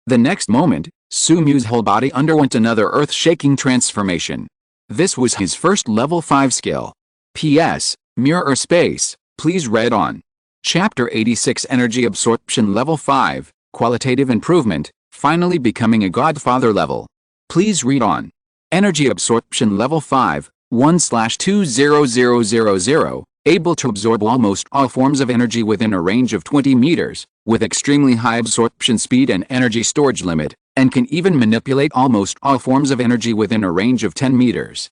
A: The next moment, Sumu's whole body underwent another earth-shaking transformation. This was his first level 5 skill. P.S. Mirror Space, please read on. Chapter 86 Energy Absorption Level 5, Qualitative Improvement, finally becoming a Godfather level. Please read on. Energy Absorption Level 5, 1/20000, able to absorb almost all forms of energy within a range of 20 meters, with extremely high absorption speed and energy storage limit, and can even manipulate almost all forms of energy within a range of 10 meters.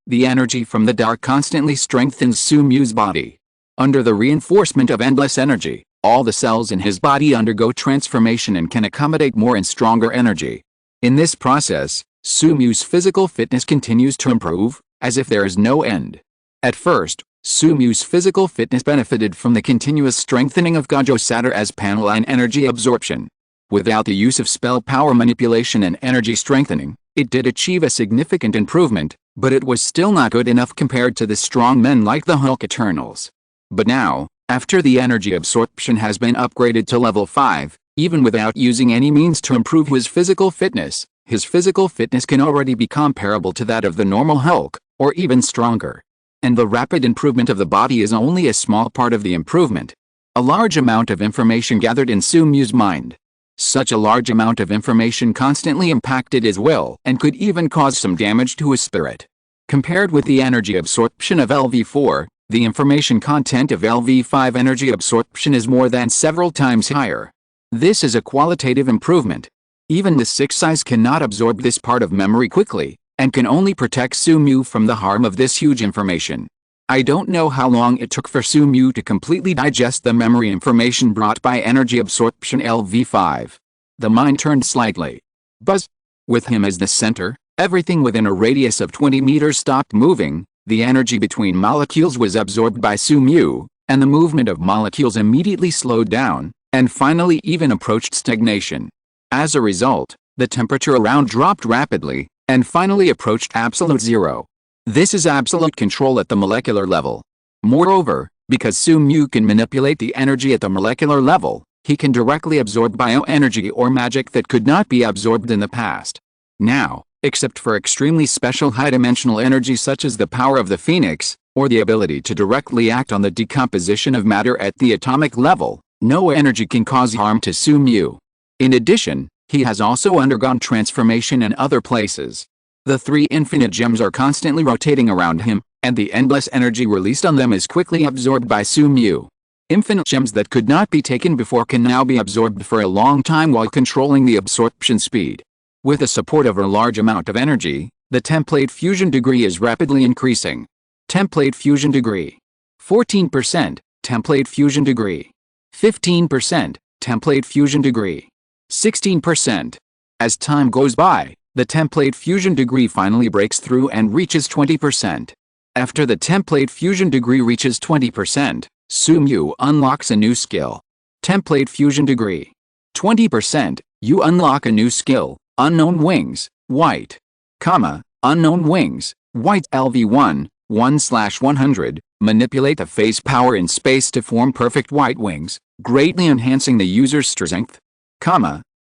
A: The energy from the dark constantly strengthens Sumu's body. Under the reinforcement of endless energy, all the cells in his body undergo transformation and can accommodate more and stronger energy. In this process, Sumu's physical fitness continues to improve, as if there is no end. At first, Sumu's physical fitness benefited from the continuous strengthening of Gojo Satoru as panel and energy absorption. Without the use of spell power manipulation and energy strengthening, it did achieve a significant improvement, but it was still not good enough compared to the strong men like the Hulk Eternals. But now, after the energy absorption has been upgraded to level 5, even without using any means to improve his physical fitness can already be comparable to that of the normal Hulk, or even stronger. And the rapid improvement of the body is only a small part of the improvement. A large amount of information gathered in Sumu's mind. Such a large amount of information constantly impacted his will and could even cause some damage to his spirit. Compared with the energy absorption of LV4, the information content of LV5 energy absorption is more than several times higher. This is a qualitative improvement. Even the 6 eyes cannot absorb this part of memory quickly, and can only protect Sumu from the harm of this huge information. I don't know how long it took for Sumu to completely digest the memory information brought by energy absorption LV5. The mind turned slightly. Buzz. With him as the center, everything within a radius of 20 meters stopped moving, the energy between molecules was absorbed by Sumu, and the movement of molecules immediately slowed down, and finally even approached stagnation. As a result, the temperature around dropped rapidly, and finally approached absolute zero. This is absolute control at the molecular level. Moreover, because Sumu can manipulate the energy at the molecular level, he can directly absorb bioenergy or magic that could not be absorbed in the past. Now, except for extremely special high-dimensional energy such as the power of the Phoenix, or the ability to directly act on the decomposition of matter at the atomic level, no energy can cause harm to Sumu. In addition, he has also undergone transformation in other places. The 3 infinite gems are constantly rotating around him, and the endless energy released on them is quickly absorbed by Sumu. Infinite gems that could not be taken before can now be absorbed for a long time while controlling the absorption speed. With the support of a large amount of energy, the template fusion degree is rapidly increasing. Template fusion degree. 14%, template fusion degree. 15%, template fusion degree. 16%. As time goes by, the template fusion degree finally breaks through and reaches 20%. After the template fusion degree reaches 20%, Sumu unlocks a new skill. Template fusion degree. 20%, you unlock a new skill, Unknown Wings, White. Unknown Wings, White LV1, 1/100, manipulate the phase power in space to form perfect white wings, greatly enhancing the user's strength.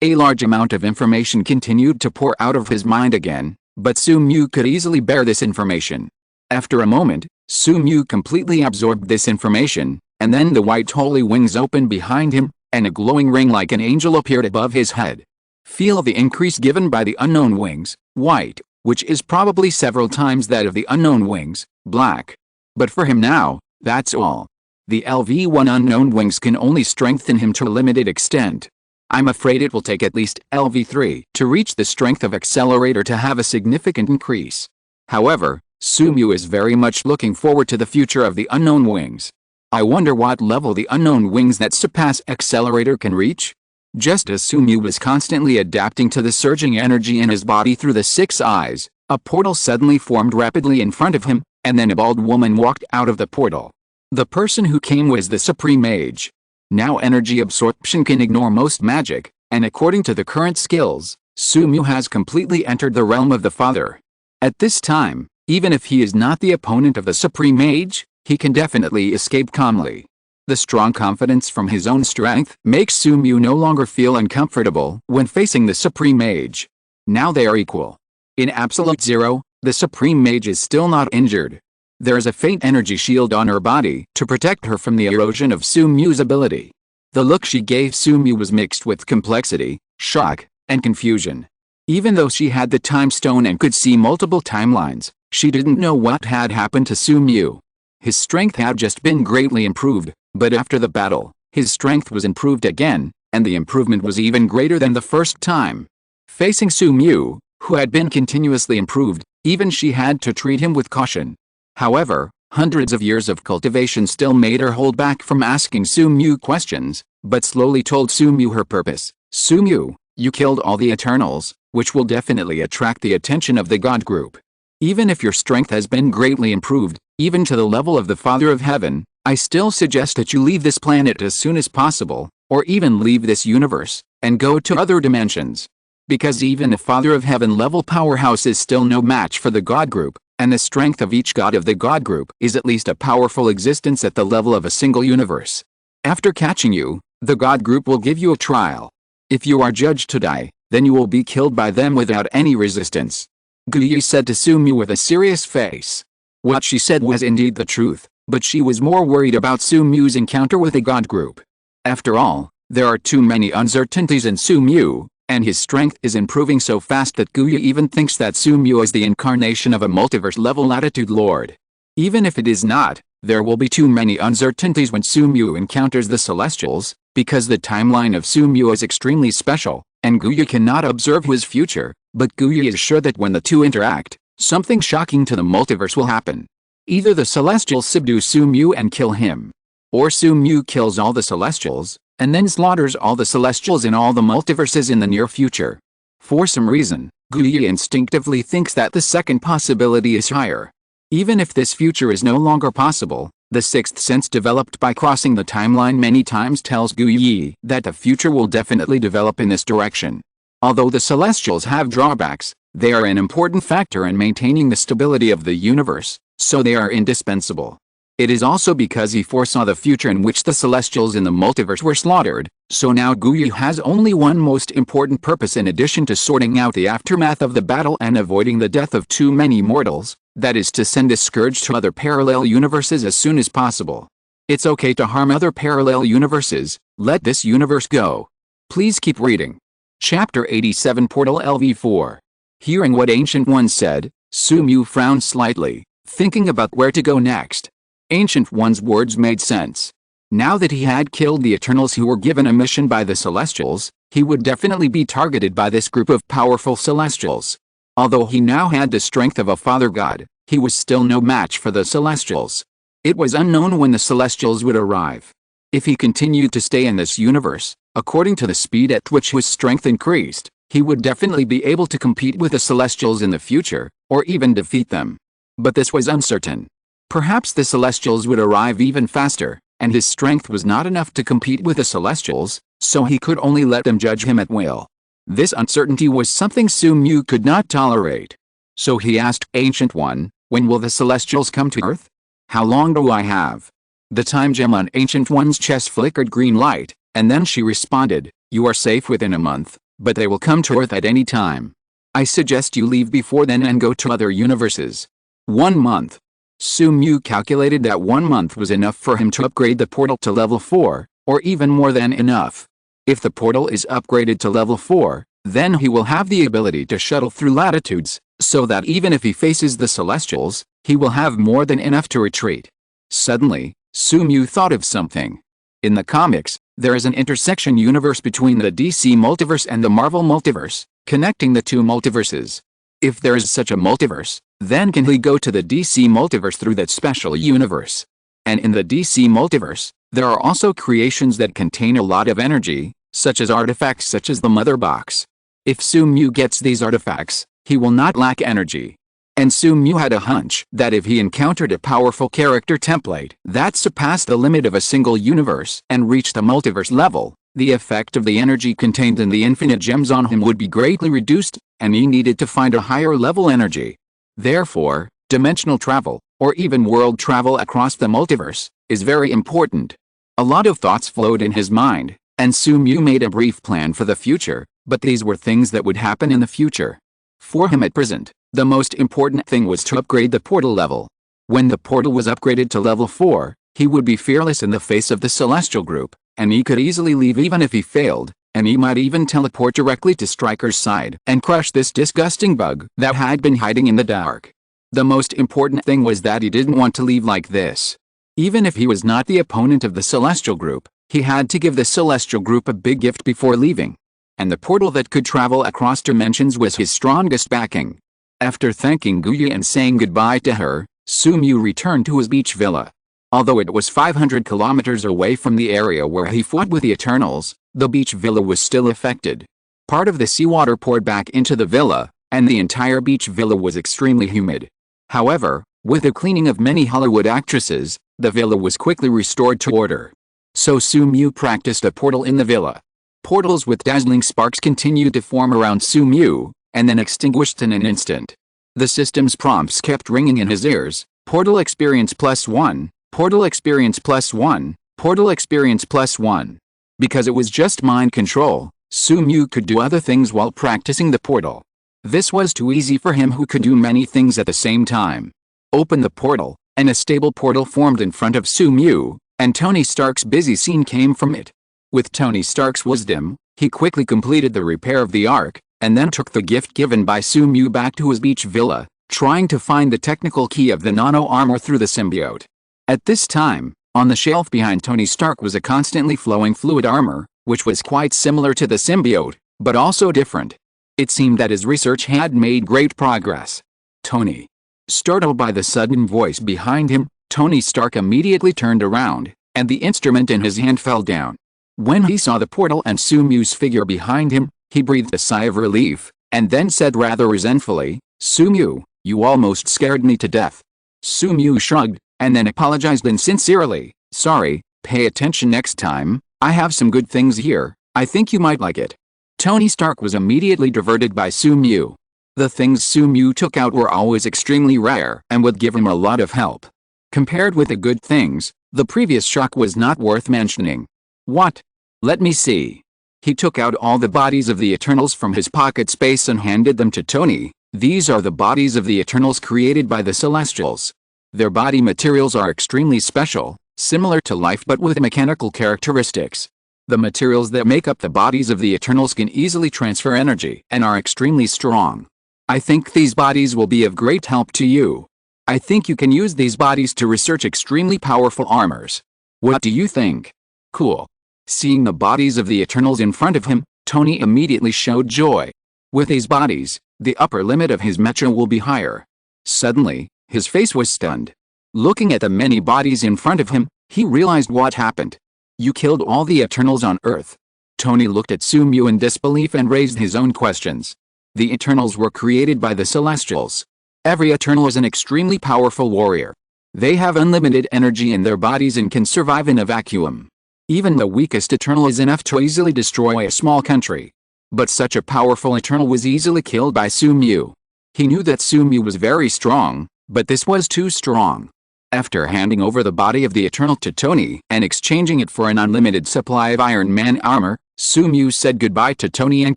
A: A large amount of information continued to pour out of his mind again, but Sumu could easily bear this information. After a moment, Sumu completely absorbed this information, and then the white holy wings opened behind him, and a glowing ring like an angel appeared above his head. Feel the increase given by the unknown wings, white, which is probably several times that of the unknown wings, black. But for him now, that's all. The LV1 unknown wings can only strengthen him to a limited extent. I'm afraid it will take at least LV3 to reach the strength of Accelerator to have a significant increase. However, Sumu is very much looking forward to the future of the unknown wings. I wonder what level the unknown wings that surpass Accelerator can reach? Just as Sumu was constantly adapting to the surging energy in his body through the 6 eyes, a portal suddenly formed rapidly in front of him, and then a bald woman walked out of the portal. The person who came was the Supreme Mage. Now energy absorption can ignore most magic, and according to the current skills, Sumu has completely entered the realm of the Father. At this time, even if he is not the opponent of the Supreme Mage, he can definitely escape calmly. The strong confidence from his own strength makes Sumu no longer feel uncomfortable when facing the Supreme Mage. Now they are equal. In Absolute Zero, the Supreme Mage is still not injured. There is a faint energy shield on her body to protect her from the erosion of Sumu's ability. The look she gave Sumu was mixed with complexity, shock, and confusion. Even though she had the time stone and could see multiple timelines, she didn't know what had happened to Sumu. His strength had just been greatly improved, but after the battle, his strength was improved again, and the improvement was even greater than the first time. Facing Sumu, who had been continuously improved, even she had to treat him with caution. However, hundreds of years of cultivation still made her hold back from asking Sumu questions, but slowly told Sumu her purpose. Sumu, you killed all the Eternals, which will definitely attract the attention of the God group. Even if your strength has been greatly improved, even to the level of the Father of Heaven, I still suggest that you leave this planet as soon as possible, or even leave this universe, and go to other dimensions. Because even a Father of Heaven level powerhouse is still no match for the God group, and the strength of each god of the God group is at least a powerful existence at the level of a single universe. After catching you, the God group will give you a trial. If you are judged to die, then you will be killed by them without any resistance. Gojo said to Sumu with a serious face. What she said was indeed the truth, but she was more worried about Sumu's encounter with the God group. After all, there are too many uncertainties in Sumu, and his strength is improving so fast that Gojo even thinks that Sumu is the incarnation of a multiverse-level Attitude Lord. Even if it is not, there will be too many uncertainties when Sumu encounters the Celestials, because the timeline of Sumu is extremely special, and Gojo cannot observe his future, but Gojo is sure that when the two interact, something shocking to the multiverse will happen. Either the Celestials subdue Sumu and kill him, or Sumu kills all the Celestials, and then slaughters all the Celestials in all the multiverses in the near future. For some reason, Gojo instinctively thinks that the second possibility is higher. Even if this future is no longer possible, the sixth sense developed by crossing the timeline many times tells Gojo that the future will definitely develop in this direction. Although the Celestials have drawbacks, they are an important factor in maintaining the stability of the universe, so they are indispensable. It is also because he foresaw the future in which the Celestials in the multiverse were slaughtered, so now Gojo has only one most important purpose in addition to sorting out the aftermath of the battle and avoiding the death of too many mortals, that is to send a scourge to other parallel universes as soon as possible. It's okay to harm other parallel universes, let this universe go. Please keep reading. Chapter 87 Portal LV4. Hearing what Ancient One said, Sumu frowned slightly, thinking about where to go next. Ancient One's words made sense. Now that he had killed the Eternals who were given a mission by the Celestials, he would definitely be targeted by this group of powerful Celestials. Although he now had the strength of a Father God, he was still no match for the Celestials. It was unknown when the Celestials would arrive. If he continued to stay in this universe, according to the speed at which his strength increased, he would definitely be able to compete with the Celestials in the future, or even defeat them. But this was uncertain. Perhaps the Celestials would arrive even faster, and his strength was not enough to compete with the Celestials, so he could only let them judge him at will. This uncertainty was something Sumu could not tolerate. So he asked Ancient One, when will the Celestials come to Earth? How long do I have? The time gem on Ancient One's chest flickered green light, and then she responded, you are safe within a month, but they will come to Earth at any time. I suggest you leave before then and go to other universes. 1 month. Sumu calculated that 1 month was enough for him to upgrade the portal to level 4, or even more than enough. If the portal is upgraded to level 4, then he will have the ability to shuttle through latitudes, so that even if he faces the Celestials, he will have more than enough to retreat. Suddenly, Sumu thought of something. In the comics, there is an intersection universe between the DC multiverse and the Marvel multiverse, connecting the two multiverses. If there is such a multiverse, then can he go to the DC multiverse through that special universe? And in the DC multiverse, there are also creations that contain a lot of energy, such as artifacts such as the Mother Box. If Sumu gets these artifacts, he will not lack energy. And Sumu had a hunch that if he encountered a powerful character template that surpassed the limit of a single universe and reached the multiverse level, the effect of the energy contained in the infinite gems on him would be greatly reduced, and he needed to find a higher level energy. Therefore, dimensional travel, or even world travel across the multiverse, is very important. A lot of thoughts flowed in his mind, and Sumu made a brief plan for the future, but these were things that would happen in the future. For him at present, the most important thing was to upgrade the portal level. When the portal was upgraded to level 4, he would be fearless in the face of the Celestial Group, and he could easily leave even if he failed, and he might even teleport directly to Stryker's side and crush this disgusting bug that had been hiding in the dark. The most important thing was that he didn't want to leave like this. Even if he was not the opponent of the Celestial Group, he had to give the Celestial Group a big gift before leaving. And the portal that could travel across dimensions was his strongest backing. After thanking Gojo and saying goodbye to her, Sumu returned to his beach villa. Although it was 500 kilometers away from the area where he fought with the Eternals, the beach villa was still affected. Part of the seawater poured back into the villa, and the entire beach villa was extremely humid. However, with the cleaning of many Hollywood actresses, the villa was quickly restored to order. So Sumu practiced a portal in the villa. Portals with dazzling sparks continued to form around Sumu, and then extinguished in an instant. The system's prompts kept ringing in his ears: portal experience +1, portal experience +1, portal experience +1. Because it was just mind control, Sumu could do other things while practicing the portal. This was too easy for him, who could do many things at the same time. Open the portal, and a stable portal formed in front of Sumu, and Tony Stark's busy scene came from it. With Tony Stark's wisdom, he quickly completed the repair of the Ark, and then took the gift given by Sumu back to his beach villa, trying to find the technical key of the nano-armor through the symbiote. At this time, on the shelf behind Tony Stark was a constantly flowing fluid armor, which was quite similar to the symbiote, but also different. It seemed that his research had made great progress. Tony. Startled by the sudden voice behind him, Tony Stark immediately turned around, and the instrument in his hand fell down. When he saw the portal and Sumu's figure behind him, he breathed a sigh of relief, and then said rather resentfully, "Sumu, you almost scared me to death." Sumu shrugged, and then apologized insincerely. "Sorry, pay attention next time, I have some good things here, I think you might like it." Tony Stark was immediately diverted by Sumu. The things Sumu took out were always extremely rare and would give him a lot of help. Compared with the good things, the previous shock was not worth mentioning. What? Let me see. He took out all the bodies of the Eternals from his pocket space and handed them to Tony. These are the bodies of the Eternals created by the Celestials. Their body materials are extremely special, similar to life but with mechanical characteristics. The materials that make up the bodies of the Eternals can easily transfer energy and are extremely strong. I think these bodies will be of great help to you. I think you can use these bodies to research extremely powerful armors. What do you think? Cool. Seeing the bodies of the Eternals in front of him, Tony immediately showed joy. With these bodies, the upper limit of his mecha will be higher. Suddenly, his face was stunned. Looking at the many bodies in front of him, he realized what happened. You killed all the Eternals on Earth. Tony looked at Sumu in disbelief and raised his own questions. The Eternals were created by the Celestials. Every Eternal is an extremely powerful warrior. They have unlimited energy in their bodies and can survive in a vacuum. Even the weakest Eternal is enough to easily destroy a small country. But such a powerful Eternal was easily killed by Sumu. He knew that Sumu was very strong, but this was too strong. After handing over the body of the Eternal to Tony and exchanging it for an unlimited supply of Iron Man armor, Sumu said goodbye to Tony and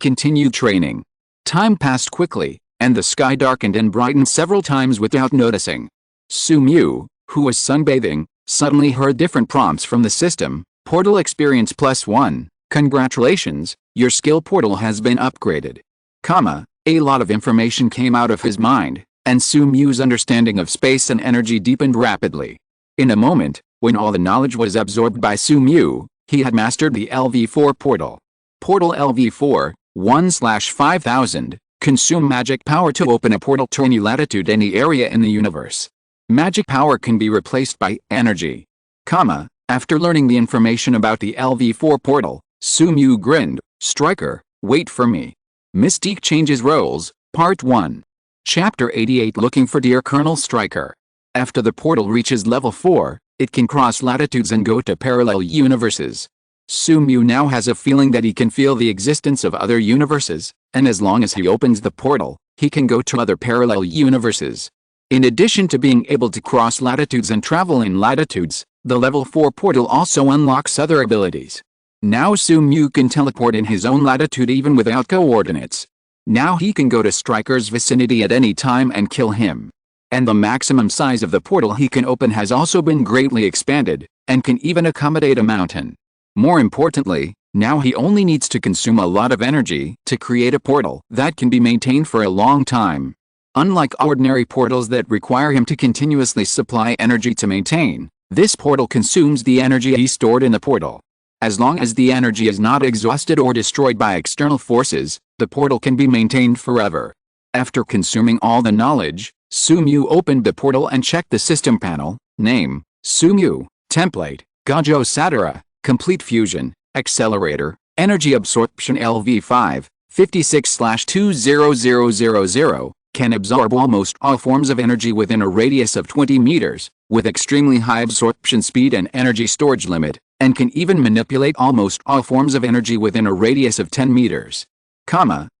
A: continued training. Time passed quickly, and the sky darkened and brightened several times without noticing. Sumu, who was sunbathing, suddenly heard different prompts from the system. Portal experience +1, congratulations, your skill portal has been upgraded. A lot of information came out of his mind, and Sumu's understanding of space and energy deepened rapidly. In a moment, when all the knowledge was absorbed by Sumu, he had mastered the LV4 portal. Portal LV4, 1/5000, consume magic power to open a portal to any latitude, any area in the universe. Magic power can be replaced by energy. After learning the information about the LV4 portal, Sumu grinned. Striker, wait for me. Mystique changes roles, Part 1. Chapter 88 Looking for Dear Colonel Striker. After the portal reaches level 4, it can cross latitudes and go to parallel universes. Sumu now has a feeling that he can feel the existence of other universes, and as long as he opens the portal, he can go to other parallel universes. In addition to being able to cross latitudes and travel in latitudes, the level 4 portal also unlocks other abilities. Now Sumu can teleport in his own latitude even without coordinates. Now he can go to Striker's vicinity at any time and kill him. And the maximum size of the portal he can open has also been greatly expanded, and can even accommodate a mountain. More importantly, now he only needs to consume a lot of energy to create a portal that can be maintained for a long time. Unlike ordinary portals that require him to continuously supply energy to maintain, this portal consumes the energy he stored in the portal. As long as the energy is not exhausted or destroyed by external forces, the portal can be maintained forever. After consuming all the knowledge, Sumu opened the portal and checked the system panel. Name, Sumu. Template, Gojo Satoru. Complete fusion, accelerator, energy absorption LV5, 56/20000, can absorb almost all forms of energy within a radius of 20 meters, with extremely high absorption speed and energy storage limit, and can even manipulate almost all forms of energy within a radius of 10 meters.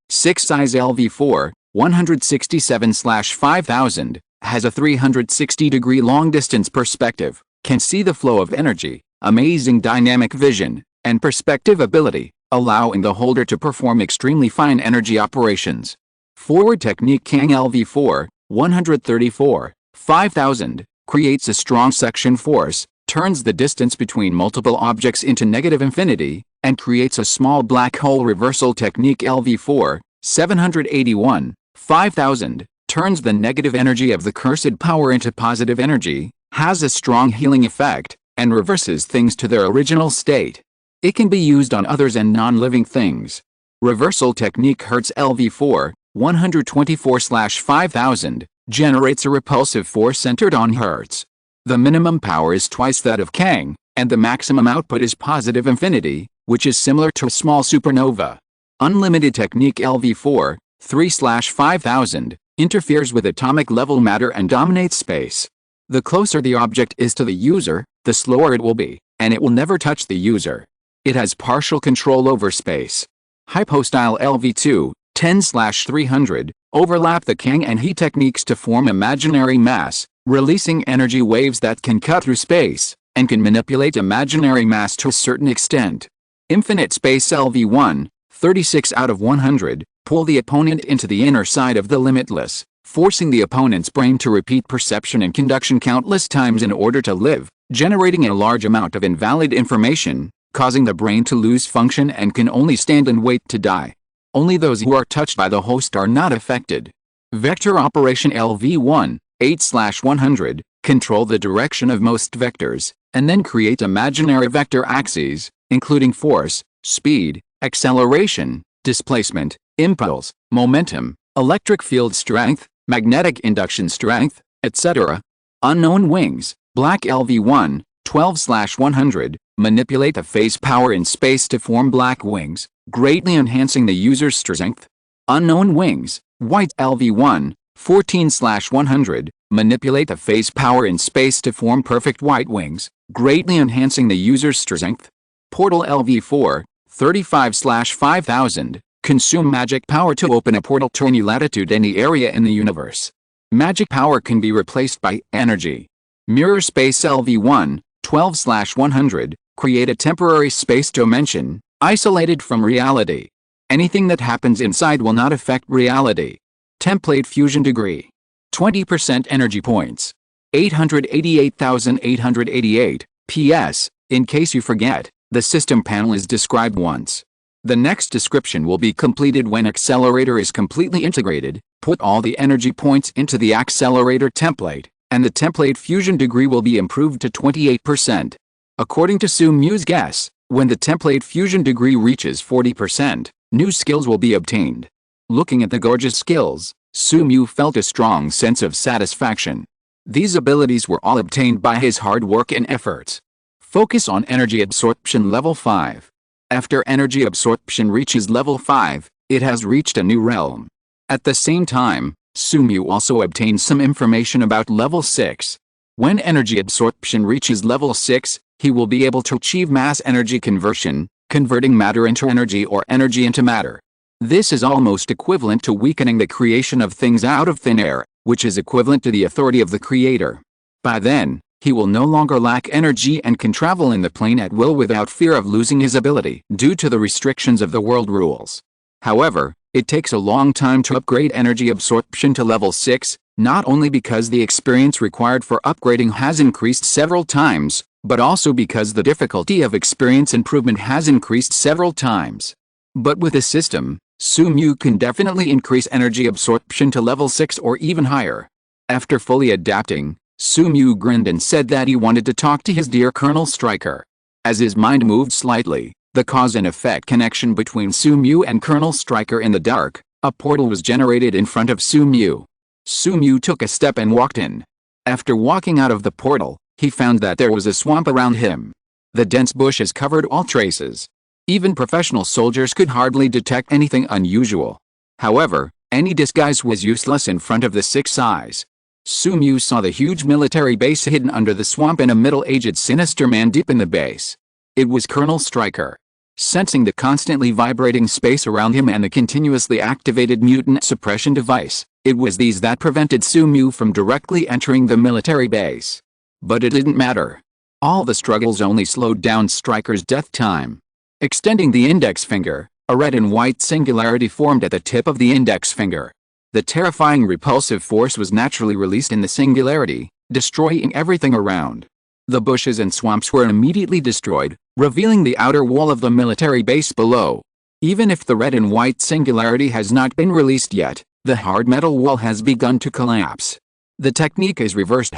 A: 6 size LV4, 167/5000, has a 360-degree long-distance perspective, can see the flow of energy, amazing dynamic vision, and perspective ability, allowing the holder to perform extremely fine energy operations. Forward technique Kang LV4, 134/5000, creates a strong suction force, turns the distance between multiple objects into negative infinity, and creates a small black hole. Reversal technique LV4, 781/5000, turns the negative energy of the cursed power into positive energy, has a strong healing effect, and reverses things to their original state. It can be used on others and non-living things. Reversal technique Hertz LV4, 124/5000, generates a repulsive force centered on Hertz. The minimum power is twice that of Kang, and the maximum output is positive infinity, which is similar to a small supernova. Unlimited technique LV4, 3/5000, interferes with atomic level matter and dominates space. The closer the object is to the user, the slower it will be, and it will never touch the user. It has partial control over space. Hypostyle LV2, 10/300, overlap the Kang and He techniques to form imaginary mass, releasing energy waves that can cut through space, and can manipulate imaginary mass to a certain extent. Infinite Space LV1, 36/100, pull the opponent into the inner side of the Limitless, forcing the opponent's brain to repeat perception and conduction countless times in order to live, generating a large amount of invalid information, causing the brain to lose function and can only stand and wait to die. Only those who are touched by the host are not affected. Vector Operation LV1, 8/100, control the direction of most vectors, and then create imaginary vector axes, including force, speed, acceleration, displacement, impulse, momentum, electric field strength, magnetic induction strength, etc. Unknown Wings, Black LV1, 12/100, manipulate the phase power in space to form black wings, greatly enhancing the user's strength. Unknown Wings, White LV1, 14/100, manipulate the phase power in space to form perfect white wings, greatly enhancing the user's strength. Portal LV4, 35/5000, consume magic power to open a portal to any latitude, any area in the universe. Magic power can be replaced by energy. Mirror Space LV1, 12/100, create a temporary space dimension, isolated from reality. Anything that happens inside will not affect reality. Template Fusion Degree. 20% energy points. 888,888, PS, in case you forget, the system panel is described once. The next description will be completed when accelerator is completely integrated. Put all the energy points into the accelerator template, and the template fusion degree will be improved to 28%. According to Sumu's guess, when the template fusion degree reaches 40%, new skills will be obtained. Looking at the gorgeous skills, Sumu felt a strong sense of satisfaction. These abilities were all obtained by his hard work and efforts. Focus on energy absorption level 5. After energy absorption reaches level 5, it has reached a new realm. At the same time, Sumu also obtained some information about level 6. When energy absorption reaches level 6, he will be able to achieve mass energy conversion, converting matter into energy or energy into matter. This is almost equivalent to weakening the creation of things out of thin air, which is equivalent to the authority of the creator. By then, he will no longer lack energy and can travel in the plane at will without fear of losing his ability due to the restrictions of the world rules. However, it takes a long time to upgrade energy absorption to level 6, not only because the experience required for upgrading has increased several times, but also because the difficulty of experience improvement has increased several times. But with this system, Sumu can definitely increase energy absorption to level 6 or even higher. After fully adapting, Sumu grinned and said that he wanted to talk to his dear Colonel Stryker. As his mind moved slightly, the cause and effect connection between Sumu and Colonel Stryker in the dark, a portal was generated in front of Sumu. Sumu took a step and walked in. After walking out of the portal, he found that there was a swamp around him. The dense bushes covered all traces. Even professional soldiers could hardly detect anything unusual. However, any disguise was useless in front of the 6 eyes. Sumu saw the huge military base hidden under the swamp and a middle-aged sinister man deep in the base. It was Colonel Stryker. Sensing the constantly vibrating space around him and the continuously activated mutant suppression device, it was these that prevented Sumu from directly entering the military base. But it didn't matter. All the struggles only slowed down Stryker's death time. Extending the index finger, a red and white singularity formed at the tip of the index finger. The terrifying repulsive force was naturally released in the singularity, destroying everything around. The bushes and swamps were immediately destroyed, revealing the outer wall of the military base below. Even if the red and white singularity has not been released yet, the hard metal wall has begun to collapse. The technique is reversed.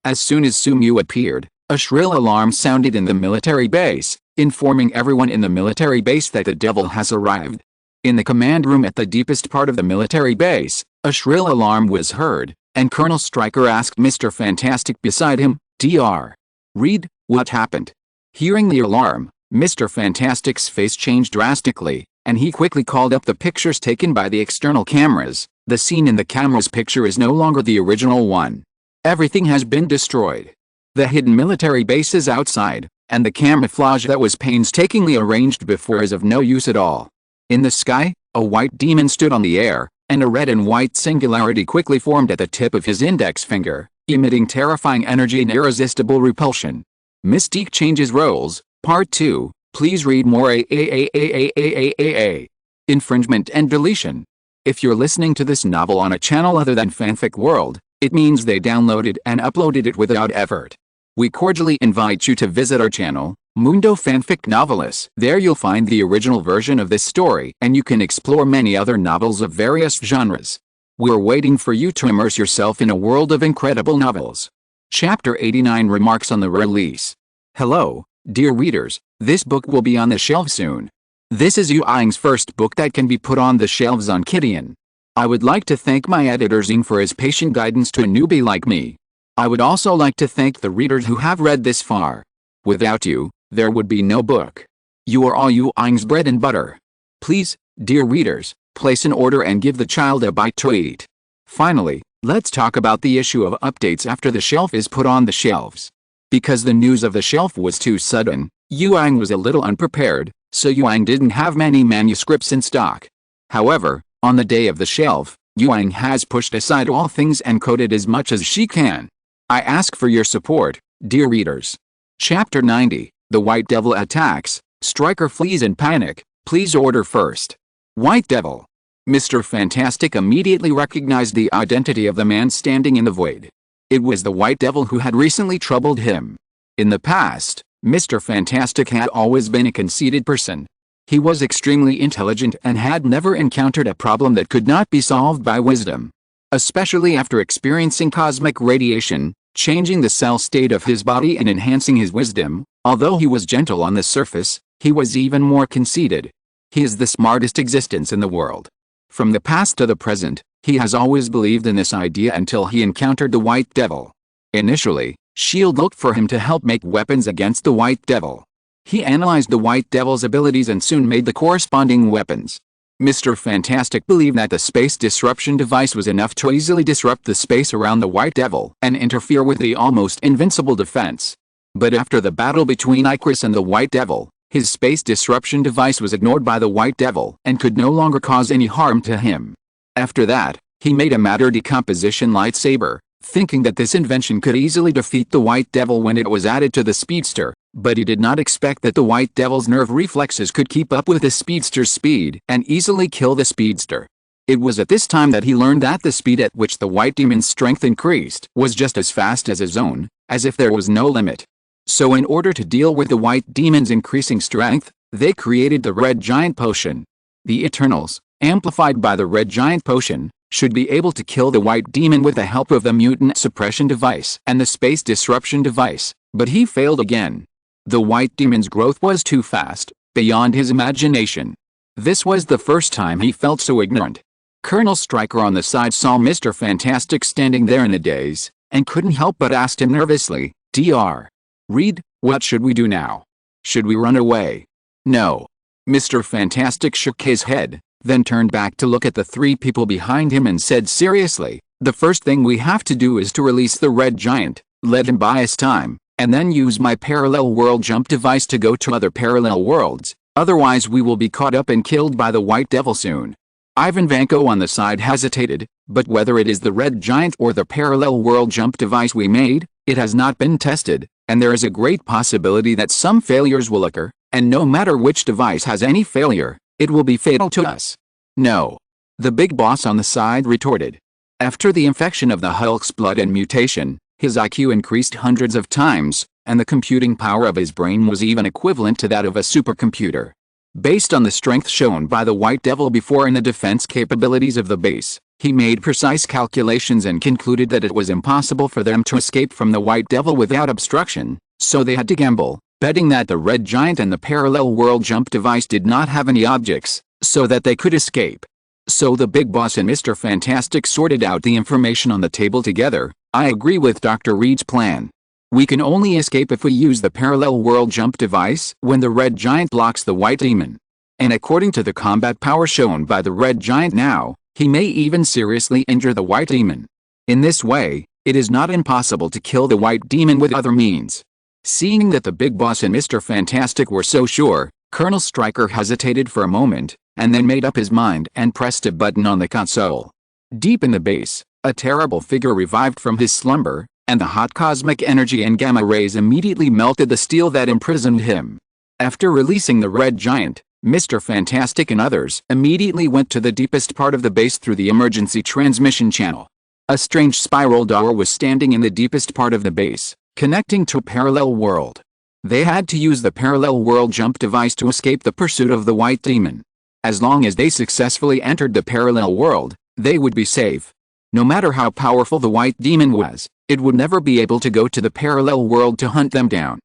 A: As soon as Sumu appeared, a shrill alarm sounded in the military base, informing everyone in the military base that the devil has arrived. In the command room at the deepest part of the military base, a shrill alarm was heard, and Colonel Stryker asked Mr. Fantastic beside him, "Dr. Reed, what happened?" Hearing the alarm, Mr. Fantastic's face changed drastically, and he quickly called up the pictures taken by the external cameras. The scene in the camera's picture is no longer the original one. Everything has been destroyed. The hidden military base is outside, and the camouflage that was painstakingly arranged before is of no use at all. In the sky, a white demon stood on the air, and a red and white singularity quickly formed at the tip of his index finger, emitting terrifying energy and irresistible repulsion. Mystique changes roles, Part 2, please read more. Infringement and deletion. If you're listening to this novel on a channel other than Fanfic World, it means they downloaded and uploaded it without effort. We cordially invite you to visit our channel, Mundo Fanfic Novelist. There you'll find the original version of this story, and you can explore many other novels of various genres. We're waiting for you to immerse yourself in a world of incredible novels. Chapter 89 Remarks on the Release. Hello, dear readers, this book will be on the shelf soon. This is Yu Ing's first book that can be put on the shelves on Kidian. I would like to thank my editor Zing for his patient guidance to a newbie like me. I would also like to thank the readers who have read this far. Without you, there would be no book. You are all Yu Ing's bread and butter. Please, dear readers, place an order and give the child a bite to eat. Finally, let's talk about the issue of updates after the shelf is put on the shelves. Because the news of the shelf was too sudden, Yu Ing was a little unprepared, so Yu Ing didn't have many manuscripts in stock. However, on the day of the shelf, Yu Ing has pushed aside all things and coded as much as she can. I ask for your support, dear readers. Chapter 90, The White Devil Attacks, Stryker flees in panic, please order first. White Devil. Mr. Fantastic immediately recognized the identity of the man standing in the void. It was the White Devil who had recently troubled him. In the past, Mr. Fantastic had always been a conceited person. He was extremely intelligent and had never encountered a problem that could not be solved by wisdom. Especially after experiencing cosmic radiation, changing the cell state of his body and enhancing his wisdom, although he was gentle on the surface, he was even more conceited. He is the smartest existence in the world. From the past to the present, he has always believed in this idea until he encountered the White Devil. Initially, S.H.I.E.L.D. looked for him to help make weapons against the White Devil. He analyzed the White Devil's abilities and soon made the corresponding weapons. Mr. Fantastic believed that the space disruption device was enough to easily disrupt the space around the White Devil and interfere with the almost invincible defense. But after the battle between Icarus and the White Devil, his space disruption device was ignored by the White Devil and could no longer cause any harm to him. After that, he made a matter decomposition lightsaber, thinking that this invention could easily defeat the White Devil when it was added to the Speedster, but he did not expect that the White Devil's nerve reflexes could keep up with the Speedster's speed and easily kill the Speedster. It was at this time that he learned that the speed at which the White Demon's strength increased was just as fast as his own, as if there was no limit. So in order to deal with the White Demon's increasing strength, they created the Red Giant Potion. The Eternals, amplified by the Red Giant Potion, should be able to kill the White Demon with the help of the mutant suppression device and the space disruption device, but he failed again. The White Demon's growth was too fast, beyond his imagination. This was the first time he felt so ignorant. Colonel Stryker on the side saw Mr. Fantastic standing there in a daze, and couldn't help but ask him nervously, "Dr. Reed, what should we do now? Should we run away?" "No." Mr. Fantastic shook his head, then turned back to look at the three people behind him and said seriously, "The first thing we have to do is to release the Red Giant, let him buy us time, and then use my parallel world jump device to go to other parallel worlds, otherwise we will be caught up and killed by the White Devil soon." Ivan Vanko on the side hesitated, "But whether it is the Red Giant or the parallel world jump device we made, it has not been tested, and there is a great possibility that some failures will occur, and no matter which device has any failure, it will be fatal to us." "No," the big boss on the side retorted. After the infection of the Hulk's blood and mutation, his IQ increased hundreds of times, and the computing power of his brain was even equivalent to that of a supercomputer. Based on the strength shown by the White Devil before and the defense capabilities of the base, he made precise calculations and concluded that it was impossible for them to escape from the White Devil without obstruction, so they had to gamble, betting that the Red Giant and the parallel world jump device did not have any objects, so that they could escape. So the big boss and Mr. Fantastic sorted out the information on the table together. "I agree with Dr. Reed's plan. We can only escape if we use the parallel world jump device when the Red Giant blocks the White Demon. And according to the combat power shown by the Red Giant now, he may even seriously injure the White Demon. In this way, it is not impossible to kill the White Demon with other means." Seeing that the big boss and Mr. Fantastic were so sure, Colonel Stryker hesitated for a moment, and then made up his mind and pressed a button on the console. Deep in the base, a terrible figure revived from his slumber, and the hot cosmic energy and gamma rays immediately melted the steel that imprisoned him. After releasing the Red Giant, Mr. Fantastic and others immediately went to the deepest part of the base through the emergency transmission channel. A strange spiral door was standing in the deepest part of the base, connecting to a parallel world. They had to use the parallel world jump device to escape the pursuit of the White Demon. As long as they successfully entered the parallel world, they would be safe. No matter how powerful the White Demon was, it would never be able to go to the parallel world to hunt them down.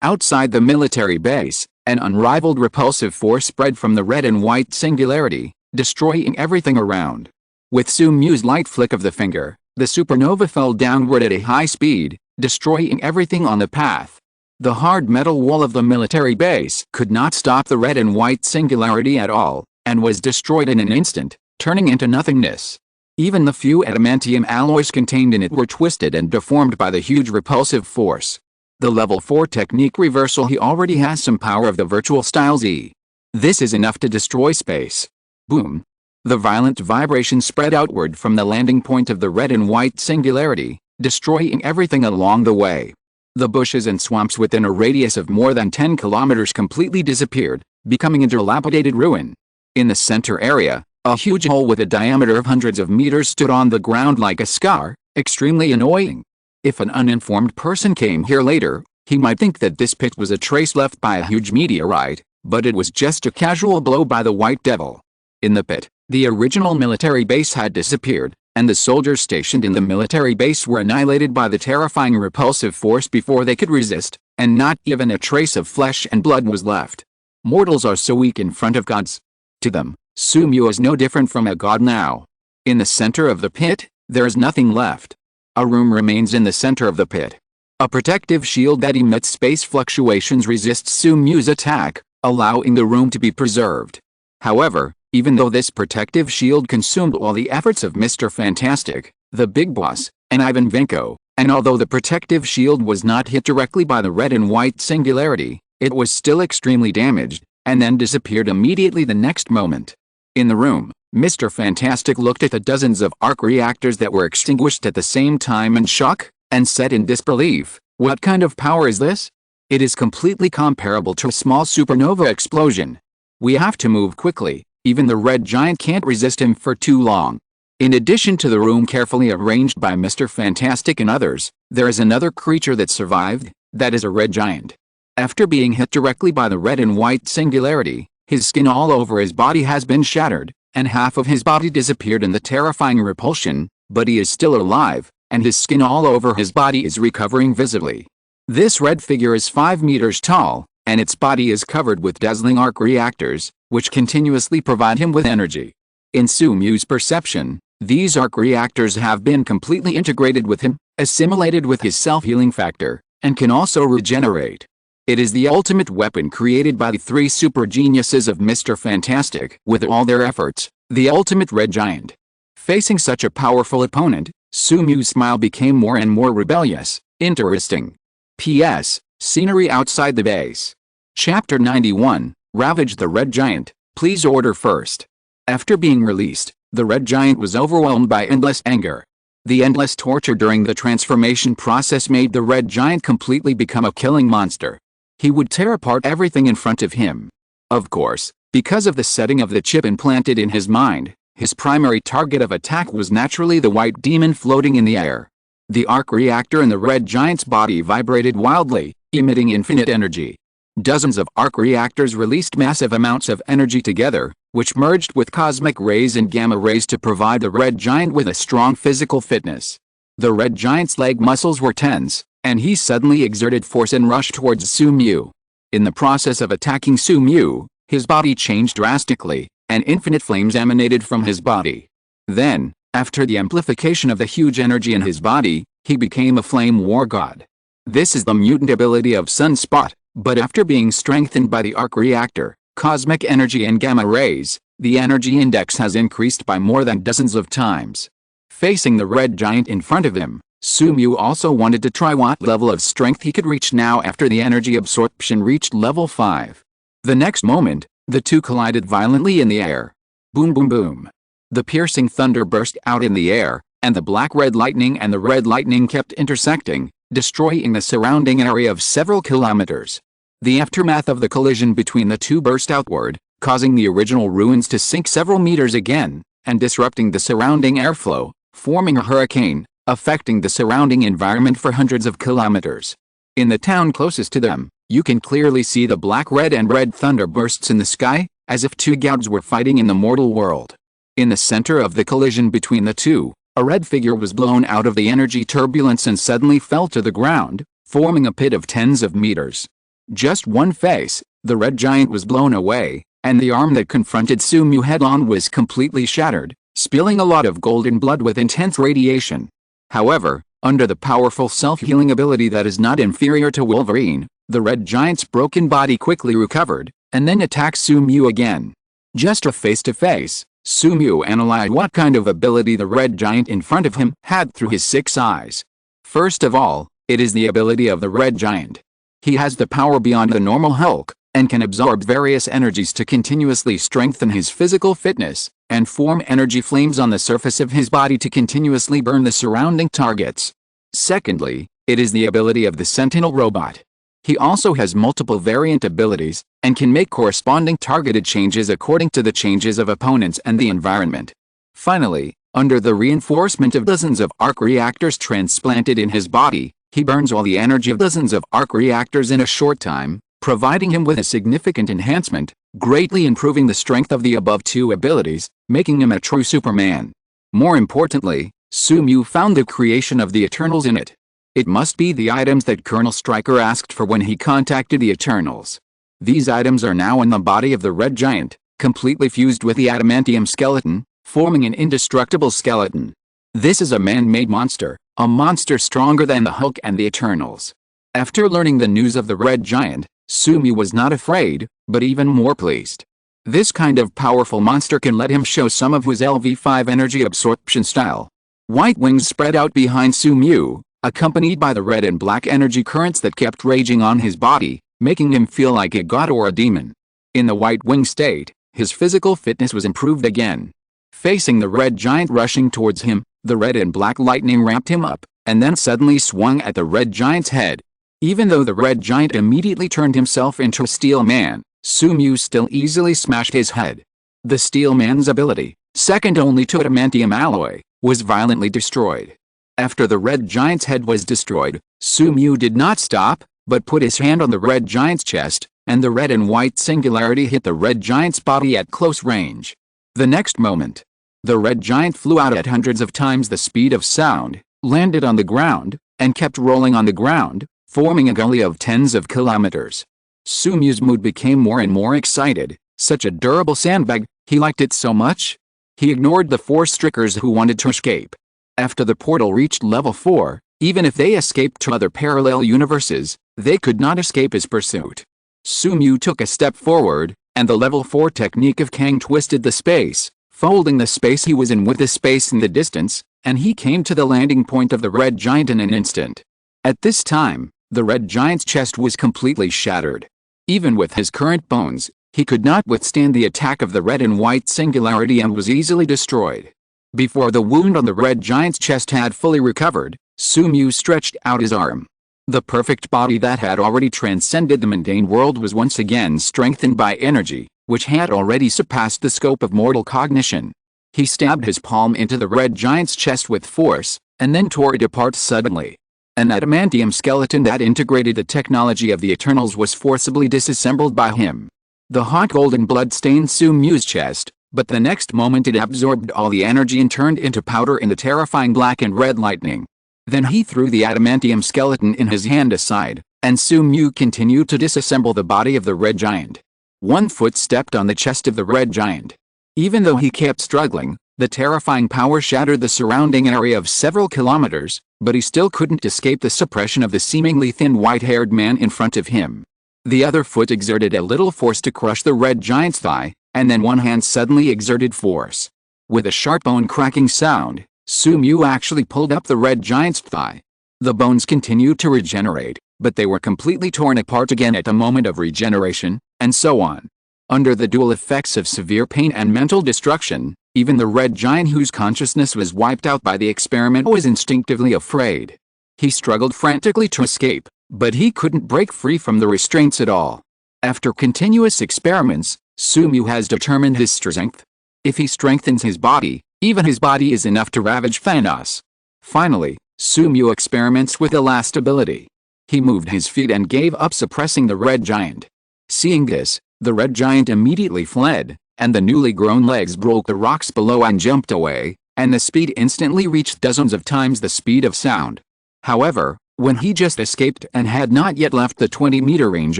A: Outside the military base, an unrivaled repulsive force spread from the red and white singularity, destroying everything around. With Su Mu's light flick of the finger, the supernova fell downward at a high speed, destroying everything on the path. The hard metal wall of the military base could not stop the red and white singularity at all, and was destroyed in an instant, turning into nothingness. Even the few adamantium alloys contained in it were twisted and deformed by the huge repulsive force. The level 4 technique reversal. He already has some power of the virtual style Z. This is enough to destroy space. Boom. The violent vibration spread outward from the landing point of the red and white singularity, destroying everything along the way. The bushes and swamps within a radius of more than 10 kilometers completely disappeared, becoming a dilapidated ruin. In the center area, a huge hole with a diameter of hundreds of meters stood on the ground like a scar, extremely annoying. If an uninformed person came here later, he might think that this pit was a trace left by a huge meteorite, but it was just a casual blow by the White Devil. In the pit, the original military base had disappeared, and the soldiers stationed in the military base were annihilated by the terrifying repulsive force before they could resist, and not even a trace of flesh and blood was left. Mortals are so weak in front of gods. To them, Su Mu is no different from a god now. In the center of the pit, there is nothing left. A room remains in the center of the pit. A protective shield that emits space fluctuations resists Sumyu's attack, allowing the room to be preserved. However, even though this protective shield consumed all the efforts of Mr. Fantastic, the Big Boss, and Ivan Vanko, and although the protective shield was not hit directly by the red and white singularity, it was still extremely damaged, and then disappeared immediately the next moment. In the room, Mr. Fantastic looked at the dozens of arc reactors that were extinguished at the same time in shock, and said in disbelief, "What kind of power is this? It is completely comparable to a small supernova explosion. We have to move quickly, even the red giant can't resist him for too long." In addition to the room carefully arranged by Mr. Fantastic and others, there is another creature that survived, that is a red giant. After being hit directly by the red and white singularity, his skin all over his body has been shattered, and half of his body disappeared in the terrifying repulsion, but he is still alive, and his skin all over his body is recovering visibly. This red figure is 5 meters tall, and its body is covered with dazzling arc reactors, which continuously provide him with energy. In Sumyu's perception, these arc reactors have been completely integrated with him, assimilated with his self-healing factor, and can also regenerate. It is the ultimate weapon created by the 3 super geniuses of Mr. Fantastic. With all their efforts, the ultimate red giant. Facing such a powerful opponent, Sumyu's smile became more and more rebellious. Interesting. P.S. Scenery outside the base. Chapter 91, Ravage the Red Giant, please order first. After being released, the red giant was overwhelmed by endless anger. The endless torture during the transformation process made the red giant completely become a killing monster. He would tear apart everything in front of him. Of course, because of the setting of the chip implanted in his mind, his primary target of attack was naturally the white demon floating in the air. The arc reactor in the red giant's body vibrated wildly, emitting infinite energy. Dozens of arc reactors released massive amounts of energy together, which merged with cosmic rays and gamma rays to provide the red giant with a strong physical fitness. The red giant's leg muscles were tense, and he suddenly exerted force and rushed towards Sumyu. In the process of attacking Sumyu, his body changed drastically, and infinite flames emanated from his body. Then, after the amplification of the huge energy in his body, he became a flame war god. This is the mutant ability of Sunspot, but after being strengthened by the arc reactor, cosmic energy and gamma rays, the energy index has increased by more than dozens of times. Facing the red giant in front of him, Sumyu also wanted to try what level of strength he could reach now after the energy absorption reached level 5. The next moment, the two collided violently in the air. Boom boom boom. The piercing thunder burst out in the air, and the black-red lightning and the red lightning kept intersecting, destroying the surrounding area of several kilometers. The aftermath of the collision between the two burst outward, causing the original ruins to sink several meters again, and disrupting the surrounding airflow, forming a hurricane, affecting the surrounding environment for hundreds of kilometers. In the town closest to them, you can clearly see the black-red and red thunder bursts in the sky, as if two gods were fighting in the mortal world. In the center of the collision between the two, a red figure was blown out of the energy turbulence and suddenly fell to the ground, forming a pit of tens of meters. Just one face, the red giant was blown away, and the arm that confronted Sumyu head-on was completely shattered, spilling a lot of golden blood with intense radiation. However, under the powerful self-healing ability that is not inferior to Wolverine, the red giant's broken body quickly recovered, and then attacked Sumyu again. Just a face-to-face, Sumyu analyzed what kind of ability the red giant in front of him had through his 6 eyes. First of all, it is the ability of the red giant. He has the power beyond the normal Hulk, and can absorb various energies to continuously strengthen his physical fitness, and form energy flames on the surface of his body to continuously burn the surrounding targets. Secondly, it is the ability of the Sentinel robot. He also has multiple variant abilities, and can make corresponding targeted changes according to the changes of opponents and the environment. Finally, under the reinforcement of dozens of arc reactors transplanted in his body, he burns all the energy of dozens of arc reactors in a short time, providing him with a significant enhancement, greatly improving the strength of the above two abilities, making him a true Superman. More importantly, Sumyu found the creation of the Eternals in it. It must be the items that Colonel Stryker asked for when he contacted the Eternals. These items are now in the body of the red giant, completely fused with the adamantium skeleton, forming an indestructible skeleton. This is a man-made monster, a monster stronger than the Hulk and the Eternals. After learning the news of the Red Giant, Sumu was not afraid, but even more pleased. This kind of powerful monster can let him show some of his LV5 energy absorption style. White wings spread out behind Sumu, accompanied by the red and black energy currents that kept raging on his body, making him feel like a god or a demon. In the white wing state, his physical fitness was improved again. Facing the Red Giant rushing towards him, the red and black lightning ramped him up, and then suddenly swung at the Red Giant's head. Even though the Red Giant immediately turned himself into a Steel Man, Sumu still easily smashed his head. The Steel Man's ability, second only to adamantium alloy, was violently destroyed. After the Red Giant's head was destroyed, Sumu did not stop, but put his hand on the Red Giant's chest, and the red and white singularity hit the Red Giant's body at close range. The next moment, the Red Giant flew out at hundreds of times the speed of sound, landed on the ground, and kept rolling on the ground, forming a gully of tens of kilometers. Sumu's mood became more and more excited. Such a durable sandbag, he liked it so much. He ignored the 4 Strickers who wanted to escape. After the portal reached level 4, even if they escaped to other parallel universes, they could not escape his pursuit. Sumu took a step forward, and the level 4 technique of Kang twisted the space, folding the space he was in with the space in the distance, and he came to the landing point of the Red Giant in an instant. At this time, the Red Giant's chest was completely shattered. Even with his current bones, he could not withstand the attack of the red and white singularity and was easily destroyed. Before the wound on the Red Giant's chest had fully recovered, Sumu stretched out his arm. The perfect body that had already transcended the mundane world was once again strengthened by energy, which had already surpassed the scope of mortal cognition. He stabbed his palm into the Red Giant's chest with force, and then tore it apart suddenly. An adamantium skeleton that integrated the technology of the Eternals was forcibly disassembled by him. The hot golden blood stained Sumu's chest, but the next moment it absorbed all the energy and turned into powder in the terrifying black and red lightning. Then he threw the adamantium skeleton in his hand aside, and Sumu continued to disassemble the body of the Red Giant. One foot stepped on the chest of the Red Giant. Even though he kept struggling, the terrifying power shattered the surrounding area of several kilometers, but he still couldn't escape the suppression of the seemingly thin white-haired man in front of him. The other foot exerted a little force to crush the Red Giant's thigh, and then one hand suddenly exerted force. With a sharp bone-cracking sound, Sumu actually pulled up the Red Giant's thigh. The bones continued to regenerate, but they were completely torn apart again at the moment of regeneration, and so on. Under the dual effects of severe pain and mental destruction, even the Red Giant whose consciousness was wiped out by the experiment was instinctively afraid. He struggled frantically to escape, but he couldn't break free from the restraints at all. After continuous experiments, Sumu has determined his strength. If he strengthens his body, even his body is enough to ravage Thanos. Finally, Sumu experiments with the last ability. He moved his feet and gave up suppressing the Red Giant. Seeing this, the Red Giant immediately fled, and the newly grown legs broke the rocks below and jumped away, and the speed instantly reached dozens of times the speed of sound. However, when he just escaped and had not yet left the 20-meter range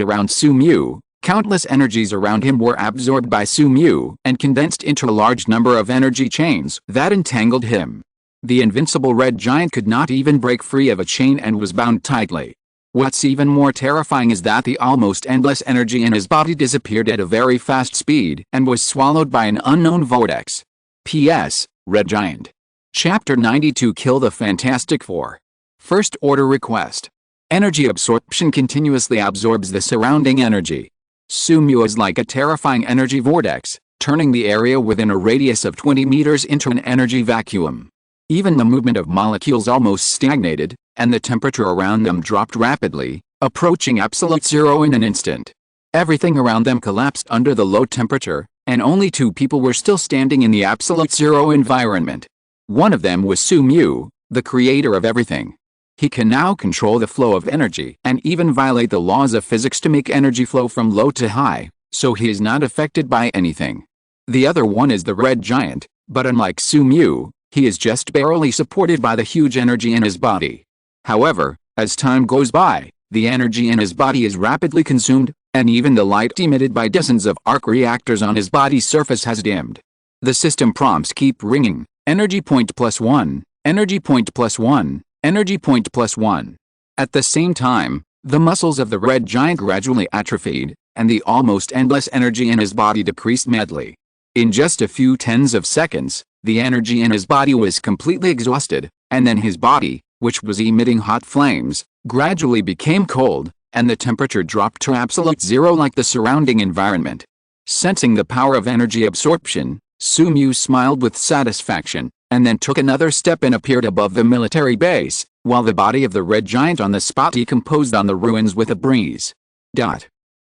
A: around Sumu, countless energies around him were absorbed by Sumu and condensed into a large number of energy chains that entangled him. The invincible Red Giant could not even break free of a chain and was bound tightly. What's even more terrifying is that the almost endless energy in his body disappeared at a very fast speed and was swallowed by an unknown vortex. P.S. Red Giant. Chapter 92 Kill the Fantastic Four. First Order Request. Energy absorption continuously absorbs the surrounding energy. Sumu is like a terrifying energy vortex, turning the area within a radius of 20 meters into an energy vacuum. Even the movement of molecules almost stagnated, and the temperature around them dropped rapidly, approaching absolute zero in an instant. Everything around them collapsed under the low temperature, and only 2 people were still standing in the absolute zero environment. One of them was Sumu, the creator of everything. He can now control the flow of energy and even violate the laws of physics to make energy flow from low to high, so he is not affected by anything. The other one is the Red Giant, but unlike Sumu, he is just barely supported by the huge energy in his body. However, as time goes by, the energy in his body is rapidly consumed, and even the light emitted by dozens of arc reactors on his body's surface has dimmed. The system prompts keep ringing, energy point +1, energy point +1, Energy point +1. At the same time, the muscles of the red giant gradually atrophied, and the almost endless energy in his body decreased madly. In just a few tens of seconds, the energy in his body was completely exhausted, and then his body, which was emitting hot flames, gradually became cold, and the temperature dropped to absolute zero like the surrounding environment. Sensing the power of energy absorption, Sumu smiled with satisfaction, and then took another step and appeared above the military base, while the body of the red giant on the spot decomposed on the ruins with a breeze.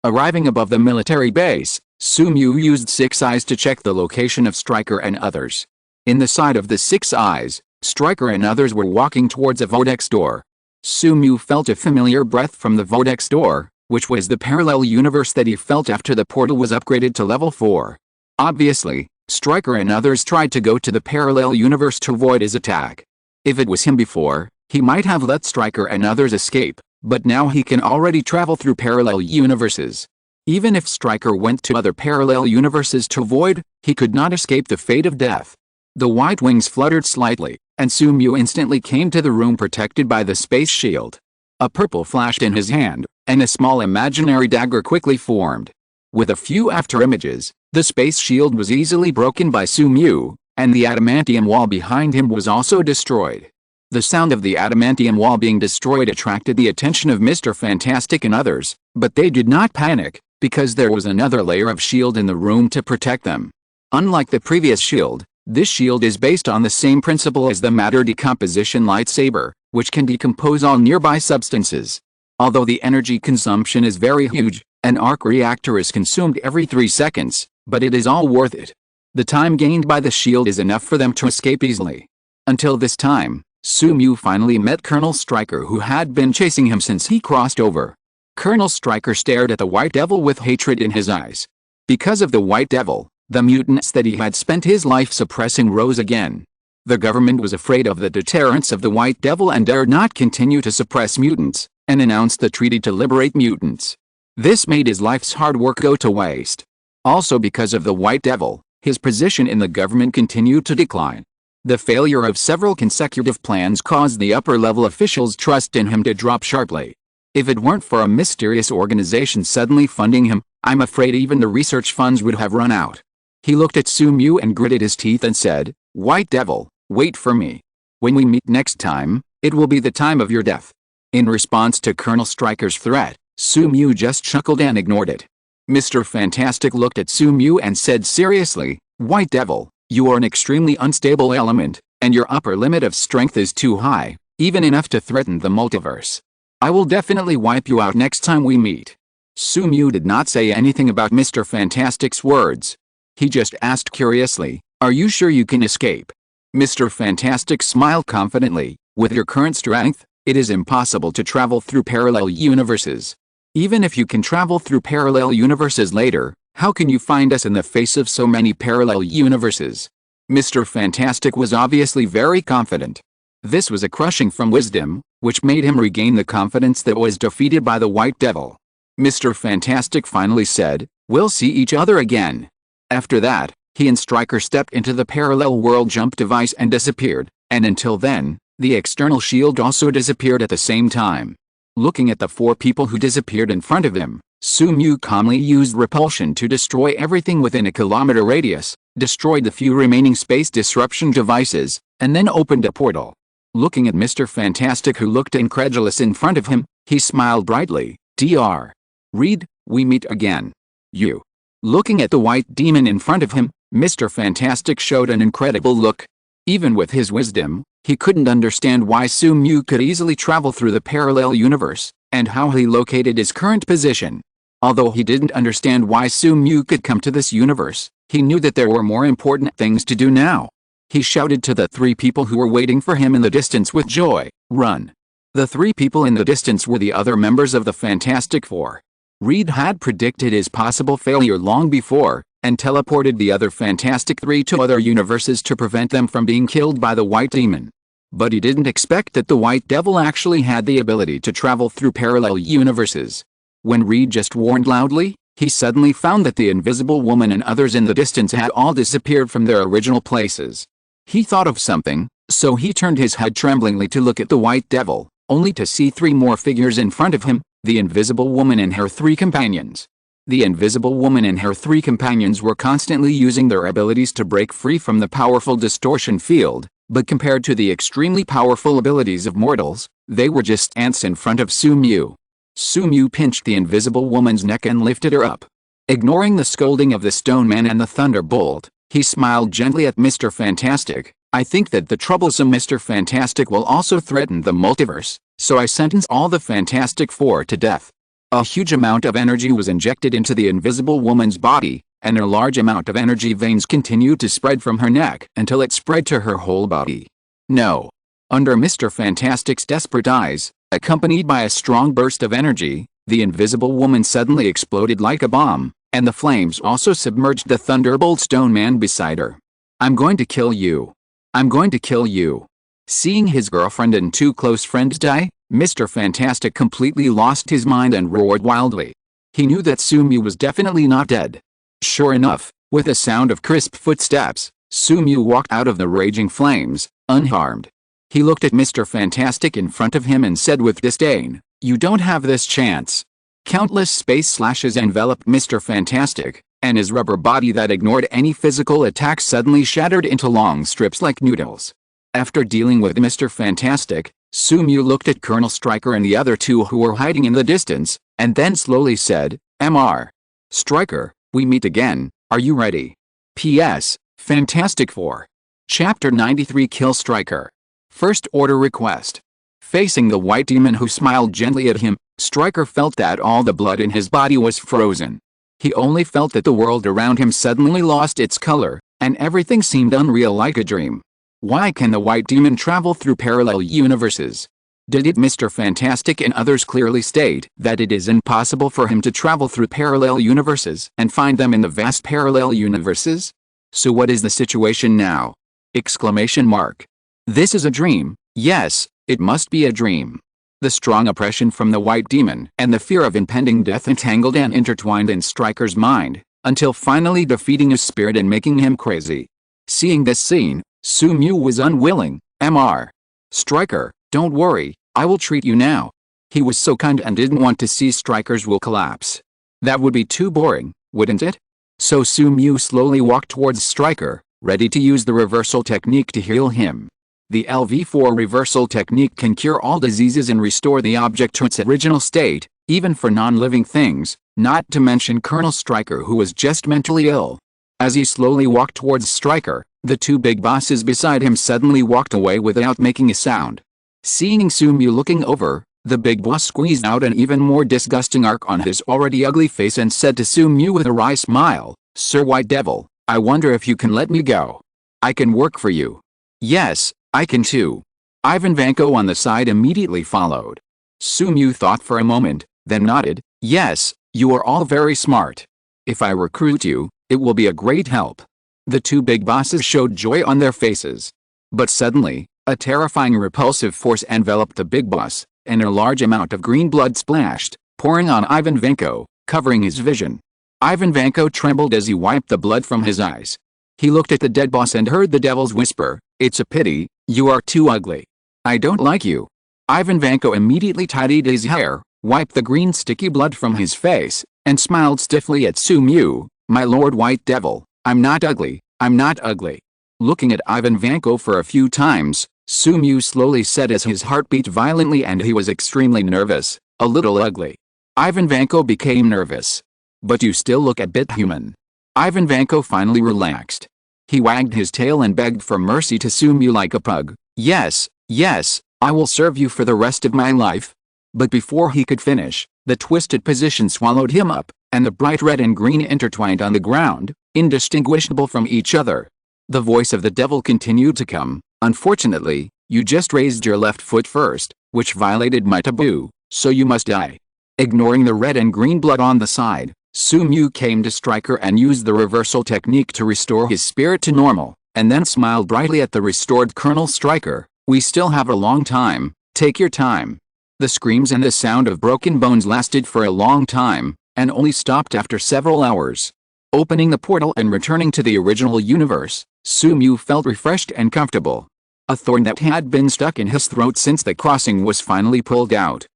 A: Arriving above the military base, Sumu used 6 eyes to check the location of Stryker and others. In the side of the 6 eyes, Stryker and others were walking towards a vortex door. Sumu felt a familiar breath from the vortex door, which was the parallel universe that he felt after the portal was upgraded to level 4. Obviously, Stryker and others tried to go to the parallel universe to avoid his attack. If it was him before, he might have let Stryker and others escape, but now he can already travel through parallel universes. Even if Stryker went to other parallel universes to avoid, he could not escape the fate of death. The white wings fluttered slightly, and Sumu instantly came to the room protected by the space shield. A purple flashed in his hand, and a small imaginary dagger quickly formed. With a few afterimages, the space shield was easily broken by Sumu, and the adamantium wall behind him was also destroyed. The sound of the adamantium wall being destroyed attracted the attention of Mr. Fantastic and others, but they did not panic, because there was another layer of shield in the room to protect them. Unlike the previous shield, this shield is based on the same principle as the matter decomposition lightsaber, which can decompose all nearby substances. Although the energy consumption is very huge, an arc reactor is consumed every 3 seconds, but it is all worth it. The time gained by the shield is enough for them to escape easily. Until this time, Sumu finally met Colonel Stryker, who had been chasing him since he crossed over. Colonel Stryker stared at the White Devil with hatred in his eyes. Because of the White Devil, the mutants that he had spent his life suppressing rose again. The government was afraid of the deterrence of the White Devil and dared not continue to suppress mutants, and announced the treaty to liberate mutants. This made his life's hard work go to waste. Also because of the White Devil, his position in the government continued to decline. The failure of several consecutive plans caused the upper-level officials' trust in him to drop sharply. If it weren't for a mysterious organization suddenly funding him, I'm afraid even the research funds would have run out. He looked at Sumu and gritted his teeth and said, "White Devil, wait for me. When we meet next time, it will be the time of your death." In response to Colonel Stryker's threat, Sumu just chuckled and ignored it. Mr. Fantastic looked at Sumu and said seriously, "White Devil, you are an extremely unstable element, and your upper limit of strength is too high, even enough to threaten the multiverse. I will definitely wipe you out next time we meet." Sumu did not say anything about Mr. Fantastic's words. He just asked curiously, "Are you sure you can escape?" Mr. Fantastic smiled confidently, "With your current strength, it is impossible to travel through parallel universes. Even if you can travel through parallel universes later, how can you find us in the face of so many parallel universes?" Mr. Fantastic was obviously very confident. This was a crushing from wisdom, which made him regain the confidence that was defeated by the White Devil. Mr. Fantastic finally said, "We'll see each other again." After that, he and Stryker stepped into the parallel world jump device and disappeared, and until then, the external shield also disappeared at the same time. Looking at the 4 people who disappeared in front of him, Sumu calmly used repulsion to destroy everything within a kilometer radius, destroyed the few remaining space disruption devices, and then opened a portal. Looking at Mr. Fantastic, who looked incredulous in front of him, he smiled brightly. "Dr. Reed, we meet again. You." Looking at the white demon in front of him, Mr. Fantastic showed an incredible look. Even with his wisdom, he couldn't understand why Sumu could easily travel through the parallel universe, and how he located his current position. Although he didn't understand why Sumu could come to this universe, he knew that there were more important things to do now. He shouted to the 3 people who were waiting for him in the distance with joy, "Run!" The 3 people in the distance were the other members of the Fantastic Four. Reed had predicted his possible failure long before, and teleported the other Fantastic 3 to other universes to prevent them from being killed by the White Demon. But he didn't expect that the White Devil actually had the ability to travel through parallel universes. When Reed just warned loudly, he suddenly found that the Invisible Woman and others in the distance had all disappeared from their original places. He thought of something, So he turned his head tremblingly to look at the White Devil, only to see 3 more figures in front of him, the Invisible Woman and her 3 companions. The Invisible Woman and her 3 companions were constantly using their abilities to break free from the powerful distortion field, but compared to the extremely powerful abilities of mortals, they were just ants in front of Sumu. Sumu pinched the Invisible Woman's neck and lifted her up. Ignoring the scolding of the Stone Man and the Thunderbolt, he smiled gently at Mr. Fantastic. I think that the troublesome Mr. Fantastic will also threaten the multiverse, so I sentence all the Fantastic Four to death. A huge amount of energy was injected into the Invisible Woman's body, and a large amount of energy veins continued to spread from her neck until it spread to her whole body. No. Under Mr. Fantastic's desperate eyes, accompanied by a strong burst of energy, the Invisible Woman suddenly exploded like a bomb, and the flames also submerged the Thunderbolt Stone Man beside her. I'm going to kill you. I'm going to kill you. Seeing his girlfriend and 2 close friends die, Mr. Fantastic completely lost his mind and roared wildly. He knew that Sumu was definitely not dead. Sure enough, with a sound of crisp footsteps, Sumu walked out of the raging flames, unharmed. He looked at Mr. Fantastic in front of him and said with disdain, "You don't have this chance." Countless space slashes enveloped Mr. Fantastic, and his rubber body that ignored any physical attack suddenly shattered into long strips like noodles. After dealing with Mr. Fantastic, Sumu looked at Colonel Stryker and the other 2 who were hiding in the distance, and then slowly said, "Mr. Stryker, we meet again, are you ready? P.S. Fantastic Four. Chapter 93 Kill Stryker. First Order Request." Facing the White Demon who smiled gently at him, Stryker felt that all the blood in his body was frozen. He only felt that the world around him suddenly lost its color, and everything seemed unreal like a dream. Why can the White Demon travel through parallel universes? Did it Mr. Fantastic and others clearly state that it is impossible for him to travel through parallel universes and find them in the vast parallel universes? So what is the situation now? Exclamation mark. This is a dream, yes, it must be a dream. The strong oppression from the White Demon and the fear of impending death entangled and intertwined in Stryker's mind, until finally defeating his spirit and making him crazy. Seeing this scene, Sumu was unwilling. "Mr. Stryker, don't worry, I will treat you now." He was so kind and didn't want to see Stryker's will collapse. That would be too boring, wouldn't it? So Sumu slowly walked towards Stryker, ready to use the reversal technique to heal him. The LV4 reversal technique can cure all diseases and restore the object to its original state, even for non-living things, not to mention Colonel Stryker who was just mentally ill. As he slowly walked towards Stryker, the 2 big bosses beside him suddenly walked away without making a sound. Seeing Sumu looking over, the big boss squeezed out an even more disgusting arc on his already ugly face and said to Sumu with a wry smile, "Sir White Devil, I wonder if you can let me go. I can work for you." "Yes, I can too." Ivan Vanko on the side immediately followed. Sumu thought for a moment, then nodded, "Yes, you are all very smart. If I recruit you, it will be a great help." The 2 big bosses showed joy on their faces. But suddenly, a terrifying repulsive force enveloped the big boss, and a large amount of green blood splashed, pouring on Ivan Vanko, covering his vision. Ivan Vanko trembled as he wiped the blood from his eyes. He looked at the dead boss and heard the devil's whisper, "It's a pity, you are too ugly. I don't like you." Ivan Vanko immediately tidied his hair, wiped the green sticky blood from his face, and smiled stiffly at Sumu, "My Lord White Devil, I'm not ugly, I'm not ugly." Looking at Ivan Vanko for a few times, Sumu slowly said as his heart beat violently and he was extremely nervous, "A little ugly." Ivan Vanko became nervous. "But you still look a bit human." Ivan Vanko finally relaxed. He wagged his tail and begged for mercy to Sumu like a pug. "Yes, yes, I will serve you for the rest of my life." But before he could finish, the twisted position swallowed him up, and the bright red and green intertwined on the ground, indistinguishable from each other. The voice of the devil continued to come, "Unfortunately, you just raised your left foot first, which violated my taboo, so you must die." Ignoring the red and green blood on the side, Sumu came to Stryker and used the reversal technique to restore his spirit to normal, and then smiled brightly at the restored Colonel Stryker. "We still have a long time, take your time." The screams and the sound of broken bones lasted for a long time, and only stopped after several hours. Opening the portal and returning to the original universe, Sumu felt refreshed and comfortable. a thorn that had been stuck in his throat since the crossing was finally pulled out.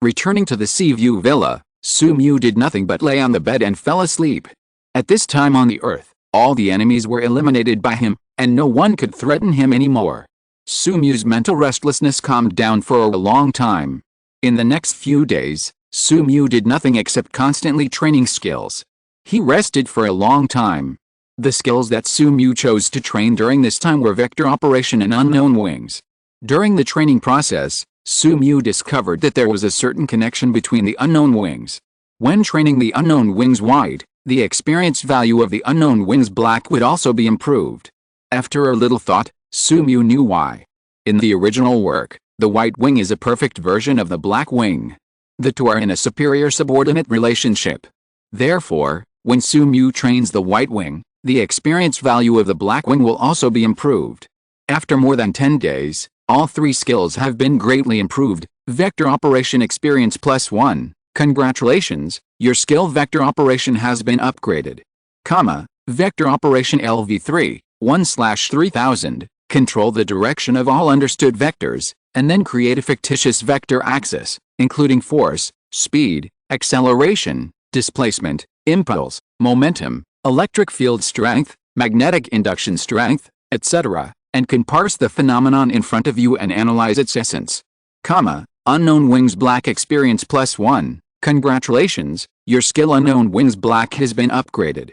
A: Returning to the Seaview Villa, Sumu did nothing but lay on the bed and fell asleep. At this time on the Earth, all the enemies were eliminated by him, and no one could threaten him anymore. Sumu's mental restlessness calmed down for a long time. In the next few days, Sumu did nothing except constantly training skills. He rested for a long time. The skills that Sumu chose to train during this time were Vector Operation and Unknown Wings. During the training process, Sumu discovered that there was a certain connection between the Unknown Wings. When training the Unknown Wings white, the experience value of the Unknown Wings black would also be improved. After a little thought, Sumu knew why. In the original work, the white wing is a perfect version of the black wing. The two are in a superior subordinate relationship. Therefore, when Sumu trains the white wing, the experience value of the black wing will also be improved. After more than 10 days, all three skills have been greatly improved. Vector Operation Experience +1. Congratulations, your skill Vector Operation has been upgraded. Vector Operation LV3, 1/3000. Control the direction of all understood vectors, and then create a fictitious vector axis, including force, speed, acceleration, displacement, impulse, momentum, electric field strength, magnetic induction strength, etc., and can parse the phenomenon in front of you and analyze its essence. Unknown Wings Black Experience +1. Congratulations, your skill Unknown Wings Black has been upgraded.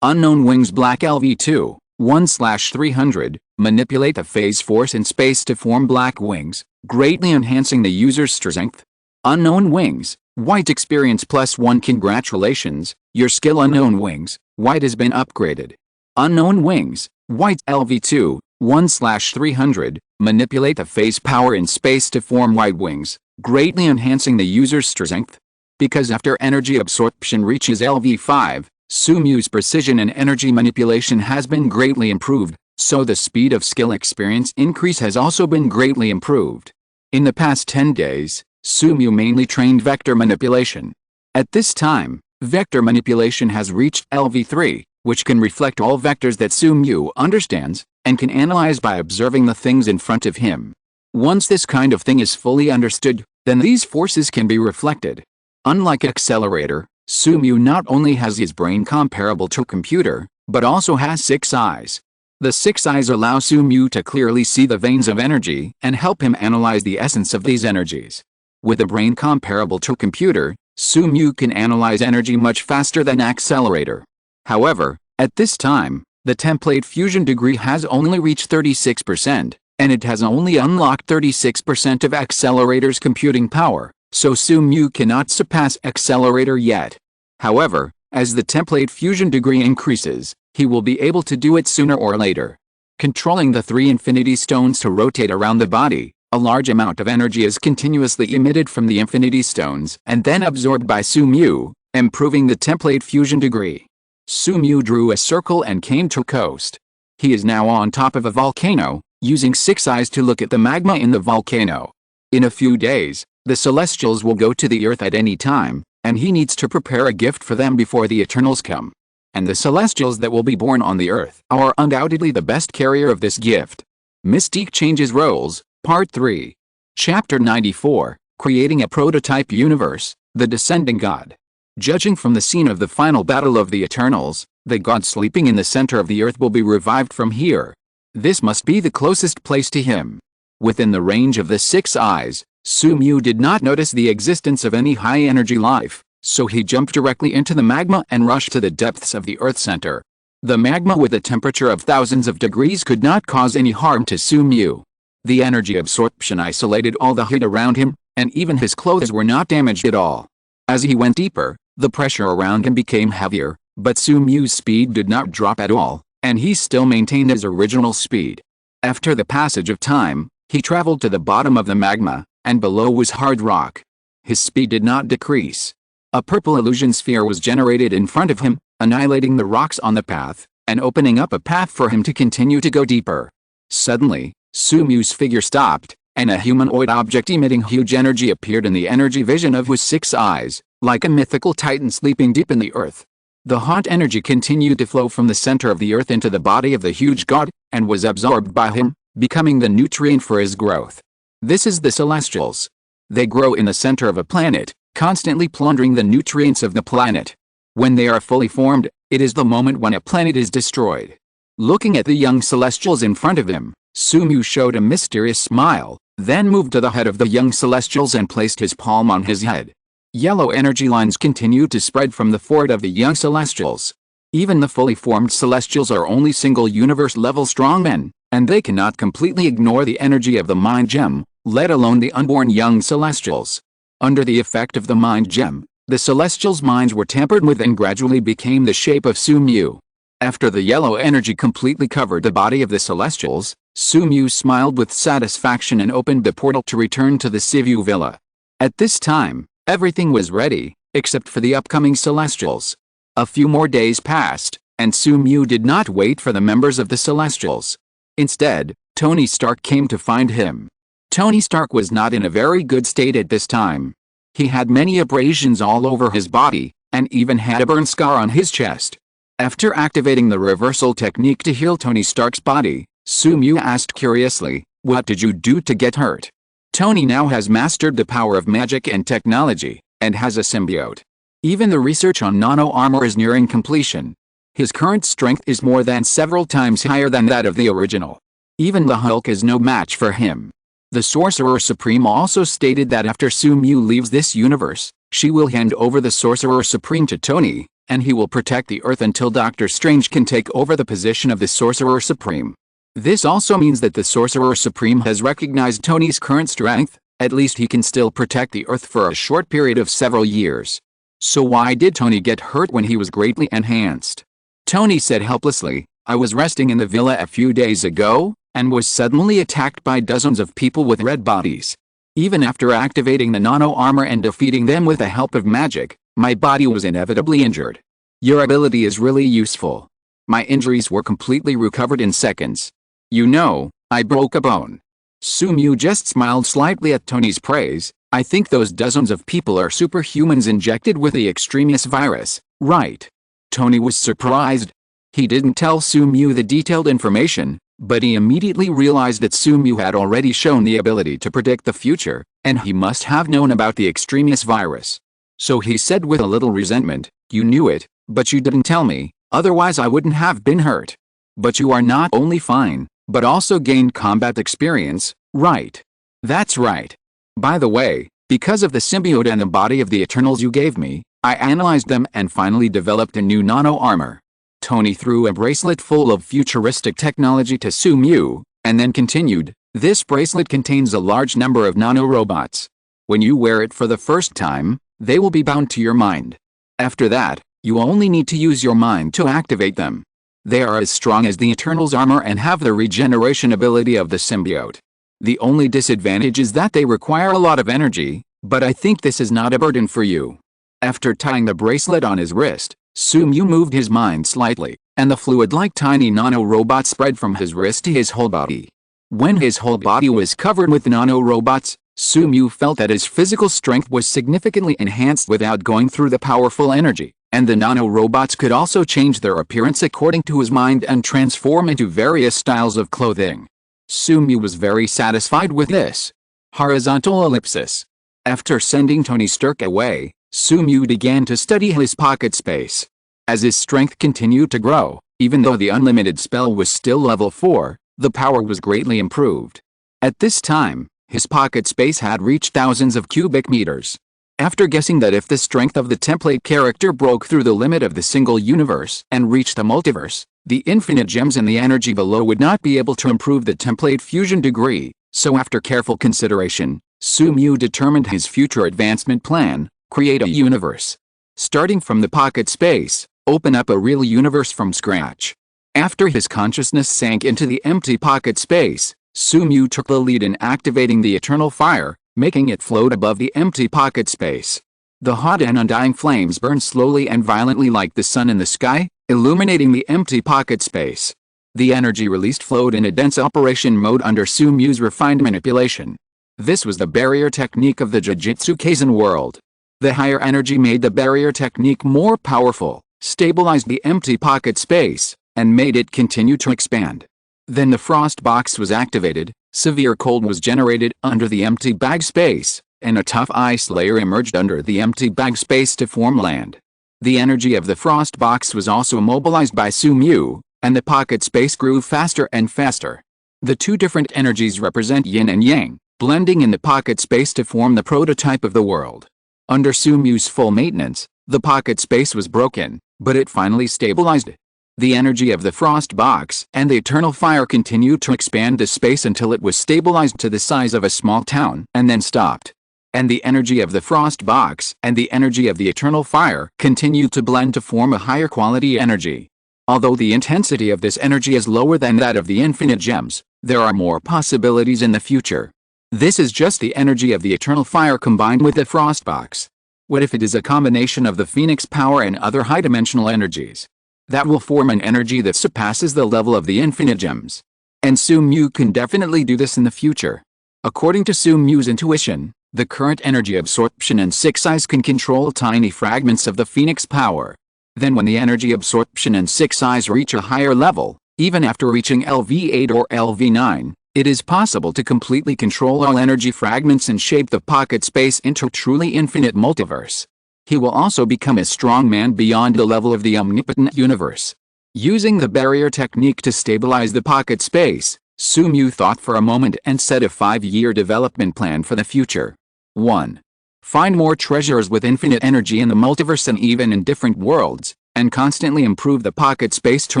A: Unknown Wings Black LV2, 1/300. Manipulate the phase force in space to form black wings, greatly enhancing the user's strength. Unknown Wings White Experience +1. Congratulations, your skill Unknown Wings White has been upgraded. Unknown Wings White LV2, 1/300. Manipulate the phase power in space to form white wings, greatly enhancing the user's strength. Because after energy absorption reaches LV5, Sumu's precision and energy manipulation has been greatly improved, so the speed of skill experience increase has also been greatly improved. In the past 10 days, Sumu mainly trained vector manipulation. At this time, vector manipulation has reached LV3, which can reflect all vectors that Sumu understands, and can analyze by observing the things in front of him. Once this kind of thing is fully understood, then these forces can be reflected. Unlike Accelerator, Sumu not only has his brain comparable to a computer, but also has 6 eyes. The 6 eyes allow Sumu to clearly see the veins of energy and help him analyze the essence of these energies. With a brain comparable to a computer, Sumu can analyze energy much faster than Accelerator. However, at this time, the template fusion degree has only reached 36%, and it has only unlocked 36% of Accelerator's computing power, so Sumu cannot surpass Accelerator yet. However, as the template fusion degree increases, he will be able to do it sooner or later. Controlling the 3 Infinity Stones to rotate around the body, a large amount of energy is continuously emitted from the Infinity Stones and then absorbed by Sumu, improving the template fusion degree. Sumu drew a circle and came to coast. He is now on top of a volcano, using 6 eyes to look at the magma in the volcano. In a few days, the Celestials will go to the Earth at any time, and he needs to prepare a gift for them before the Eternals come. And the Celestials that will be born on the Earth are undoubtedly the best carrier of this gift. Mystique Changes Roles, Part 3. Chapter 94, Creating a Prototype Universe, The Descending God. Judging from the scene of the final battle of the Eternals, the god sleeping in the center of the Earth will be revived from here. This must be the closest place to him. Within the range of the 6 eyes, Sumu did not notice the existence of any high-energy life, so he jumped directly into the magma and rushed to the depths of the Earth center. The magma with a temperature of thousands of degrees could not cause any harm to Sumu. The energy absorption isolated all the heat around him, and even his clothes were not damaged at all. As he went deeper, the pressure around him became heavier, but Sumu's speed did not drop at all, and he still maintained his original speed. After the passage of time, he traveled to the bottom of the magma, and below was hard rock. His speed did not decrease. A purple illusion sphere was generated in front of him, annihilating the rocks on the path, and opening up a path for him to continue to go deeper. Suddenly, Sumu's figure stopped, and a humanoid object emitting huge energy appeared in the energy vision of his 6 eyes, like a mythical titan sleeping deep in the earth. The hot energy continued to flow from the center of the earth into the body of the huge god, and was absorbed by him, becoming the nutrient for his growth. This is the Celestials. They grow in the center of a planet, constantly plundering the nutrients of the planet. When they are fully formed, it is the moment when a planet is destroyed. Looking at the young Celestials in front of him, Sumu showed a mysterious smile, then moved to the head of the young Celestials and placed his palm on his head. Yellow energy lines continued to spread from the forehead of the young Celestials. Even the fully formed Celestials are only single universe-level strongmen, and they cannot completely ignore the energy of the mind gem, let alone the unborn young Celestials. Under the effect of the mind gem, the Celestials' minds were tampered with and gradually became the shape of Sumu. After the yellow energy completely covered the body of the Celestials, Sumu smiled with satisfaction and opened the portal to return to the Sivu Villa. At this time, everything was ready, except for the upcoming Celestials. A few more days passed, and Sumu did not wait for the members of the Celestials. Instead, Tony Stark came to find him. Tony Stark was not in a very good state at this time. He had many abrasions all over his body, and even had a burn scar on his chest. After activating the reversal technique to heal Tony Stark's body, Sumu asked curiously, "What did you do to get hurt?" Tony now has mastered the power of magic and technology, and has a symbiote. Even the research on nano-armor is nearing completion. His current strength is more than several times higher than that of the original. Even the Hulk is no match for him. The Sorcerer Supreme also stated that after Sumu leaves this universe, she will hand over the Sorcerer Supreme to Tony, and he will protect the Earth until Doctor Strange can take over the position of the Sorcerer Supreme. This also means that the Sorcerer Supreme has recognized Tony's current strength. At least he can still protect the Earth for a short period of several years. So why did Tony get hurt when he was greatly enhanced? Tony said helplessly, "I was resting in the villa a few days ago, and was suddenly attacked by dozens of people with red bodies. Even after activating the nano-armor and defeating them with the help of magic, my body was inevitably injured. Your ability is really useful. My injuries were completely recovered in seconds. You know, I broke a bone." Sumu just smiled slightly at Tony's praise. "I think those dozens of people are superhumans injected with the extremis virus, right?" Tony was surprised. He didn't tell Sumu the detailed information, but he immediately realized that Sumu had already shown the ability to predict the future, and he must have known about the extremis virus. So he said with a little resentment, "You knew it, but you didn't tell me, otherwise I wouldn't have been hurt. But you are not only fine, but also gained combat experience, right?" "That's right. By the way, because of the symbiote and the body of the Eternals you gave me, I analyzed them and finally developed a new nano-armor." Tony threw a bracelet full of futuristic technology to Sumu, and then continued, "This bracelet contains a large number of nano-robots. When you wear it for the first time, they will be bound to your mind. After that, you only need to use your mind to activate them. They are as strong as the Eternals' armor and have the regeneration ability of the symbiote. The only disadvantage is that they require a lot of energy, but I think this is not a burden for you." After tying the bracelet on his wrist, Sumu moved his mind slightly, and the fluid-like tiny nano-robots spread from his wrist to his whole body. When his whole body was covered with nano-robots, Sumu felt that his physical strength was significantly enhanced without going through the powerful energy, and the nano-robots could also change their appearance according to his mind and transform into various styles of clothing. Sumu was very satisfied with this. Horizontal ellipsis. After sending Tony Stark away, Sumu began to study his pocket space. As his strength continued to grow, even though the unlimited spell was still level 4, the power was greatly improved. At this time, his pocket space had reached thousands of cubic meters. After guessing that if the strength of the template character broke through the limit of the single universe and reached the multiverse, the infinite gems and the energy below would not be able to improve the template fusion degree, so after careful consideration, Sumu determined his future advancement plan: create a universe. Starting from the pocket space, open up a real universe from scratch. After his consciousness sank into the empty pocket space, Sumu took the lead in activating the eternal fire, making it float above the empty pocket space. The hot and undying flames burned slowly and violently like the sun in the sky, illuminating the empty pocket space. The energy released flowed in a dense operation mode under Sumu's refined manipulation. This was the barrier technique of the Jujutsu Kaisen world. The higher energy made the barrier technique more powerful, stabilized the empty pocket space, and made it continue to expand. Then the frost box was activated, severe cold was generated under the empty bag space, and a tough ice layer emerged under the empty bag space to form land. The energy of the frost box was also mobilized by Sumu, and the pocket space grew faster and faster. The two different energies represent yin and yang, blending in the pocket space to form the prototype of the world. Under Sumu's full maintenance, the pocket space was broken, but it finally stabilized. The energy of the frost box and the eternal fire continued to expand the space until it was stabilized to the size of a small town and then stopped. And the energy of the frost box and the energy of the eternal fire continued to blend to form a higher quality energy. Although the intensity of this energy is lower than that of the infinite gems, there are more possibilities in the future. This is just the energy of the eternal fire combined with the frost box. What if it is a combination of the phoenix power and other high-dimensional energies? That will form an energy that surpasses the level of the infinite gems. And Sumu can definitely do this in the future. According to Sumu's intuition, the current energy absorption and six eyes can control tiny fragments of the phoenix power. Then when the energy absorption and six eyes reach a higher level, even after reaching LV8 or LV9, it is possible to completely control all energy fragments and shape the pocket space into a truly infinite multiverse. He will also become a strong man beyond the level of the omnipotent universe. Using the barrier technique to stabilize the pocket space, Sumu thought for a moment and set a 5-year development plan for the future. 1. Find more treasures with infinite energy in the multiverse and even in different worlds, and constantly improve the pocket space to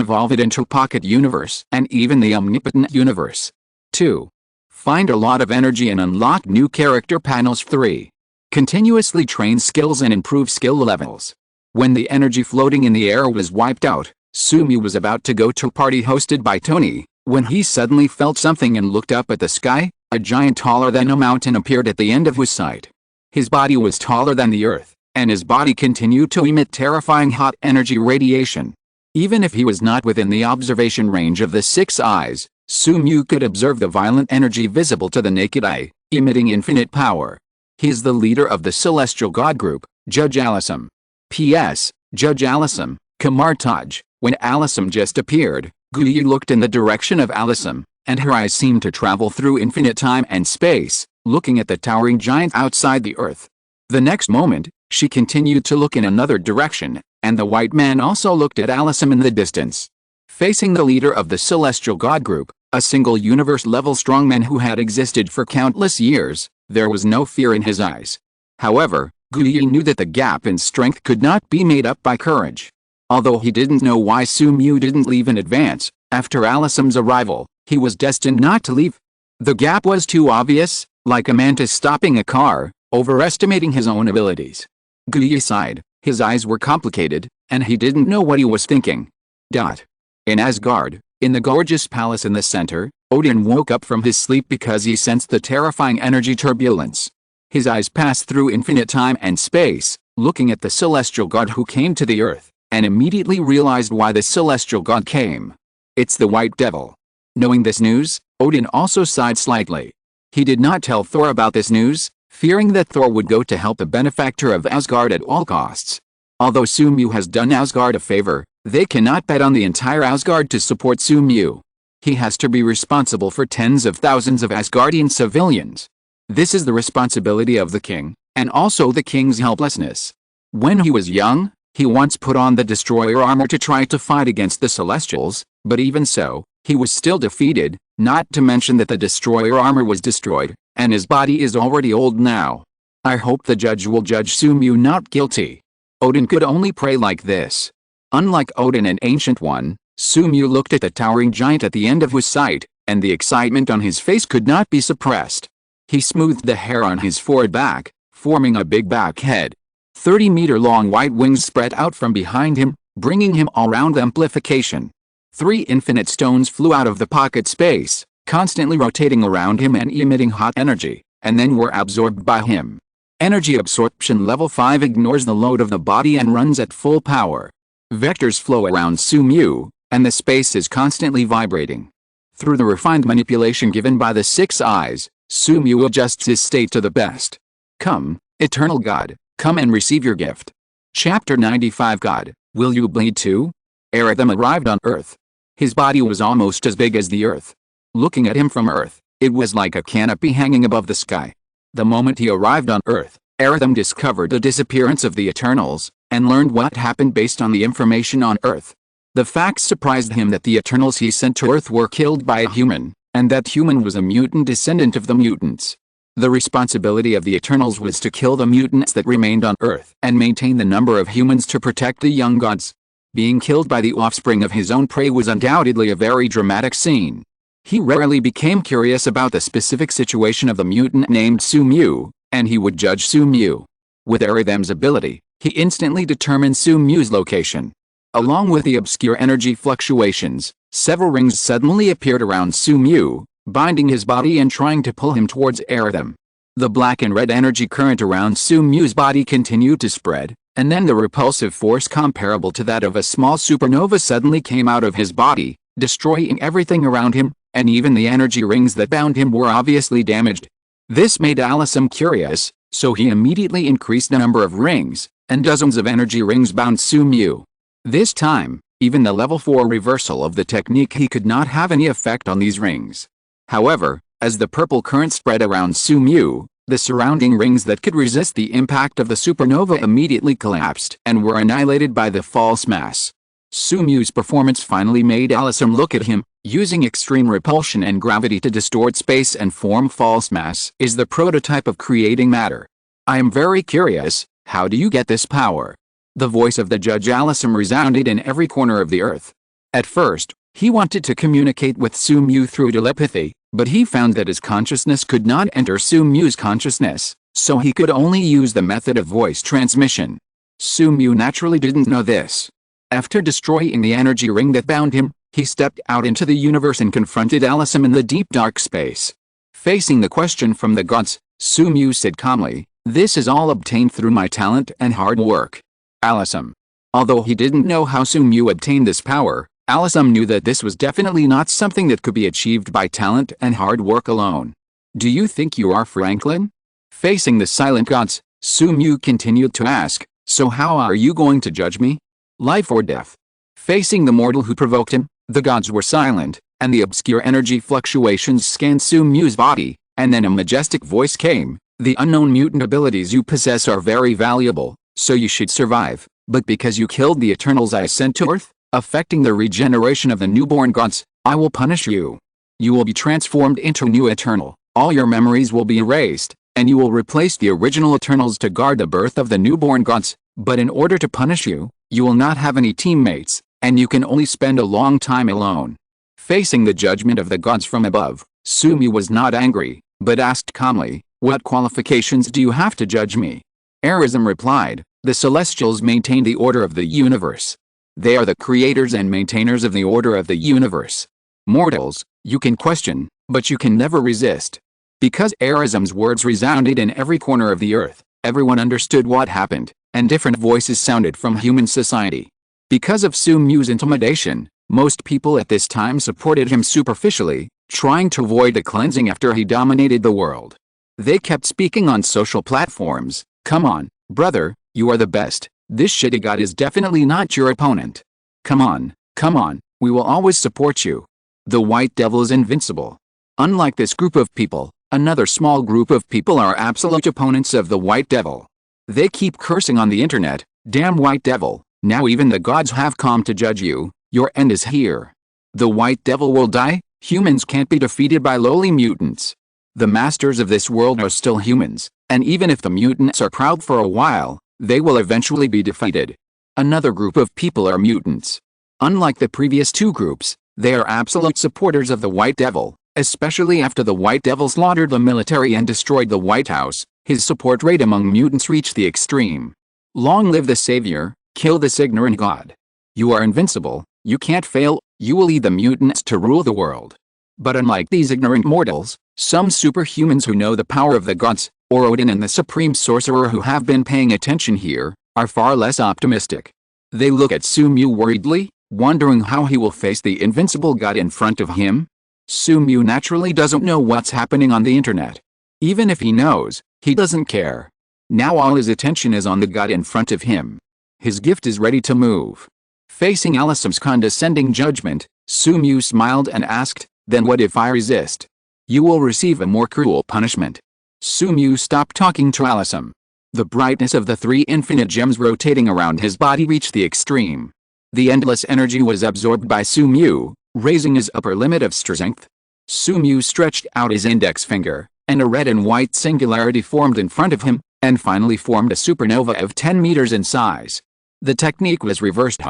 A: evolve it into pocket universe and even the omnipotent universe. 2. Find a lot of energy and unlock new character panels. 3. Continuously train skills and improve skill levels. When the energy floating in the air was wiped out, Sumu was about to go to a party hosted by Tony, when he suddenly felt something and looked up at the sky. A giant taller than a mountain appeared at the end of his sight. His body was taller than the earth, and his body continued to emit terrifying hot energy radiation. Even if he was not within the observation range of the six eyes, Sumu could observe the violent energy visible to the naked eye, emitting infinite power. He is the leader of the celestial god group, Judge Alisum. P.S. Judge Alisum, Kamartaj. When Alisum just appeared, Gojo looked in the direction of Alisum, and her eyes seemed to travel through infinite time and space, looking at the towering giant outside the earth. The next moment, she continued to look in another direction, and the white man also looked at Alisum in the distance. Facing the leader of the celestial god group, a single universe-level strongman who had existed for countless years, there was no fear in his eyes. However, Gojo knew that the gap in strength could not be made up by courage. Although he didn't know why Sumu didn't leave in advance, after Alisum's arrival, he was destined not to leave. The gap was too obvious, like a mantis stopping a car, overestimating his own abilities. Gojo sighed, his eyes were complicated, and he didn't know what he was thinking. In Asgard, in the gorgeous palace in the center, Odin woke up from his sleep because he sensed the terrifying energy turbulence. His eyes passed through infinite time and space, looking at the celestial god who came to the earth, and immediately realized why the celestial god came. It's the White Devil. Knowing this news, Odin also sighed slightly. He did not tell Thor about this news, fearing that Thor would go to help the benefactor of Asgard at all costs. Although Sumu has done Asgard a favor, they cannot bet on the entire Asgard to support Sumu. He has to be responsible for tens of thousands of Asgardian civilians. This is the responsibility of the king, and also the king's helplessness. When he was young, he once put on the destroyer armor to try to fight against the Celestials, but even so, he was still defeated, not to mention that the destroyer armor was destroyed, and his body is already old now. I hope the judge will judge Sumu not guilty. Odin could only pray like this. Unlike Odin and Ancient One, Sumu looked at the towering giant at the end of his sight, and the excitement on his face could not be suppressed. He smoothed the hair on his forehead back, forming a big back head. 30-meter-long white wings spread out from behind him, bringing him all-round amplification. 3 infinite stones flew out of the pocket space, constantly rotating around him and emitting hot energy, and then were absorbed by him. Energy absorption level 5 ignores the load of the body and runs at full power. Vectors flow around Sumu, and the space is constantly vibrating. Through the refined manipulation given by the 6 eyes, Sumu adjusts his state to the best. Come, eternal God, come and receive your gift. Chapter 95. God, will you bleed too? Ere them arrived on Earth. His body was almost as big as the Earth. Looking at him from Earth, it was like a canopy hanging above the sky. The moment he arrived on Earth, Aratham discovered the disappearance of the Eternals, and learned what happened based on the information on Earth. The facts surprised him that the Eternals he sent to Earth were killed by a human, and that human was a mutant descendant of the mutants. The responsibility of the Eternals was to kill the mutants that remained on Earth and maintain the number of humans to protect the young gods. Being killed by the offspring of his own prey was undoubtedly a very dramatic scene. He rarely became curious about the specific situation of the mutant named Su-Mu, and he would judge Su-Mu. With Aratham's ability, he instantly determined Su-Mu's location. Along with the obscure energy fluctuations, several rings suddenly appeared around Su-Mu, binding his body and trying to pull him towards Aratham. The black and red energy current around Su-Mu's body continued to spread, and then the repulsive force comparable to that of a small supernova suddenly came out of his body, destroying everything around him, and even the energy rings that bound him were obviously damaged. This made Alisam curious, so he immediately increased the number of rings, and dozens of energy rings bound Su-Mu. This time, even the level 4 reversal of the technique he could not have any effect on these rings. However, as the purple current spread around Su-Mu, the surrounding rings that could resist the impact of the supernova immediately collapsed and were annihilated by the false mass. Su-Mu's performance finally made Alisam look at him. Using extreme repulsion and gravity to distort space and form false mass is the prototype of creating matter. I am very curious, how do you get this power? The voice of the judge Alisam resounded in every corner of the earth. At first, he wanted to communicate with Su-Mu through telepathy, but he found that his consciousness could not enter Su-Mu's consciousness, so he could only use the method of voice transmission. Su-Mu naturally didn't know this. After destroying the energy ring that bound him, he stepped out into the universe and confronted Alisam in the deep dark space. Facing the question from the gods, Su-Mu said calmly, "This is all obtained through my talent and hard work." Alisam. Although he didn't know how Su-Mu obtained this power, Alisam knew that this was definitely not something that could be achieved by talent and hard work alone. "Do you think you are Franklin?" Facing the silent gods, Su-Mu continued to ask, "So how are you going to judge me? Life or death?" Facing the mortal who provoked him, the gods were silent, and the obscure energy fluctuations scanned Su-Mu's body, and then a majestic voice came, "The unknown mutant abilities you possess are very valuable, so you should survive, but because you killed the Eternals I sent to Earth, affecting the regeneration of the newborn gods, I will punish you. You will be transformed into a new Eternal, all your memories will be erased, and you will replace the original Eternals to guard the birth of the newborn gods, but in order to punish you, you will not have any teammates, and you can only spend a long time alone." Facing the judgment of the gods from above, Su-Mu was not angry, but asked calmly, "What qualifications do you have to judge me?" Arism replied, "The Celestials maintain the order of the universe. They are the creators and maintainers of the order of the universe. Mortals, you can question, but you can never resist." Because Arism's words resounded in every corner of the earth, everyone understood what happened, and different voices sounded from human society. Because of Su-Mu's intimidation, most people at this time supported him superficially, trying to avoid a cleansing after he dominated the world. They kept speaking on social platforms, "Come on, brother, you are the best, this shitty god is definitely not your opponent. Come on, we will always support you. The White Devil is invincible." Unlike this group of people, another small group of people are absolute opponents of the White Devil. They keep cursing on the internet, "Damn White Devil. Now even the gods have come to judge you, your end is here. The White Devil will die, humans can't be defeated by lowly mutants. The masters of this world are still humans, and even if the mutants are proud for a while, they will eventually be defeated." Another group of people are mutants. Unlike the previous two groups, they are absolute supporters of the White Devil, especially after the White Devil slaughtered the military and destroyed the White House. His support rate among mutants reached the extreme. "Long live the Savior. Kill this ignorant god. You are invincible, you can't fail, you will lead the mutants to rule the world." But unlike these ignorant mortals, some superhumans who know the power of the gods, or Odin and the Supreme Sorcerer who have been paying attention here, are far less optimistic. They look at Su-Mu worriedly, wondering how he will face the invincible god in front of him. Su-Mu naturally doesn't know what's happening on the internet. Even if he knows, he doesn't care. Now all his attention is on the god in front of him. His gift is ready to move. Facing Alisam's condescending judgment, Sumu smiled and asked, "Then what if I resist? You will receive a more cruel punishment." Sumu stopped talking to Alisum. The brightness of the 3 infinite gems rotating around his body reached the extreme. The endless energy was absorbed by Sumu, raising his upper limit of strength. Sumu stretched out his index finger, and a red and white singularity formed in front of him, and finally formed a supernova of 10 meters in size. The technique was reversed.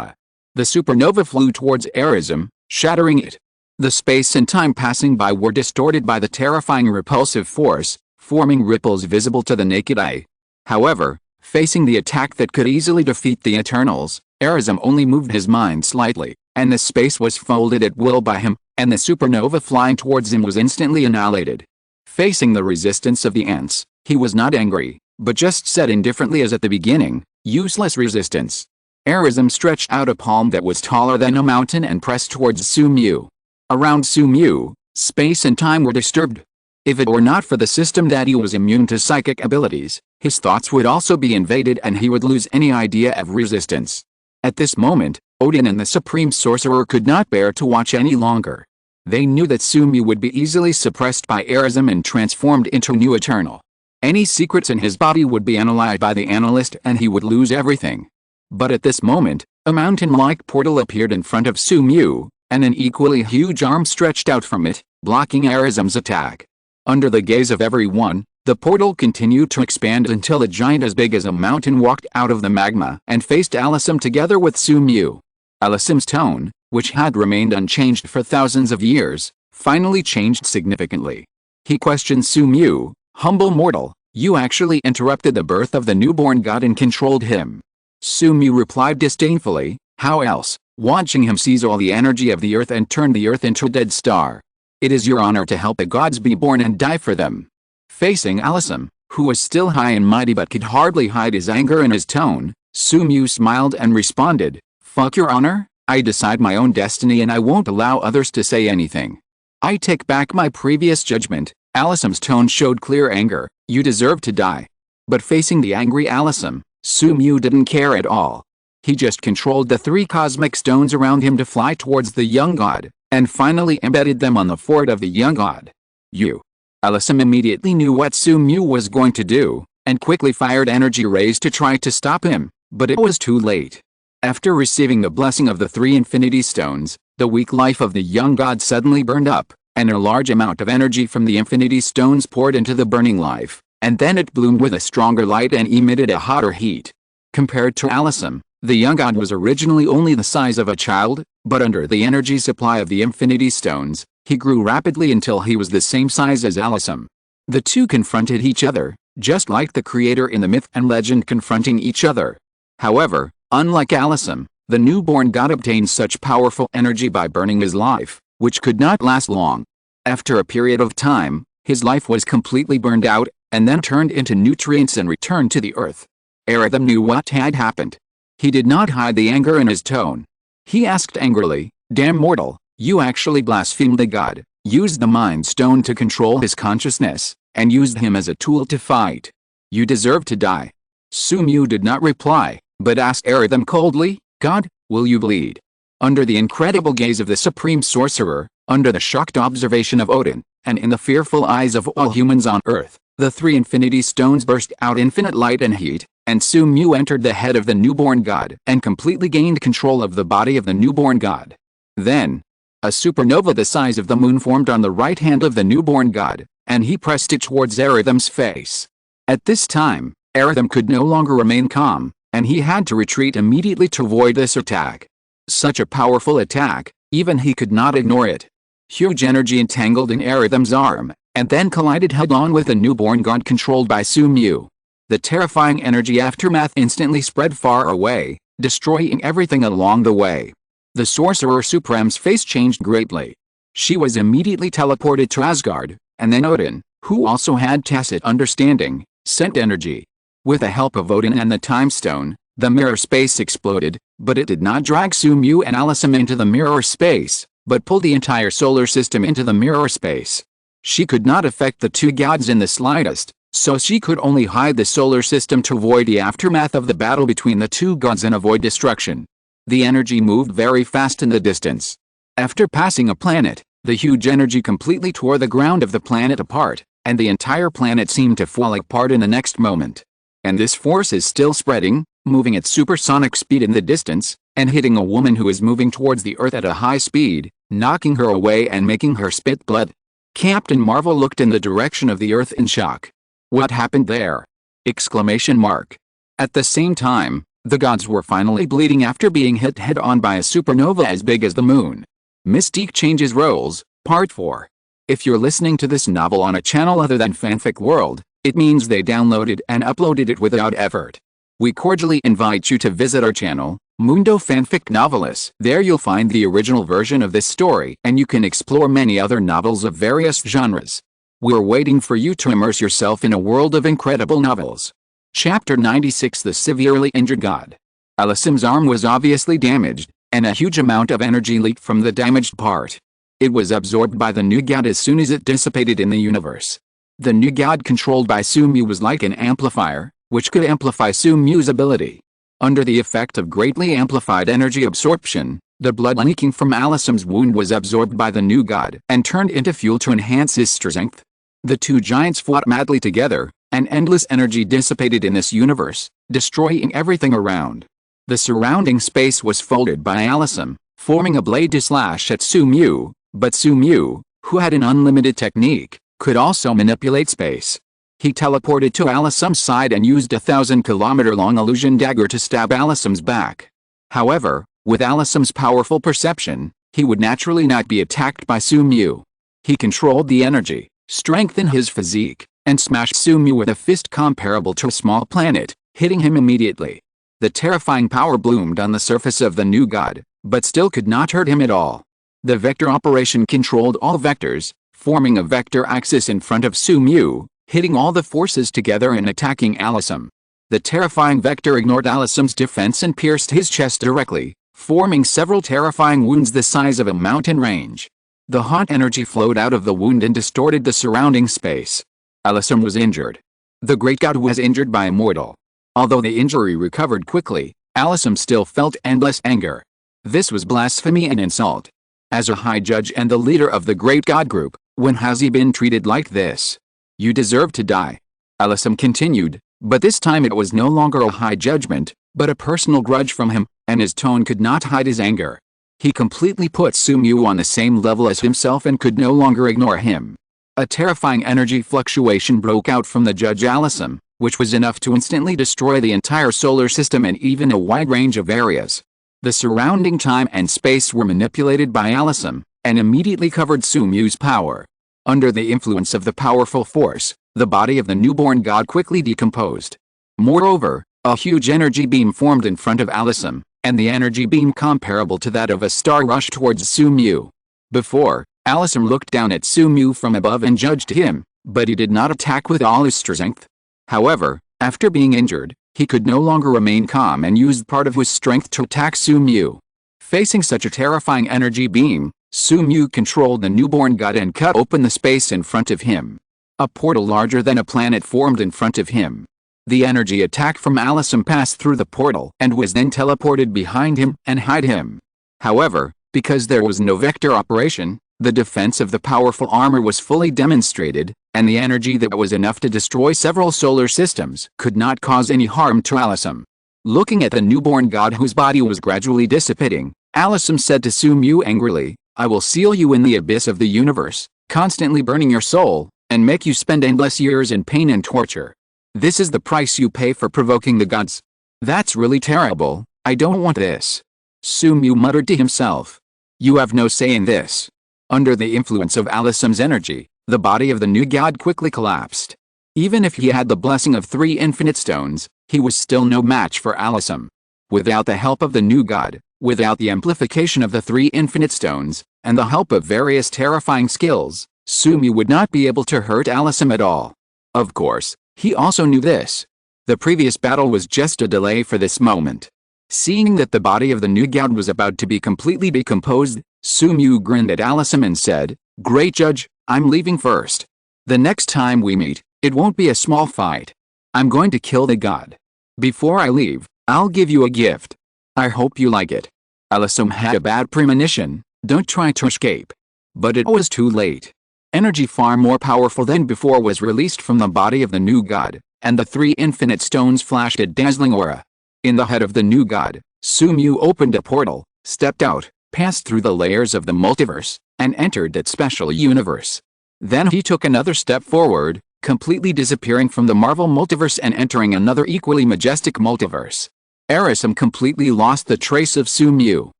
A: The supernova flew towards Arism, shattering it. The space and time passing by were distorted by the terrifying repulsive force, forming ripples visible to the naked eye. However, facing the attack that could easily defeat the Eternals, Arism only moved his mind slightly, and the space was folded at will by him, and the supernova flying towards him was instantly annihilated. Facing the resistance of the ants, he was not angry, but just said indifferently as at the beginning, "Useless resistance." Arism stretched out a palm that was taller than a mountain and pressed towards Sumu. Around Sumu, space and time were disturbed. If it were not for the system that he was immune to psychic abilities, his thoughts would also be invaded and he would lose any idea of resistance. At this moment, Odin and the Supreme Sorcerer could not bear to watch any longer. They knew that Sumu would be easily suppressed by Arism and transformed into a new Eternal. Any secrets in his body would be analyzed by the analyst and he would lose everything. But at this moment, a mountain-like portal appeared in front of Sumu, and an equally huge arm stretched out from it, blocking Arism's attack. Under the gaze of everyone, the portal continued to expand until a giant as big as a mountain walked out of the magma and faced Alisum together with Sumu. Alisum's tone, which had remained unchanged for thousands of years, finally changed significantly. He questioned Sumu, "Humble mortal, you actually interrupted the birth of the newborn god and controlled him." Sumu replied disdainfully, "How else, watching him seize all the energy of the earth and turn the earth into a dead star? It is your honor to help the gods be born and die for them." Facing Alisum, who was still high and mighty but could hardly hide his anger in his tone, Sumu smiled and responded, "Fuck your honor, I decide my own destiny and I won't allow others to say anything. I take back my previous judgment." Alisum's tone showed clear anger, "You deserve to die." But facing the angry Alisum, Sumu didn't care at all. He just controlled the 3 cosmic stones around him to fly towards the young god, and finally embedded them on the forehead of the young god. "You." Alisum immediately knew what Sumu was going to do, and quickly fired energy rays to try to stop him, but it was too late. After receiving the blessing of the 3 infinity stones, the weak life of the young god suddenly burned up, and a large amount of energy from the infinity stones poured into the burning life, and then it bloomed with a stronger light and emitted a hotter heat. Compared to Alisum, the young god was originally only the size of a child, but under the energy supply of the infinity stones, he grew rapidly until he was the same size as Alisum. The two confronted each other, just like the creator in the myth and legend confronting each other. However, unlike Alisum, the newborn god obtained such powerful energy by burning his life, which could not last long. After a period of time, his life was completely burned out, and then turned into nutrients and returned to the earth. Arism knew what had happened. He did not hide the anger in his tone. He asked angrily, "Damn mortal, you actually blasphemed the god, used the mind stone to control his consciousness, and used him as a tool to fight. You deserve to die." Sumu did not reply, but asked Arism coldly, "God, will you bleed?" Under the incredible gaze of the Supreme Sorcerer, under the shocked observation of Odin, and in the fearful eyes of all humans on Earth, the 3 infinity stones burst out infinite light and heat, and Sumu entered the head of the newborn god and completely gained control of the body of the newborn god. Then, a supernova the size of the moon formed on the right hand of the newborn god, and he pressed it towards Arism's face. At this time, Arism could no longer remain calm, and he had to retreat immediately to avoid this attack. Such a powerful attack, even he could not ignore it. Huge energy entangled in Arism's arm, and then collided head-on with the newborn god controlled by Sumu. The terrifying energy aftermath instantly spread far away, destroying everything along the way. The Sorcerer Supreme's face changed greatly. She was immediately teleported to Asgard, and then Odin, who also had tacit understanding, sent energy. With the help of Odin and the Time Stone, the mirror space exploded, but it did not drag Sumu and Alisum into the mirror space, but pulled the entire solar system into the mirror space. She could not affect the 2 gods in the slightest, so she could only hide the solar system to avoid the aftermath of the battle between the 2 gods and avoid destruction. The energy moved very fast in the distance. After passing a planet, the huge energy completely tore the ground of the planet apart, and the entire planet seemed to fall apart in the next moment. And this force is still spreading, moving at supersonic speed in the distance, and hitting a woman who is moving towards the Earth at a high speed, knocking her away and making her spit blood. Captain Marvel looked in the direction of the Earth in shock. What happened there? Exclamation mark. At the same time, the gods were finally bleeding after being hit head-on by a supernova as big as the moon. Mystique Changes Roles, Part 4. If you're listening to this novel on a channel other than Fanfic World, it means they downloaded and uploaded it without effort. We cordially invite you to visit our channel, Mundo Fanfic Novelist. There you'll find the original version of this story and you can explore many other novels of various genres. We're waiting for you to immerse yourself in a world of incredible novels. Chapter 96 The Severely Injured God. Alisam's arm was obviously damaged, and a huge amount of energy leaked from the damaged part. It was absorbed by the new god as soon as it dissipated in the universe. The new god controlled by Sumu was like an amplifier, which could amplify Sumu's ability. Under the effect of greatly amplified energy absorption, the blood leaking from Alisam's wound was absorbed by the new god and turned into fuel to enhance his strength. The two giants fought madly together, and endless energy dissipated in this universe, destroying everything around. The surrounding space was folded by Alisam, forming a blade to slash at Sumu, but Sumu, who had an unlimited technique, could also manipulate space. He teleported to Alisam's side and used a 1,000-kilometer-long illusion dagger to stab Alisam's back. However, with Alisam's powerful perception, he would naturally not be attacked by Sumu. He controlled the energy, strengthened his physique, and smashed Sumu with a fist comparable to a small planet, hitting him immediately. The terrifying power bloomed on the surface of the new god, but still could not hurt him at all. The vector operation controlled all vectors, forming a vector axis in front of Sumu, hitting all the forces together and attacking Alisam. The terrifying vector ignored Alisam's defense and pierced his chest directly, forming several terrifying wounds the size of a mountain range. The hot energy flowed out of the wound and distorted the surrounding space. Alisam was injured. The great god was injured by a mortal. Although the injury recovered quickly, Alisam still felt endless anger. This was blasphemy and insult. As a high judge and the leader of the great god group, when has he been treated like this? You deserve to die. Alisam continued, but this time it was no longer a high judgment, but a personal grudge from him, and his tone could not hide his anger. He completely put Sumu on the same level as himself and could no longer ignore him. A terrifying energy fluctuation broke out from the judge Alisam, which was enough to instantly destroy the entire solar system and even a wide range of areas. The surrounding time and space were manipulated by Alisam, and immediately covered Sumu's power. Under the influence of the powerful force, the body of the newborn god quickly decomposed. Moreover, a huge energy beam formed in front of Alisam, and the energy beam comparable to that of a star rushed towards Sumu. Before, Alisam looked down at Sumu from above and judged him, but he did not attack with all his strength. However, after being injured, he could no longer remain calm and used part of his strength to attack Sumu. Facing such a terrifying energy beam, Sumu controlled the newborn god and cut open the space in front of him. A portal larger than a planet formed in front of him. The energy attack from Alisam passed through the portal and was then teleported behind him and hid him. However, because there was no vector operation, the defense of the powerful armor was fully demonstrated, and the energy that was enough to destroy several solar systems could not cause any harm to Alisam. Looking at the newborn god whose body was gradually dissipating, Alisam said to Sumu angrily, "I will seal you in the abyss of the universe, constantly burning your soul, and make you spend endless years in pain and torture. This is the price you pay for provoking the gods. That's really terrible, I don't want this." Sumu muttered to himself. "You have no say in this." Under the influence of Alisam's energy, the body of the new god quickly collapsed. Even if he had the blessing of 3 infinite stones, he was still no match for Alisam. Without the help of the new god, without the amplification of the 3 infinite stones, and the help of various terrifying skills, Sumu would not be able to hurt Alisam at all. Of course, he also knew this. The previous battle was just a delay for this moment. Seeing that the body of the new god was about to be completely decomposed, Sumu grinned at Alisam and said, "Great judge, I'm leaving first. The next time we meet, it won't be a small fight. I'm going to kill the god. Before I leave, I'll give you a gift. I hope you like it." Alisam had a bad premonition, Don't try to escape. But it was too late. Energy far more powerful than before was released from the body of the new god, and the 3 infinite stones flashed a dazzling aura. In the head of the new god, Sumu opened a portal, stepped out, passed through the layers of the multiverse, and entered that special universe. Then he took another step forward, completely disappearing from the Marvel multiverse and entering another equally majestic multiverse. Arisem completely lost the trace of Sumu.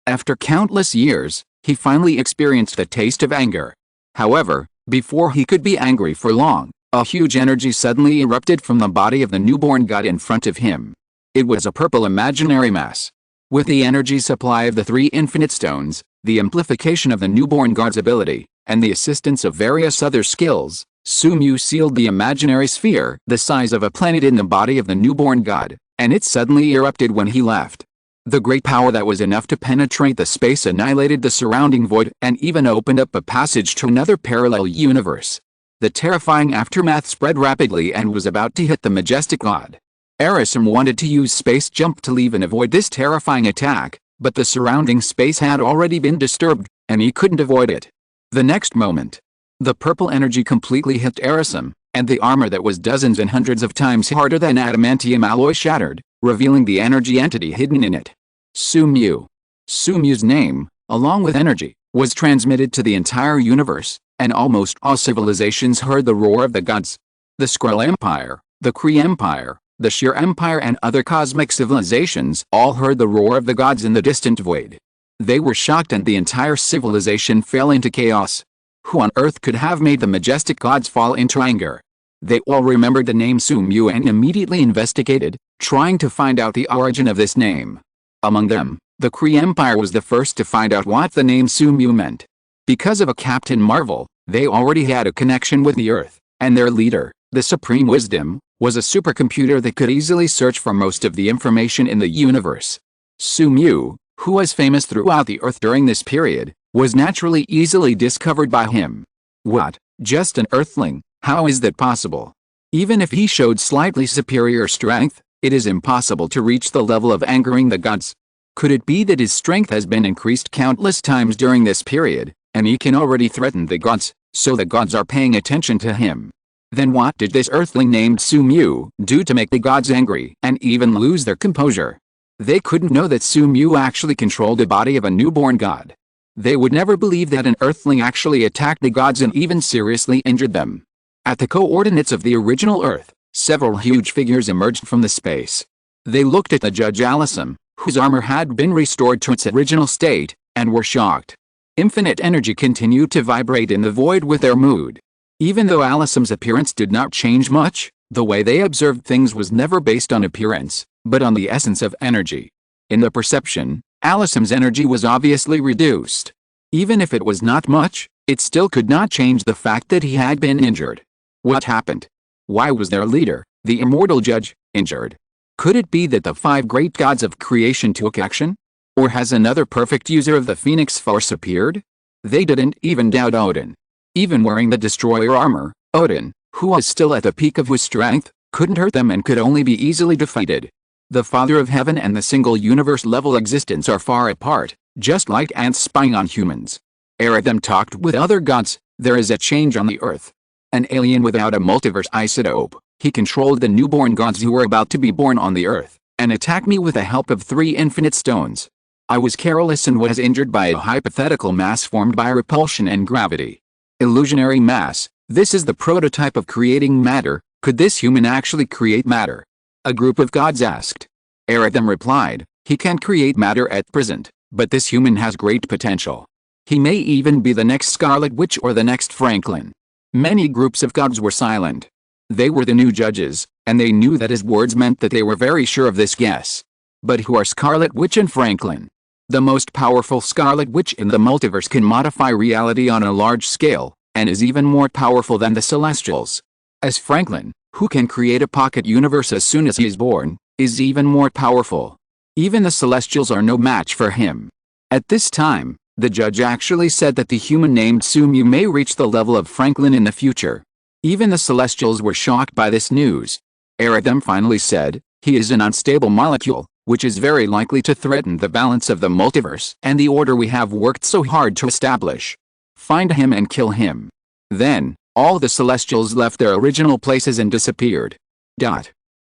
A: After countless years, he finally experienced the taste of anger. However, before he could be angry for long, a huge energy suddenly erupted from the body of the newborn god in front of him. It was a purple imaginary mass. With the energy supply of the 3 infinite stones, the amplification of the newborn god's ability, and the assistance of various other skills, Sumu sealed the imaginary sphere the size of a planet in the body of the newborn god, and it suddenly erupted when he left. The great power that was enough to penetrate the space annihilated the surrounding void and even opened up a passage to another parallel universe. The terrifying aftermath spread rapidly and was about to hit the majestic god. Arisem wanted to use space jump to leave and avoid this terrifying attack, but the surrounding space had already been disturbed, and he couldn't avoid it. The next moment, the purple energy completely hit Arisem, and the armor that was dozens and hundreds of times harder than adamantium alloy shattered, revealing the energy entity hidden in it. Sumu. Sumu's name, along with energy, was transmitted to the entire universe, and almost all civilizations heard the roar of the gods. The Skrull Empire, the Kree Empire, the Sheer Empire and other cosmic civilizations all heard the roar of the gods in the distant void. They were shocked and the entire civilization fell into chaos. Who on earth could have made the majestic gods fall into anger? They all remembered the name Sumu and immediately investigated, trying to find out the origin of this name. Among them, the Kree Empire was the first to find out what the name Sumu meant. Because of a Captain Marvel, they already had a connection with the Earth, and their leader, the Supreme Wisdom, was a supercomputer that could easily search for most of the information in the universe. Sumu, who was famous throughout the Earth during this period, was naturally easily discovered by him. What? Just an Earthling? How is that possible? Even if he showed slightly superior strength, it is impossible to reach the level of angering the gods. Could it be that his strength has been increased countless times during this period, and he can already threaten the gods, so the gods are paying attention to him? Then what did this Earthling named Sumu do to make the gods angry and even lose their composure? They couldn't know that Sumu actually controlled the body of a newborn god. They would never believe that an Earthling actually attacked the gods and even seriously injured them. At the coordinates of the original Earth, several huge figures emerged from the space. They looked at the Judge Alyssum, whose armor had been restored to its original state, and were shocked. Infinite energy continued to vibrate in the void with their mood. Even though Alyssum's appearance did not change much, the way they observed things was never based on appearance, but on the essence of energy. In the perception, Alyssum's energy was obviously reduced. Even if it was not much, it still could not change the fact that he had been injured. What happened? Why was their leader, the immortal judge, injured? Could it be that the 5 great gods of creation took action? Or has another perfect user of the Phoenix Force appeared? They didn't even doubt Odin. Even wearing the destroyer armor, Odin, who was still at the peak of his strength, couldn't hurt them and could only be easily defeated. The Father of Heaven and the single universe level existence are far apart, just like ants spying on humans. Ere them talked with other gods, there is a change on the Earth. An alien without a multiverse isotope, he controlled the newborn gods who were about to be born on the Earth, and attacked me with the help of 3 infinite stones. I was careless and was injured by a hypothetical mass formed by repulsion and gravity. Illusionary mass, this is the prototype of creating matter. Could this human actually create matter? A group of gods asked. Eredem replied, he can't create matter at present, but this human has great potential. He may even be the next Scarlet Witch or the next Franklin. Many groups of gods were silent. They were the new judges, and they knew that his words meant that they were very sure of this guess. But who are Scarlet Witch and Franklin? The most powerful Scarlet Witch in the multiverse can modify reality on a large scale, and is even more powerful than the Celestials. As Franklin, who can create a pocket universe as soon as he is born, is even more powerful. Even the Celestials are no match for him. At this time, the judge actually said that the human named Sumu may reach the level of Franklin in the future. Even the Celestials were shocked by this news. Eredem finally said, he is an unstable molecule, which is very likely to threaten the balance of the multiverse and the order we have worked so hard to establish. Find him and kill him. Then, all the Celestials left their original places and disappeared.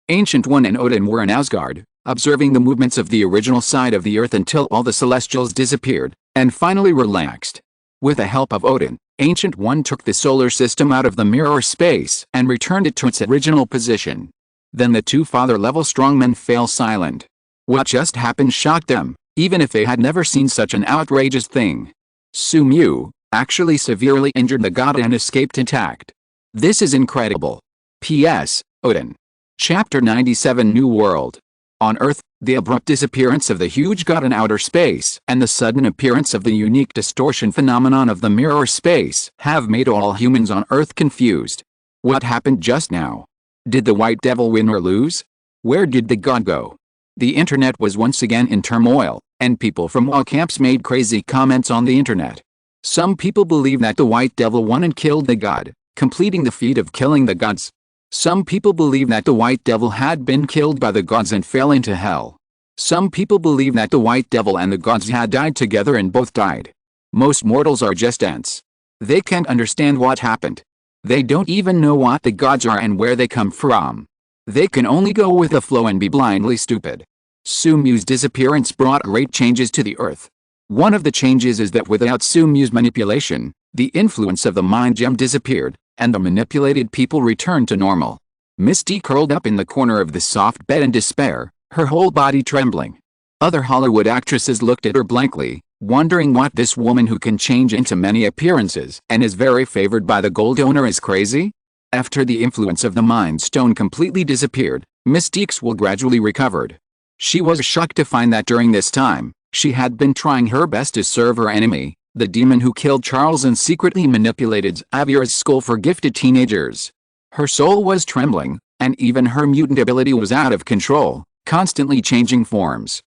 A: Ancient One and Odin were in Asgard, observing the movements of the original side of the Earth until all the Celestials disappeared, and finally relaxed. With the help of Odin, Ancient One took the solar system out of the mirror space and returned it to its original position. Then the two father-level strongmen fell silent. What just happened shocked them, even if they had never seen such an outrageous thing. Su-Mu actually severely injured the god and escaped intact. This is incredible. P.S. Odin. Chapter 97 New World. On Earth, the abrupt disappearance of the huge god in outer space and the sudden appearance of the unique distortion phenomenon of the mirror space have made all humans on Earth confused. What happened just now? Did the White Devil win or lose? Where did the god go? The internet was once again in turmoil, and people from all camps made crazy comments on the internet. Some people believe that the White Devil won and killed the god, completing the feat of killing the gods. Some people believe that the White Devil had been killed by the gods and fell into hell. Some people believe that the White Devil and the gods had died together and both died. Most mortals are just ants. They can't understand what happened. They don't even know what the gods are and where they come from. They can only go with the flow and be blindly stupid. Su-Mu's disappearance brought great changes to the Earth. One of the changes is that without Su-Mu's manipulation, the influence of the mind gem disappeared, and the manipulated people returned to normal. Misty curled up in the corner of the soft bed in despair, her whole body trembling. Other Hollywood actresses looked at her blankly, wondering what this woman who can change into many appearances and is very favored by the gold owner is crazy. After the influence of the Mind Stone completely disappeared, Mystique's will gradually recovered. She was shocked to find that during this time, she had been trying her best to serve her enemy, the demon who killed Charles and secretly manipulated Xavier's skull for gifted teenagers. Her soul was trembling, and even her mutant ability was out of control, constantly changing forms.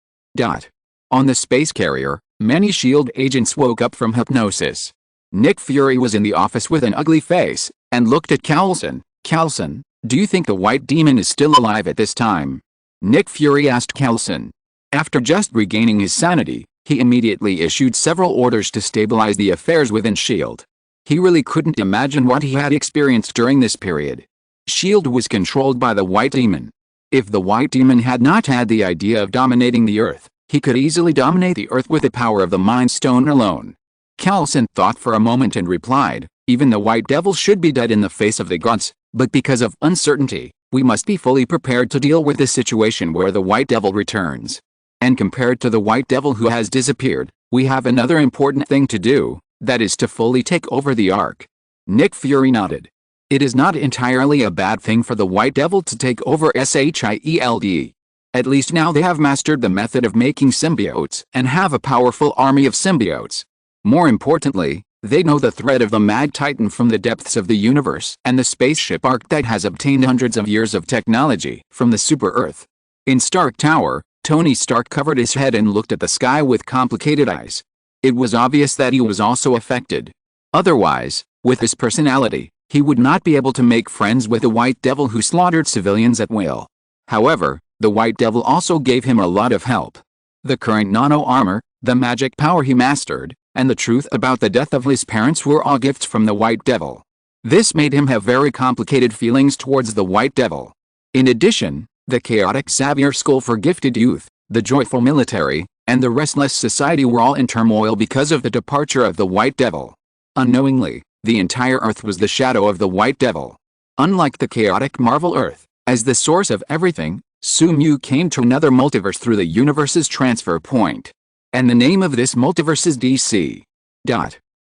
A: On the space carrier, many S.H.I.E.L.D. agents woke up from hypnosis. Nick Fury was in the office with an ugly face, and looked at Coulson. "Coulson, do you think the White Demon is still alive at this time?" Nick Fury asked Coulson. After just regaining his sanity, he immediately issued several orders to stabilize the affairs within S.H.I.E.L.D. He really couldn't imagine what he had experienced during this period. S.H.I.E.L.D. was controlled by the White Demon. If the White Demon had not had the idea of dominating the Earth, he could easily dominate the Earth with the power of the Mind Stone alone. Coulson thought for a moment and replied, "Even the White Devil should be dead in the face of the gods, but because of uncertainty, we must be fully prepared to deal with the situation where the White Devil returns. And compared to the White Devil who has disappeared, we have another important thing to do, that is to fully take over the Ark." Nick Fury nodded. It is not entirely a bad thing for the White Devil to take over S.H.I.E.L.D. At least now they have mastered the method of making symbiotes and have a powerful army of symbiotes. More importantly, they know the threat of the Mad Titan from the depths of the universe and the spaceship Ark that has obtained hundreds of years of technology from the Super Earth. In Stark Tower, Tony Stark covered his head and looked at the sky with complicated eyes. It was obvious that he was also affected. Otherwise, with his personality, he would not be able to make friends with the White Devil who slaughtered civilians at will. However, the White Devil also gave him a lot of help. The current nano-armor, the magic power he mastered, and the truth about the death of his parents were all gifts from the White Devil. This made him have very complicated feelings towards the White Devil. In addition, the chaotic Xavier Skull for gifted youth, the joyful military, and the restless society were all in turmoil because of the departure of the White Devil. Unknowingly, the entire Earth was the shadow of the White Devil. Unlike the chaotic Marvel Earth, as the source of everything, Su-Mu came to another multiverse through the universe's transfer point. And the name of this multiverse is DC.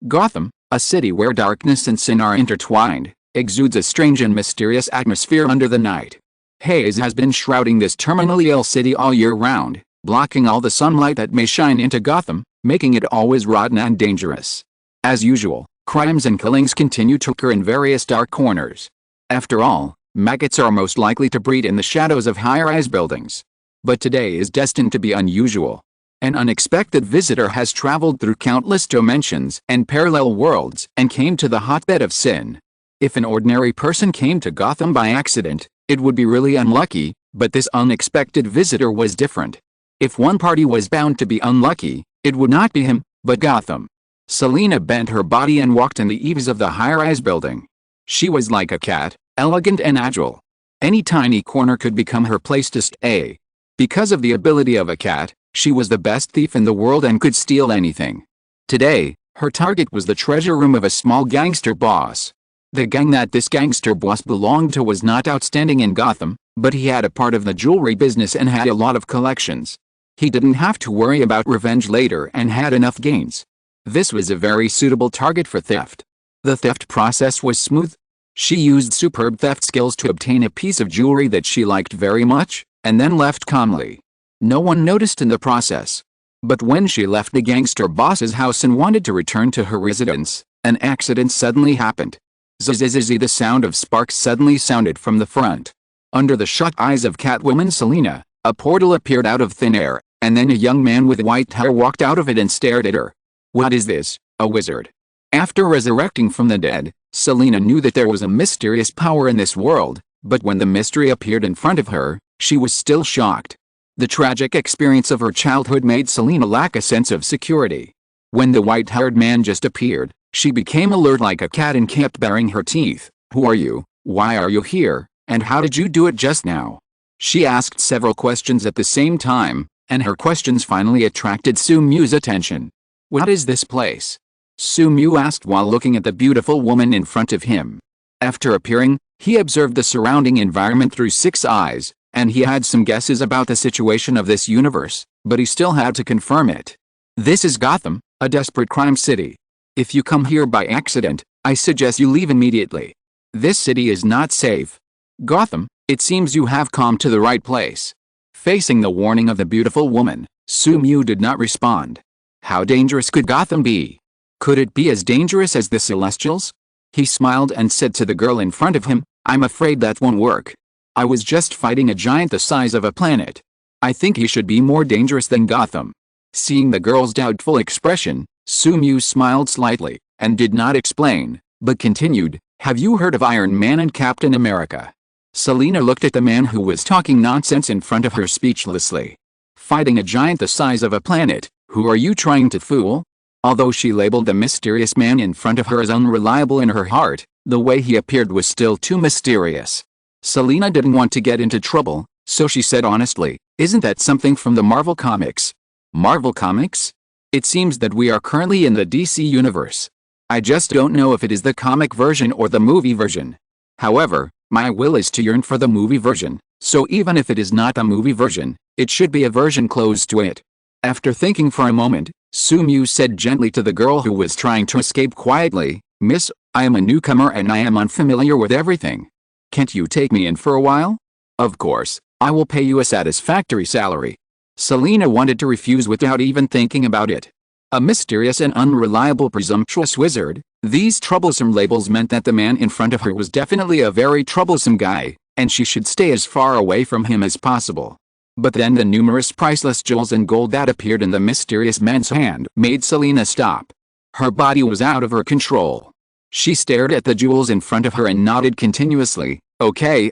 A: Gotham, a city where darkness and sin are intertwined, exudes a strange and mysterious atmosphere under the night. Haze has been shrouding this terminally ill city all year round, blocking all the sunlight that may shine into Gotham, making it always rotten and dangerous. As usual, crimes and killings continue to occur in various dark corners. After all, maggots are most likely to breed in the shadows of high-rise buildings. But today is destined to be unusual. An unexpected visitor has traveled through countless dimensions and parallel worlds and came to the hotbed of sin. If an ordinary person came to Gotham by accident, it would be really unlucky, But this unexpected visitor was different. If one party was bound to be unlucky, it would not be him, but Gotham. Selina bent her body and walked in the eaves of the high-rise building. She was like a cat, elegant and agile. Any tiny corner could become her place to stay. Because of the ability of a cat, she was the best thief in the world and could steal anything. Today, her target was the treasure room of a small gangster boss. The gang that this gangster boss belonged to was not outstanding in Gotham, but he had a part of the jewelry business and had a lot of collections. He didn't have to worry about revenge later and had enough gains. This was a very suitable target for theft. The theft process was smooth. She used superb theft skills to obtain a piece of jewelry that she liked very much, and then left calmly. No one noticed in the process. But when she left the gangster boss's house and wanted to return to her residence, an accident suddenly happened. Zzz, the sound of sparks suddenly sounded from the front. Under the shut eyes of Catwoman Selina, a portal appeared out of thin air, and then a young man with white hair walked out of it and stared at her. What is this, a wizard? After resurrecting from the dead, Selina knew that there was a mysterious power in this world, but when the mystery appeared in front of her, she was still shocked. The tragic experience of her childhood made Selina lack a sense of security. When the white-haired man just appeared, she became alert like a cat and kept baring her teeth. Who are you? Why are you here? And how did you do it just now? She asked several questions at the same time, and her questions finally attracted Sumyu's attention. What is this place? Sumyu asked while looking at the beautiful woman in front of him. After appearing, he observed the surrounding environment through 6 eyes, and he had some guesses about the situation of this universe, but he still had to confirm it. This is Gotham, a desperate crime city. If you come here by accident, I suggest you leave immediately. This city is not safe. Gotham, it seems you have come to the right place. Facing the warning of the beautiful woman, Sumyu did not respond. How dangerous could Gotham be? Could it be as dangerous as the Celestials? He smiled and said to the girl in front of him, I'm afraid that won't work. I was just fighting a giant the size of a planet. I think he should be more dangerous than Gotham. Seeing the girl's doubtful expression, Sumyu smiled slightly, and did not explain, but continued, have you heard of Iron Man and Captain America? Selina looked at the man who was talking nonsense in front of her speechlessly. Fighting a giant the size of a planet, who are you trying to fool? Although she labeled the mysterious man in front of her as unreliable in her heart, the way he appeared was still too mysterious. Selina didn't want to get into trouble, so she said honestly, isn't that something from the Marvel Comics? Marvel Comics? It seems that we are currently in the DC universe. I just don't know if it is the comic version or the movie version. However, my will is to yearn for the movie version, so even if it is not the movie version, it should be a version close to it. After thinking for a moment, Sumyu said gently to the girl who was trying to escape quietly, Miss, I am a newcomer and I am unfamiliar with everything. Can't you take me in for a while? Of course, I will pay you a satisfactory salary. Selina wanted to refuse without even thinking about it. A mysterious and unreliable presumptuous wizard, these troublesome labels meant that the man in front of her was definitely a very troublesome guy, and she should stay as far away from him as possible. But then the numerous priceless jewels and gold that appeared in the mysterious man's hand made Selina stop. Her body was out of her control. She stared at the jewels in front of her and nodded continuously, okay,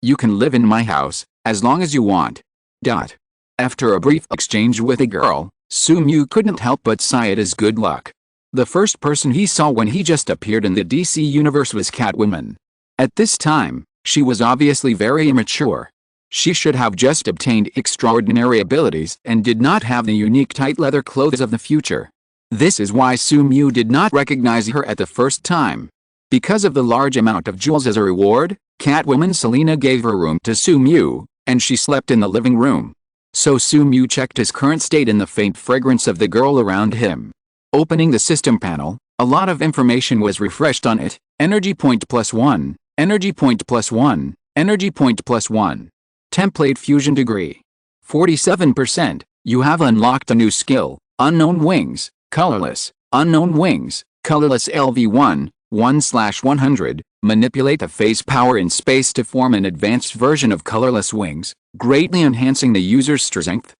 A: you can live in my house, as long as you want. After a brief exchange with the girl, Sumyu couldn't help but sigh at his good luck. The first person he saw when he just appeared in the DC universe was Catwoman. At this time, she was obviously very immature. She should have just obtained extraordinary abilities and did not have the unique tight leather clothes of the future. This is why Sumyu did not recognize her at the first time. Because of the large amount of jewels as a reward, Catwoman Selina gave her room to Sumyu, and she slept in the living room. So Sumyu checked his current state in the faint fragrance of the girl around him. Opening the system panel, a lot of information was refreshed on it. Energy point +1, energy point +1, energy point +1. Template fusion degree. 47%. You have unlocked a new skill, unknown wings, colorless, unknown wings, colorless LV1, 1/100. Manipulate the phase power in space to form an advanced version of colorless wings, greatly enhancing the user's strength.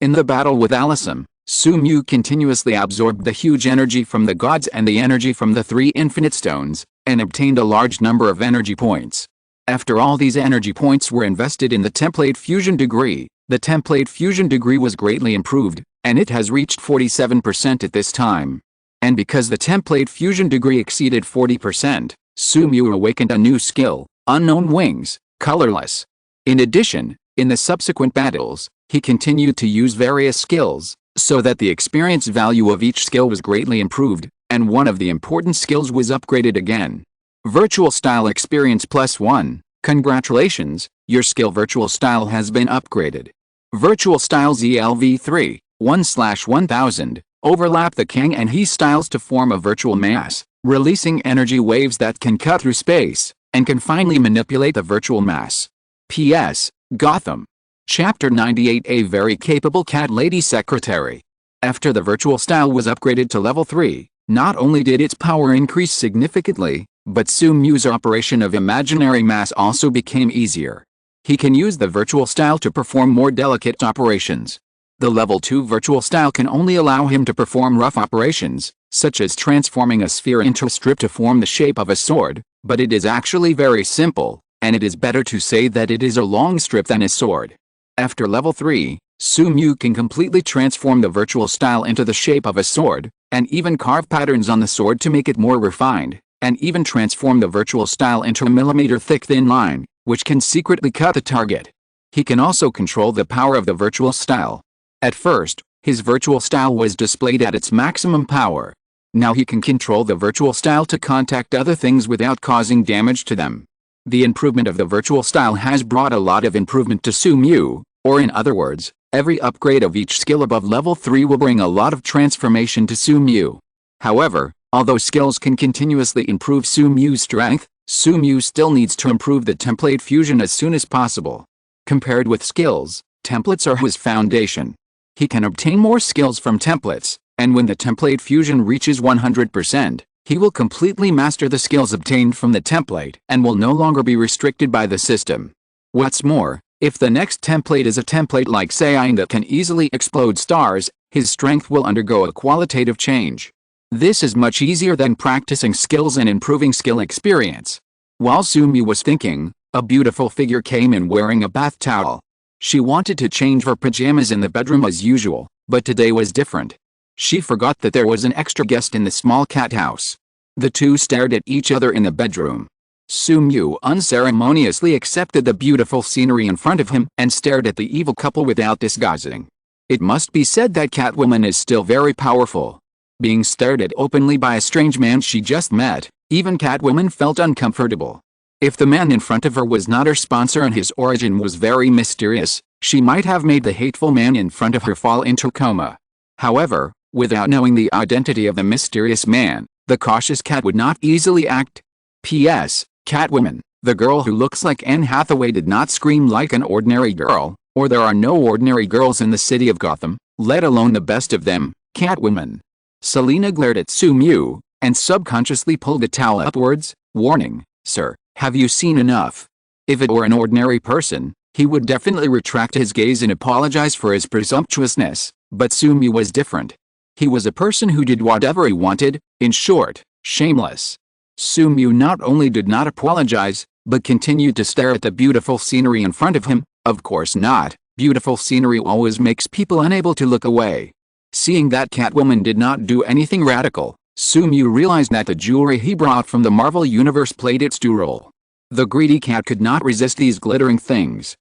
A: In the battle with Alisum, Sumyu continuously absorbed the huge energy from the gods and the energy from the 3 infinite stones, and obtained a large number of energy points. After all these energy points were invested in the template fusion degree, the template fusion degree was greatly improved, and it has reached 47% at this time. And because the template fusion degree exceeded 40%, Sumiu awakened a new skill, Unknown Wings, Colorless. In addition, in the subsequent battles, he continued to use various skills, so that the experience value of each skill was greatly improved, and one of the important skills was upgraded again. Virtual Style Experience +1. Congratulations, your skill Virtual Style has been upgraded. Virtual Style ZLV3, 1/1000, overlap the Kang and He styles to form a virtual mass, releasing energy waves that can cut through space, and can finally manipulate the virtual mass. P.S. Gotham. Chapter 98. A very capable cat lady secretary. After the virtual style was upgraded to level 3, not only did its power increase significantly, but Sumiu's operation of imaginary mass also became easier. He can use the virtual style to perform more delicate operations. The level 2 virtual style can only allow him to perform rough operations, such as transforming a sphere into a strip to form the shape of a sword, but it is actually very simple, and it is better to say that it is a long strip than a sword. After level 3, Sumiu can completely transform the virtual style into the shape of a sword, and even carve patterns on the sword to make it more refined, and even transform the virtual style into a millimeter-thick thin line, which can secretly cut the target. He can also control the power of the virtual style. At first, his virtual style was displayed at its maximum power. Now he can control the virtual style to contact other things without causing damage to them. The improvement of the virtual style has brought a lot of improvement to Sumiu, or in other words, every upgrade of each skill above level 3 will bring a lot of transformation to Sumiu. However, although skills can continuously improve Sumiu's strength, Sumiu still needs to improve the template fusion as soon as possible. Compared with skills, templates are his foundation. He can obtain more skills from templates, and when the template fusion reaches 100%, he will completely master the skills obtained from the template and will no longer be restricted by the system. What's more, if the next template is a template like Saiyan that can easily explode stars, his strength will undergo a qualitative change. This is much easier than practicing skills and improving skill experience. While Sumiu was thinking, a beautiful figure came in wearing a bath towel. She wanted to change her pajamas in the bedroom as usual, but today was different. She forgot that there was an extra guest in the small cat house. The two stared at each other in the bedroom. Sumiu unceremoniously accepted the beautiful scenery in front of him and stared at the evil couple without disguising. It must be said that Catwoman is still very powerful. Being stared at openly by a strange man she just met, even Catwoman felt uncomfortable. If the man in front of her was not her sponsor and his origin was very mysterious, she might have made the hateful man in front of her fall into coma. However, without knowing the identity of the mysterious man, the cautious cat would not easily act. P.S. Catwoman, the girl who looks like Anne Hathaway, did not scream like an ordinary girl, or there are no ordinary girls in the city of Gotham, let alone the best of them, Catwoman. Selina glared at Sumiu, and subconsciously pulled the towel upwards, warning, "Sir, have you seen enough?" If it were an ordinary person, he would definitely retract his gaze and apologize for his presumptuousness, but Sumiu was different. He was a person who did whatever he wanted, in short, shameless. Sumiu not only did not apologize, but continued to stare at the beautiful scenery in front of him. Of course not, beautiful scenery always makes people unable to look away. Seeing that Catwoman did not do anything radical, Sumiu realized that the jewelry he brought from the Marvel Universe played its due role. The greedy cat could not resist these glittering things.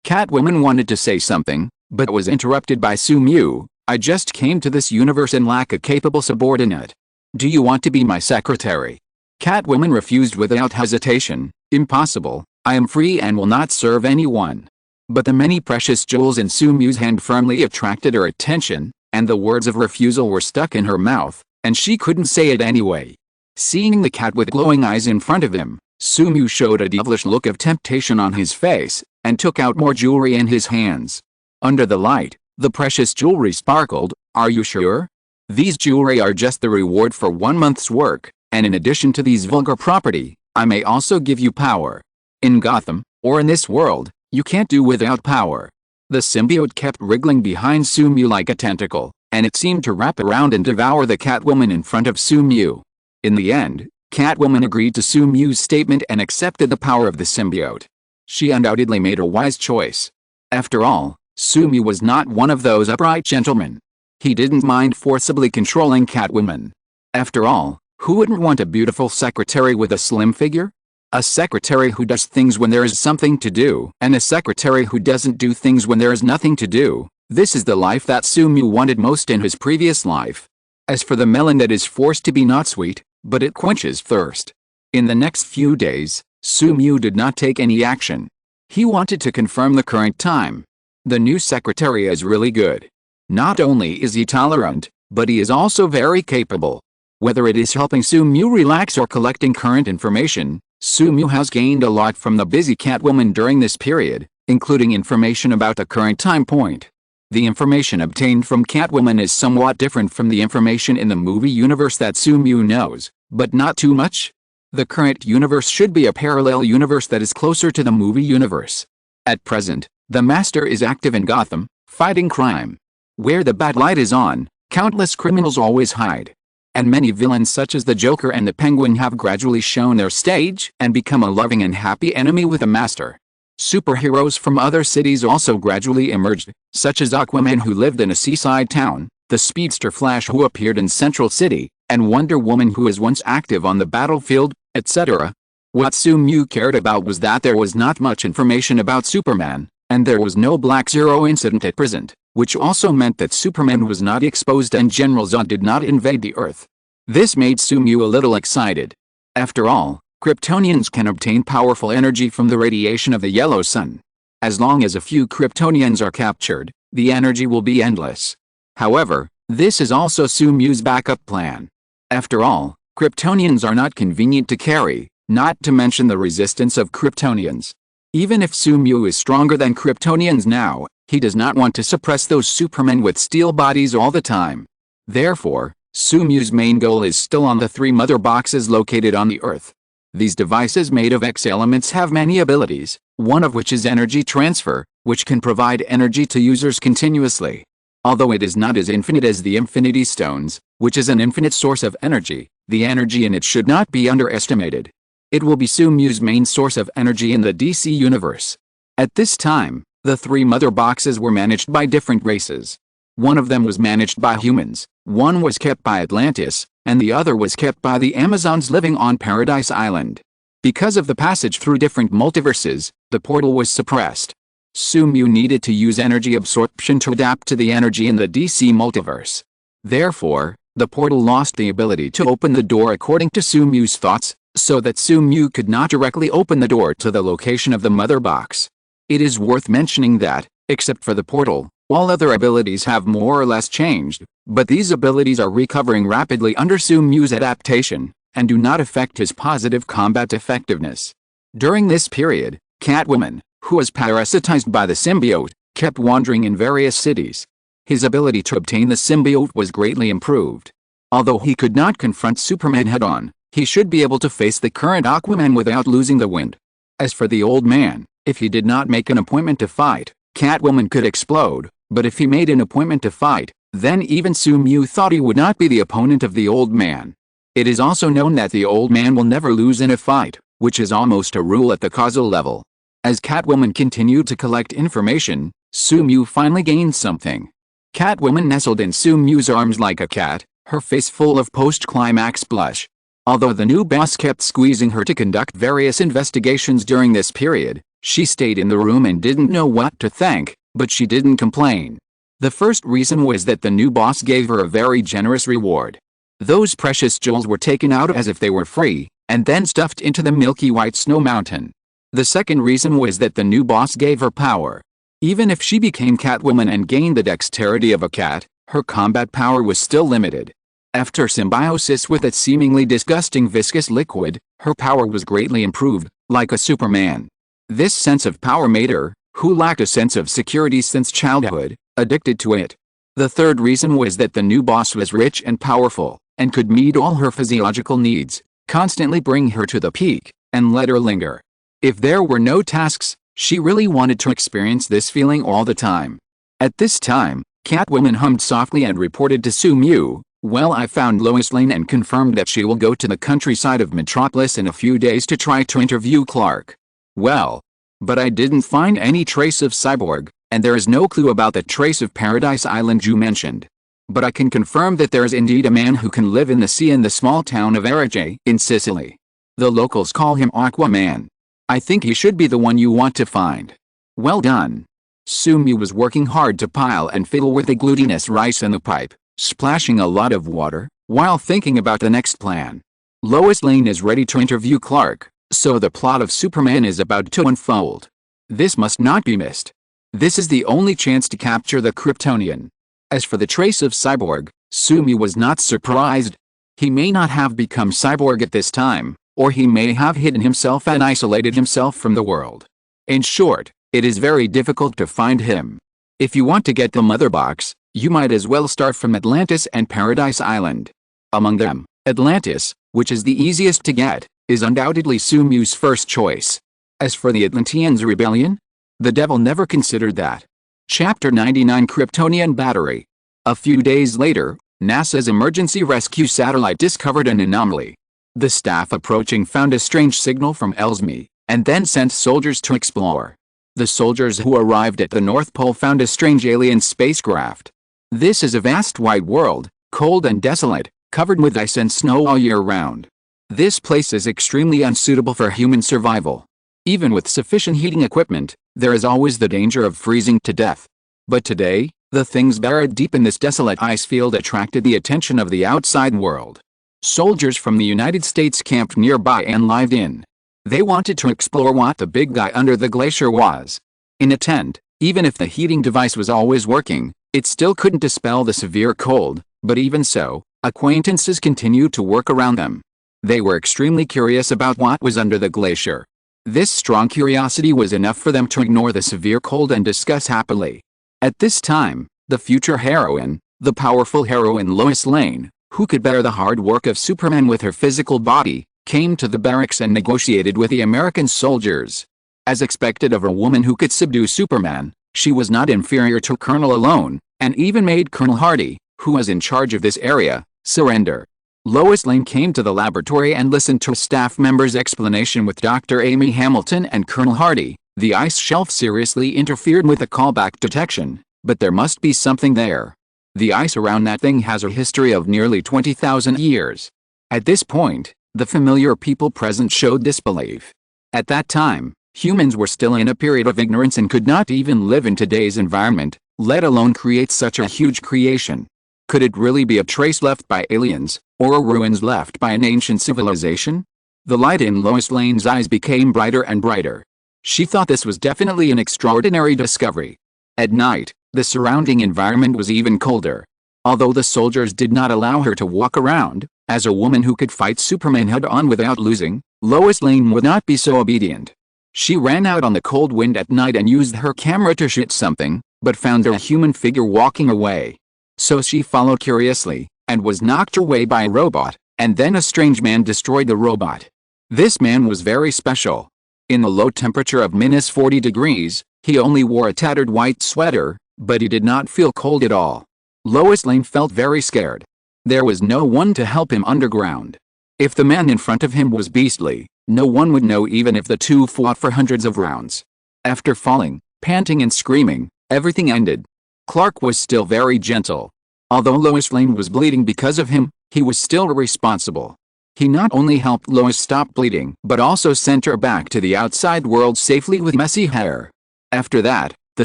A: Catwoman wanted to say something, but was interrupted by Sumiu. "I just came to this universe and lack a capable subordinate. Do you want to be my secretary?" Catwoman refused without hesitation. "Impossible, I am free and will not serve anyone." But the many precious jewels in Sumiu's hand firmly attracted her attention, and the words of refusal were stuck in her mouth, and she couldn't say it anyway. Seeing the cat with glowing eyes in front of him, Sumiu showed a devilish look of temptation on his face, and took out more jewelry in his hands. Under the light, the precious jewelry sparkled. "Are you sure? These jewelry are just the reward for 1 month's work, and in addition to these vulgar property, I may also give you power. In Gotham, or in this world, you can't do without power." The symbiote kept wriggling behind Sumiu like a tentacle, and it seemed to wrap around and devour the Catwoman in front of Sumiu. In the end, Catwoman agreed to Sumyu's statement and accepted the power of the symbiote. She undoubtedly made a wise choice. After all, Sumyu was not one of those upright gentlemen. He didn't mind forcibly controlling Catwoman. After all, who wouldn't want a beautiful secretary with a slim figure? A secretary who does things when there is something to do, and a secretary who doesn't do things when there is nothing to do. This is the life that Sumyu wanted most in his previous life. As for the melon that is forced to be not sweet, but it quenches thirst. In the next few days, Sumyu did not take any action. He wanted to confirm the current time. The new secretary is really good. Not only is he tolerant, but he is also very capable. Whether it is helping Sumyu relax or collecting current information, Sumyu has gained a lot from the busy Catwoman during this period, including information about the current time point. The information obtained from Catwoman is somewhat different from the information in the movie universe that Sumyu knows, but not too much. The current universe should be a parallel universe that is closer to the movie universe. At present, the Master is active in Gotham, fighting crime. Where the bad light is on, countless criminals always hide. And many villains such as the Joker and the Penguin have gradually shown their stage and become a loving and happy enemy with the Master. Superheroes from other cities also gradually emerged, such as Aquaman who lived in a seaside town, the Speedster Flash who appeared in Central City, and Wonder Woman who was once active on the battlefield, etc. What Sumyu cared about was that there was not much information about Superman, and there was no Black Zero incident at present, which also meant that Superman was not exposed and General Zod did not invade the Earth. This made Sumyu a little excited. After all, Kryptonians can obtain powerful energy from the radiation of the yellow sun. As long as a few Kryptonians are captured, the energy will be endless. However, this is also Sumyu's backup plan. After all, Kryptonians are not convenient to carry, not to mention the resistance of Kryptonians. Even if Sumyu is stronger than Kryptonians now, he does not want to suppress those Supermen with steel bodies all the time. Therefore, Sumyu's main goal is still on the 3 mother boxes located on the Earth. These devices made of X elements have many abilities, one of which is energy transfer, which can provide energy to users continuously. Although it is not as infinite as the Infinity Stones, which is an infinite source of energy, the energy in it should not be underestimated. It will be Sumyu's main source of energy in the DC universe. At this time, the 3 mother boxes were managed by different races. One of them was managed by humans, one was kept by Atlantis, and the other was kept by the Amazons living on Paradise Island. Because of the passage through different multiverses, the portal was suppressed. Sumyu needed to use energy absorption to adapt to the energy in the DC multiverse. Therefore, the portal lost the ability to open the door according to Sumyu's thoughts, so that Sumyu could not directly open the door to the location of the mother box. It is worth mentioning that, except for the portal, all other abilities have more or less changed, but these abilities are recovering rapidly under Sumyu's adaptation, and do not affect his positive combat effectiveness. During this period, Catwoman, who was parasitized by the symbiote, kept wandering in various cities. His ability to obtain the symbiote was greatly improved. Although he could not confront Superman head-on, he should be able to face the current Aquaman without losing the wind. As for the old man, if he did not make an appointment to fight, Catwoman could explode, but if he made an appointment to fight, then even Sumyu thought he would not be the opponent of the old man. It is also known that the old man will never lose in a fight, which is almost a rule at the causal level. As Catwoman continued to collect information, Sumyu finally gained something. Catwoman nestled in Sumyu's arms like a cat, her face full of post-climax blush. Although the new boss kept squeezing her to conduct various investigations during this period, she stayed in the room and didn't know what to think, but she didn't complain. The first reason was that the new boss gave her a very generous reward. Those precious jewels were taken out as if they were free, and then stuffed into the milky white snow mountain. The second reason was that the new boss gave her power. Even if she became Catwoman and gained the dexterity of a cat, her combat power was still limited. After symbiosis with its seemingly disgusting viscous liquid, her power was greatly improved, like a Superman. This sense of power made her, who lacked a sense of security since childhood, addicted to it. The third reason was that the new boss was rich and powerful, and could meet all her physiological needs, constantly bring her to the peak, and let her linger. If there were no tasks, she really wanted to experience this feeling all the time. At this time, Catwoman hummed softly and reported to Sumyu, Well, I found Lois Lane and confirmed that she will go to the countryside of Metropolis in a few days to try to interview Clark. Well, but I didn't find any trace of Cyborg, and there is no clue about the trace of Paradise Island you mentioned. But I can confirm that there is indeed a man who can live in the sea in the small town of Ryougi in Sicily. The locals call him Aquaman. I think he should be the one you want to find. Well done. Sumi was working hard to pile and fiddle with the glutinous rice in the pipe, splashing a lot of water, while thinking about the next plan. Lois Lane is ready to interview Clark, so the plot of Superman is about to unfold. This must not be missed. This is the only chance to capture the Kryptonian. As for the trace of Cyborg, Sumi was not surprised. He may not have become Cyborg at this time, or he may have hidden himself and isolated himself from the world. In short, it is very difficult to find him. If you want to get the mother box, you might as well start from Atlantis and Paradise Island. Among them, Atlantis, which is the easiest to get, is undoubtedly Sumi's first choice. As for the Atlanteans' rebellion, the devil never considered that. Chapter 99 Kryptonian Battery. A few days later, NASA's emergency rescue satellite discovered an anomaly. The staff approaching found a strange signal from Elsme, and then sent soldiers to explore. The soldiers who arrived at the North Pole found a strange alien spacecraft. This is a vast white world, cold and desolate, covered with ice and snow all year round. This place is extremely unsuitable for human survival. Even with sufficient heating equipment, there is always the danger of freezing to death. But today, the things buried deep in this desolate ice field attracted the attention of the outside world. Soldiers from the United States camped nearby and lived in. They wanted to explore what the big guy under the glacier was. In a tent, even if the heating device was always working, it still couldn't dispel the severe cold, but even so, acquaintances continued to work around them. They were extremely curious about what was under the glacier. This strong curiosity was enough for them to ignore the severe cold and discuss happily. At this time, the future heroine, the powerful heroine Lois Lane, who could bear the hard work of Superman with her physical body, came to the barracks and negotiated with the American soldiers. As expected of a woman who could subdue Superman, she was not inferior to Colonel alone, and even made Colonel Hardy, who was in charge of this area, surrender. Lois Lane came to the laboratory and listened to a staff member's explanation with Dr. Amy Hamilton and Colonel Hardy. The ice shelf seriously interfered with the callback detection, but there must be something there. The ice around that thing has a history of nearly 20,000 years. At this point, the familiar people present showed disbelief. At that time, humans were still in a period of ignorance and could not even live in today's environment, let alone create such a huge creation. Could it really be a trace left by aliens, or ruins left by an ancient civilization? The light in Lois Lane's eyes became brighter and brighter. She thought this was definitely an extraordinary discovery. At night, the surrounding environment was even colder. Although the soldiers did not allow her to walk around, as a woman who could fight Superman head-on without losing, Lois Lane would not be so obedient. She ran out on the cold wind at night and used her camera to shoot something, but found a human figure walking away. So she followed curiously, and was knocked away by a robot, and then a strange man destroyed the robot. This man was very special. In the low temperature of -40 degrees, he only wore a tattered white sweater, but he did not feel cold at all. Lois Lane felt very scared. There was no one to help him underground. If the man in front of him was beastly, no one would know even if the two fought for hundreds of rounds. After falling, panting and screaming, everything ended. Clark was still very gentle. Although Lois Lane was bleeding because of him, he was still responsible. He not only helped Lois stop bleeding, but also sent her back to the outside world safely with messy hair. After that, the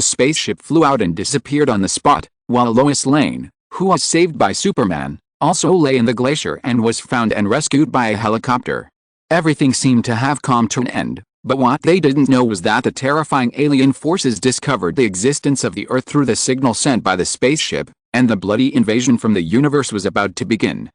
A: spaceship flew out and disappeared on the spot, while Lois Lane, who was saved by Superman, also lay in the glacier and was found and rescued by a helicopter. Everything seemed to have come to an end, but what they didn't know was that the terrifying alien forces discovered the existence of the Earth through the signal sent by the spaceship, and the bloody invasion from the universe was about to begin.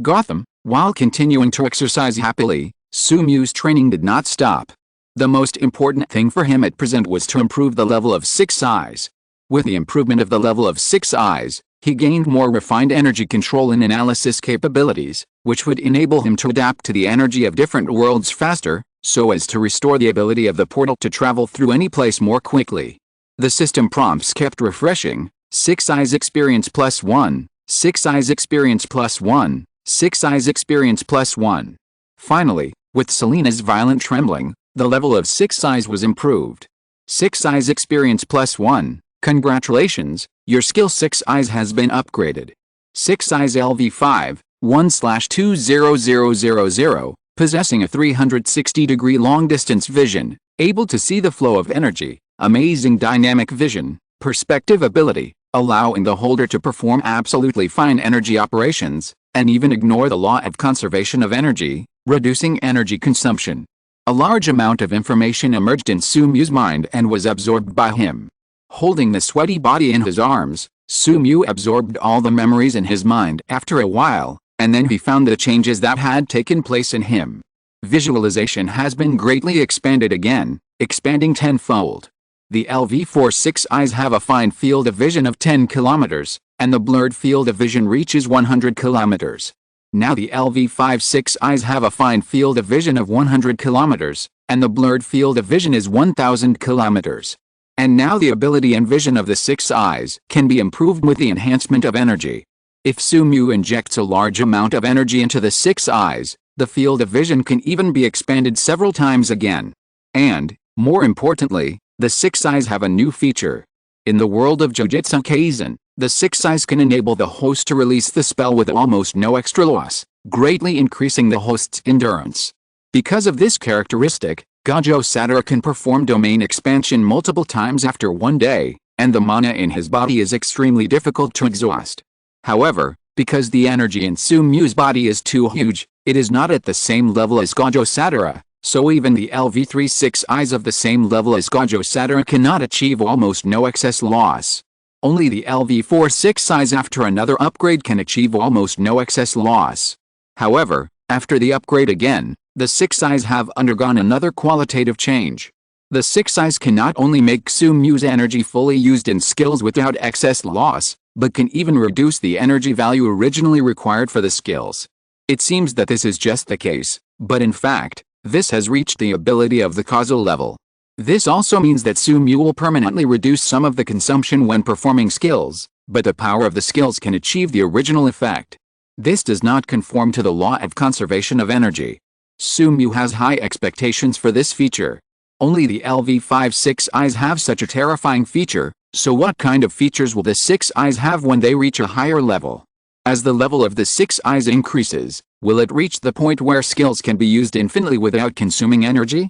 A: Gotham, while continuing to exercise happily, Sumu's training did not stop. The most important thing for him at present was to improve the level of 6 eyes. With the improvement of the level of 6 eyes, he gained more refined energy control and analysis capabilities, which would enable him to adapt to the energy of different worlds faster, so as to restore the ability of the portal to travel through any place more quickly. The system prompts kept refreshing. 6 eyes experience +1, 6 eyes experience +1, 6 eyes experience +1. Finally, with Selina's violent trembling, the level of 6 eyes was improved. 6 eyes experience +1, congratulations, your skill 6 eyes has been upgraded. 6 eyes LV5, 1/20000, possessing a 360-degree long-distance vision, able to see the flow of energy, amazing dynamic vision, perspective ability, allowing the holder to perform absolutely fine energy operations, and even ignore the law of conservation of energy, reducing energy consumption. A large amount of information emerged in Sumyu's mind and was absorbed by him. Holding the sweaty body in his arms, Sumyu absorbed all the memories in his mind after a while, and then he found the changes that had taken place in him. Visualization has been greatly expanded again, expanding tenfold. The LV4 6 eyes have a fine field of vision of 10 kilometers, and the blurred field of vision reaches 100 kilometers. Now the LV5 6 eyes have a fine field of vision of 100 kilometers, and the blurred field of vision is 1000 kilometers. And now the ability and vision of the 6 eyes can be improved with the enhancement of energy. If Sumyu injects a large amount of energy into the 6 eyes, the field of vision can even be expanded several times again. And, more importantly, the 6 eyes have a new feature. In the world of Jujutsu Kaisen, the 6 eyes can enable the host to release the spell with almost no extra loss, greatly increasing the host's endurance. Because of this characteristic, Gojo Satoru can perform domain expansion multiple times after one day, and the mana in his body is extremely difficult to exhaust. However, because the energy in Sumyu's body is too huge, it is not at the same level as Gojo Satoru. So even the LV3 6 eyes of the same level as Gojo Satoru cannot achieve almost no excess loss. Only the LV4 6 eyes after another upgrade can achieve almost no excess loss. However, after the upgrade again, the 6 eyes have undergone another qualitative change. The 6 eyes can not only make Sumyu's energy fully used in skills without excess loss, but can even reduce the energy value originally required for the skills. It seems that this is just the case, but in fact, this has reached the ability of the causal level. This also means that Sumyu will permanently reduce some of the consumption when performing skills, but the power of the skills can achieve the original effect. This does not conform to the law of conservation of energy. Sumyu has high expectations for this feature. Only the LV5 6 eyes have such a terrifying feature, so what kind of features will the 6 eyes have when they reach a higher level? As the level of the 6 eyes increases, will it reach the point where skills can be used infinitely without consuming energy?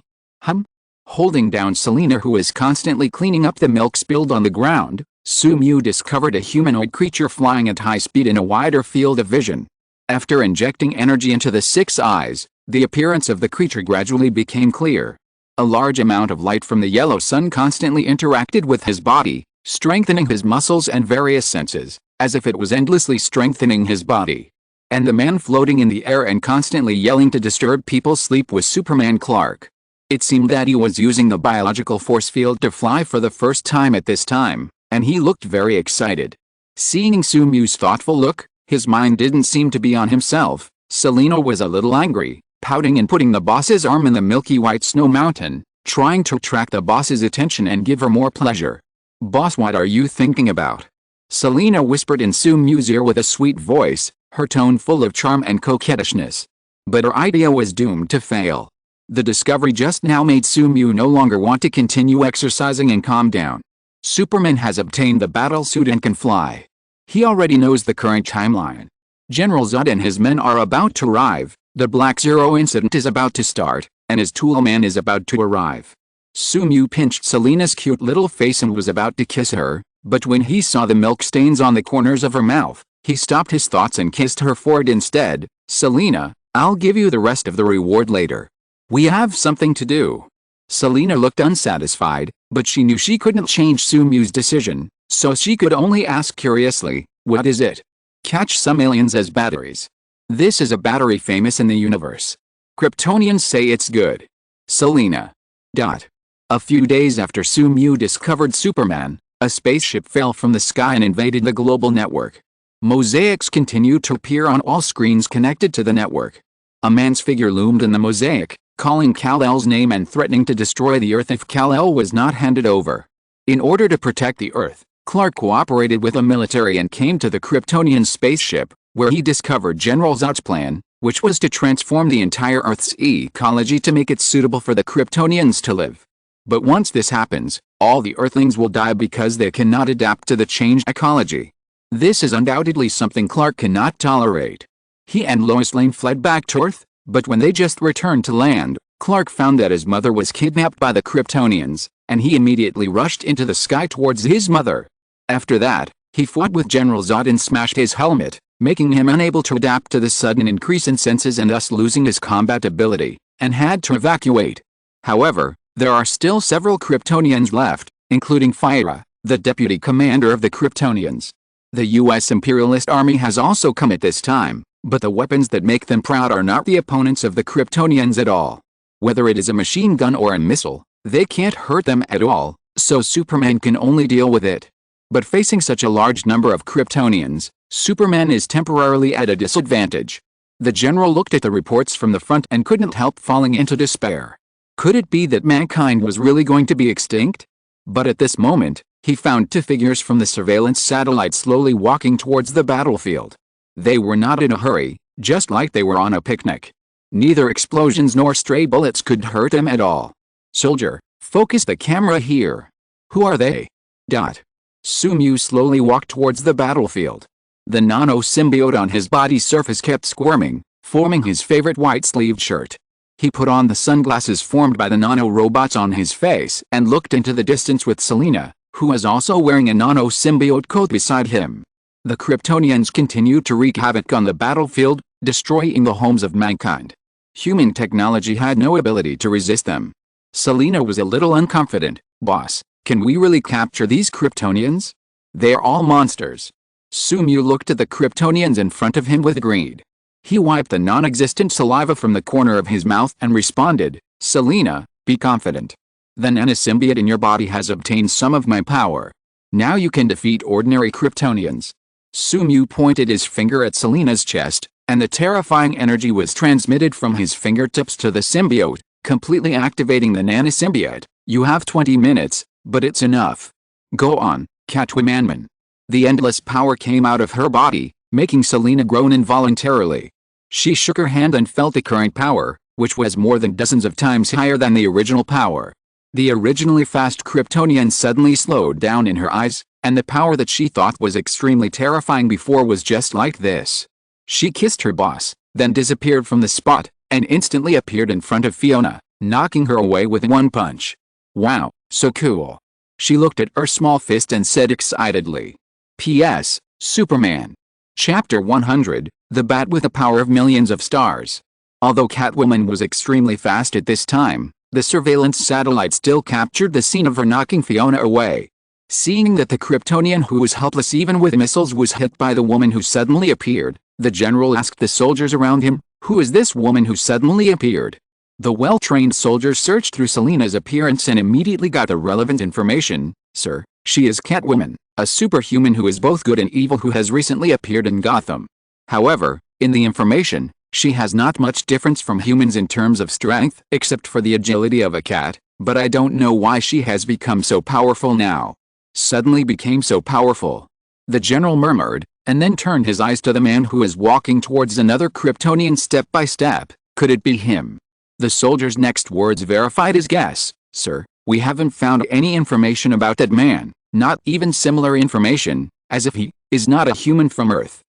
A: Holding down Selina, who is constantly cleaning up the milk spilled on the ground, Sumyu discovered a humanoid creature flying at high speed in a wider field of vision. After injecting energy into the 6 eyes, the appearance of the creature gradually became clear. A large amount of light from the yellow sun constantly interacted with his body, strengthening his muscles and various senses, as if it was endlessly strengthening his body. And the man floating in the air and constantly yelling to disturb people's sleep was Superman Clark. It seemed that he was using the biological force field to fly for the first time at this time, and he looked very excited. Seeing Sumyu's thoughtful look, his mind didn't seem to be on himself. Selina was a little angry, pouting and putting the boss's arm in the milky white snow mountain, trying to attract the boss's attention and give her more pleasure. "Boss, what are you thinking about?" Selina whispered in Sumyu's ear with a sweet voice, her tone full of charm and coquettishness. But her idea was doomed to fail. The discovery just now made Sumyu no longer want to continue exercising and calm down. Superman has obtained the battle suit and can fly. He already knows the current timeline. General Zod and his men are about to arrive, the Black Zero incident is about to start, and his toolman is about to arrive. Sumyu pinched Selina's cute little face and was about to kiss her, but when he saw the milk stains on the corners of her mouth, he stopped his thoughts and kissed her forehead instead. "Selina, I'll give you the rest of the reward later. We have something to do." Selina looked unsatisfied, but she knew she couldn't change Sumyu's decision, so she could only ask curiously, "What is it?" "Catch some aliens as batteries. This is a battery famous in the universe. Kryptonians say it's good." Selina. A few days after Sumyu discovered Superman, a spaceship fell from the sky and invaded the global network. Mosaics continued to appear on all screens connected to the network. A man's figure loomed in the mosaic, calling Kal-El's name and threatening to destroy the Earth if Kal-El was not handed over. In order to protect the Earth, Clark cooperated with the military and came to the Kryptonian spaceship, where he discovered General Zod's plan, which was to transform the entire Earth's ecology to make it suitable for the Kryptonians to live. But once this happens, all the Earthlings will die because they cannot adapt to the changed ecology. This is undoubtedly something Clark cannot tolerate. He and Lois Lane fled back to Earth, but when they just returned to land, Clark found that his mother was kidnapped by the Kryptonians, and he immediately rushed into the sky towards his mother. After that, he fought with General Zod and smashed his helmet, making him unable to adapt to the sudden increase in senses and thus losing his combat ability, and had to evacuate. However, there are still several Kryptonians left, including Fyra, the deputy commander of the Kryptonians. The U.S. Imperialist Army has also come at this time, but the weapons that make them proud are not the opponents of the Kryptonians at all. Whether it is a machine gun or a missile, they can't hurt them at all, so Superman can only deal with it. But facing such a large number of Kryptonians, Superman is temporarily at a disadvantage. The general looked at the reports from the front and couldn't help falling into despair. Could it be that mankind was really going to be extinct? But at this moment, he found two figures from the surveillance satellite slowly walking towards the battlefield. They were not in a hurry, just like they were on a picnic. Neither explosions nor stray bullets could hurt them at all. Soldier, focus the camera here. Who are they? Sumu slowly walked towards the battlefield. The nano-symbiote on his body's surface kept squirming, forming his favorite white-sleeved shirt. He put on the sunglasses formed by the nano-robots on his face and looked into the distance with Selina, who was also wearing a nano-symbiote coat beside him. The Kryptonians continued to wreak havoc on the battlefield, destroying the homes of mankind. Human technology had no ability to resist them. Selina was a little unconfident. Boss, can we really capture these Kryptonians? They're all monsters. Sumu looked at the Kryptonians in front of him with greed. He wiped the non-existent saliva from the corner of his mouth and responded, Selina, be confident. The nanosymbiote in your body has obtained some of my power. Now you can defeat ordinary Kryptonians. Sumu pointed his finger at Selina's chest, and the terrifying energy was transmitted from his fingertips to the symbiote, completely activating the nanosymbiote. You have 20 minutes, but it's enough. Go on, Catwoman. The endless power came out of her body, making Selina groan involuntarily. She shook her hand and felt the current power, which was more than dozens of times higher than the original power. The originally fast Kryptonian suddenly slowed down in her eyes, and the power that she thought was extremely terrifying before was just like this. She kissed her boss, then disappeared from the spot, and instantly appeared in front of Fiona, knocking her away with one punch. Wow, so cool. She looked at her small fist and said excitedly. P.S. Superman. Chapter 100, The Bat with the Power of Millions of Stars. Although Catwoman was extremely fast at this time, the surveillance satellite still captured the scene of her knocking Fiona away. Seeing that the Kryptonian who was helpless even with missiles was hit by the woman who suddenly appeared, the general asked the soldiers around him, who is this woman who suddenly appeared? The well-trained soldiers searched through Selina's appearance and immediately got the relevant information. Sir, she is Catwoman, a superhuman who is both good and evil who has recently appeared in Gotham. However, in the information, she has not much difference from humans in terms of strength, except for the agility of a cat, but I don't know why she has become so powerful now. Suddenly became so powerful. The general murmured, and then turned his eyes to the man who is walking towards another Kryptonian step by step. Could it be him? The soldier's next words verified his guess. Sir, we haven't found any information about that man, not even similar information, as if he is not a human from Earth.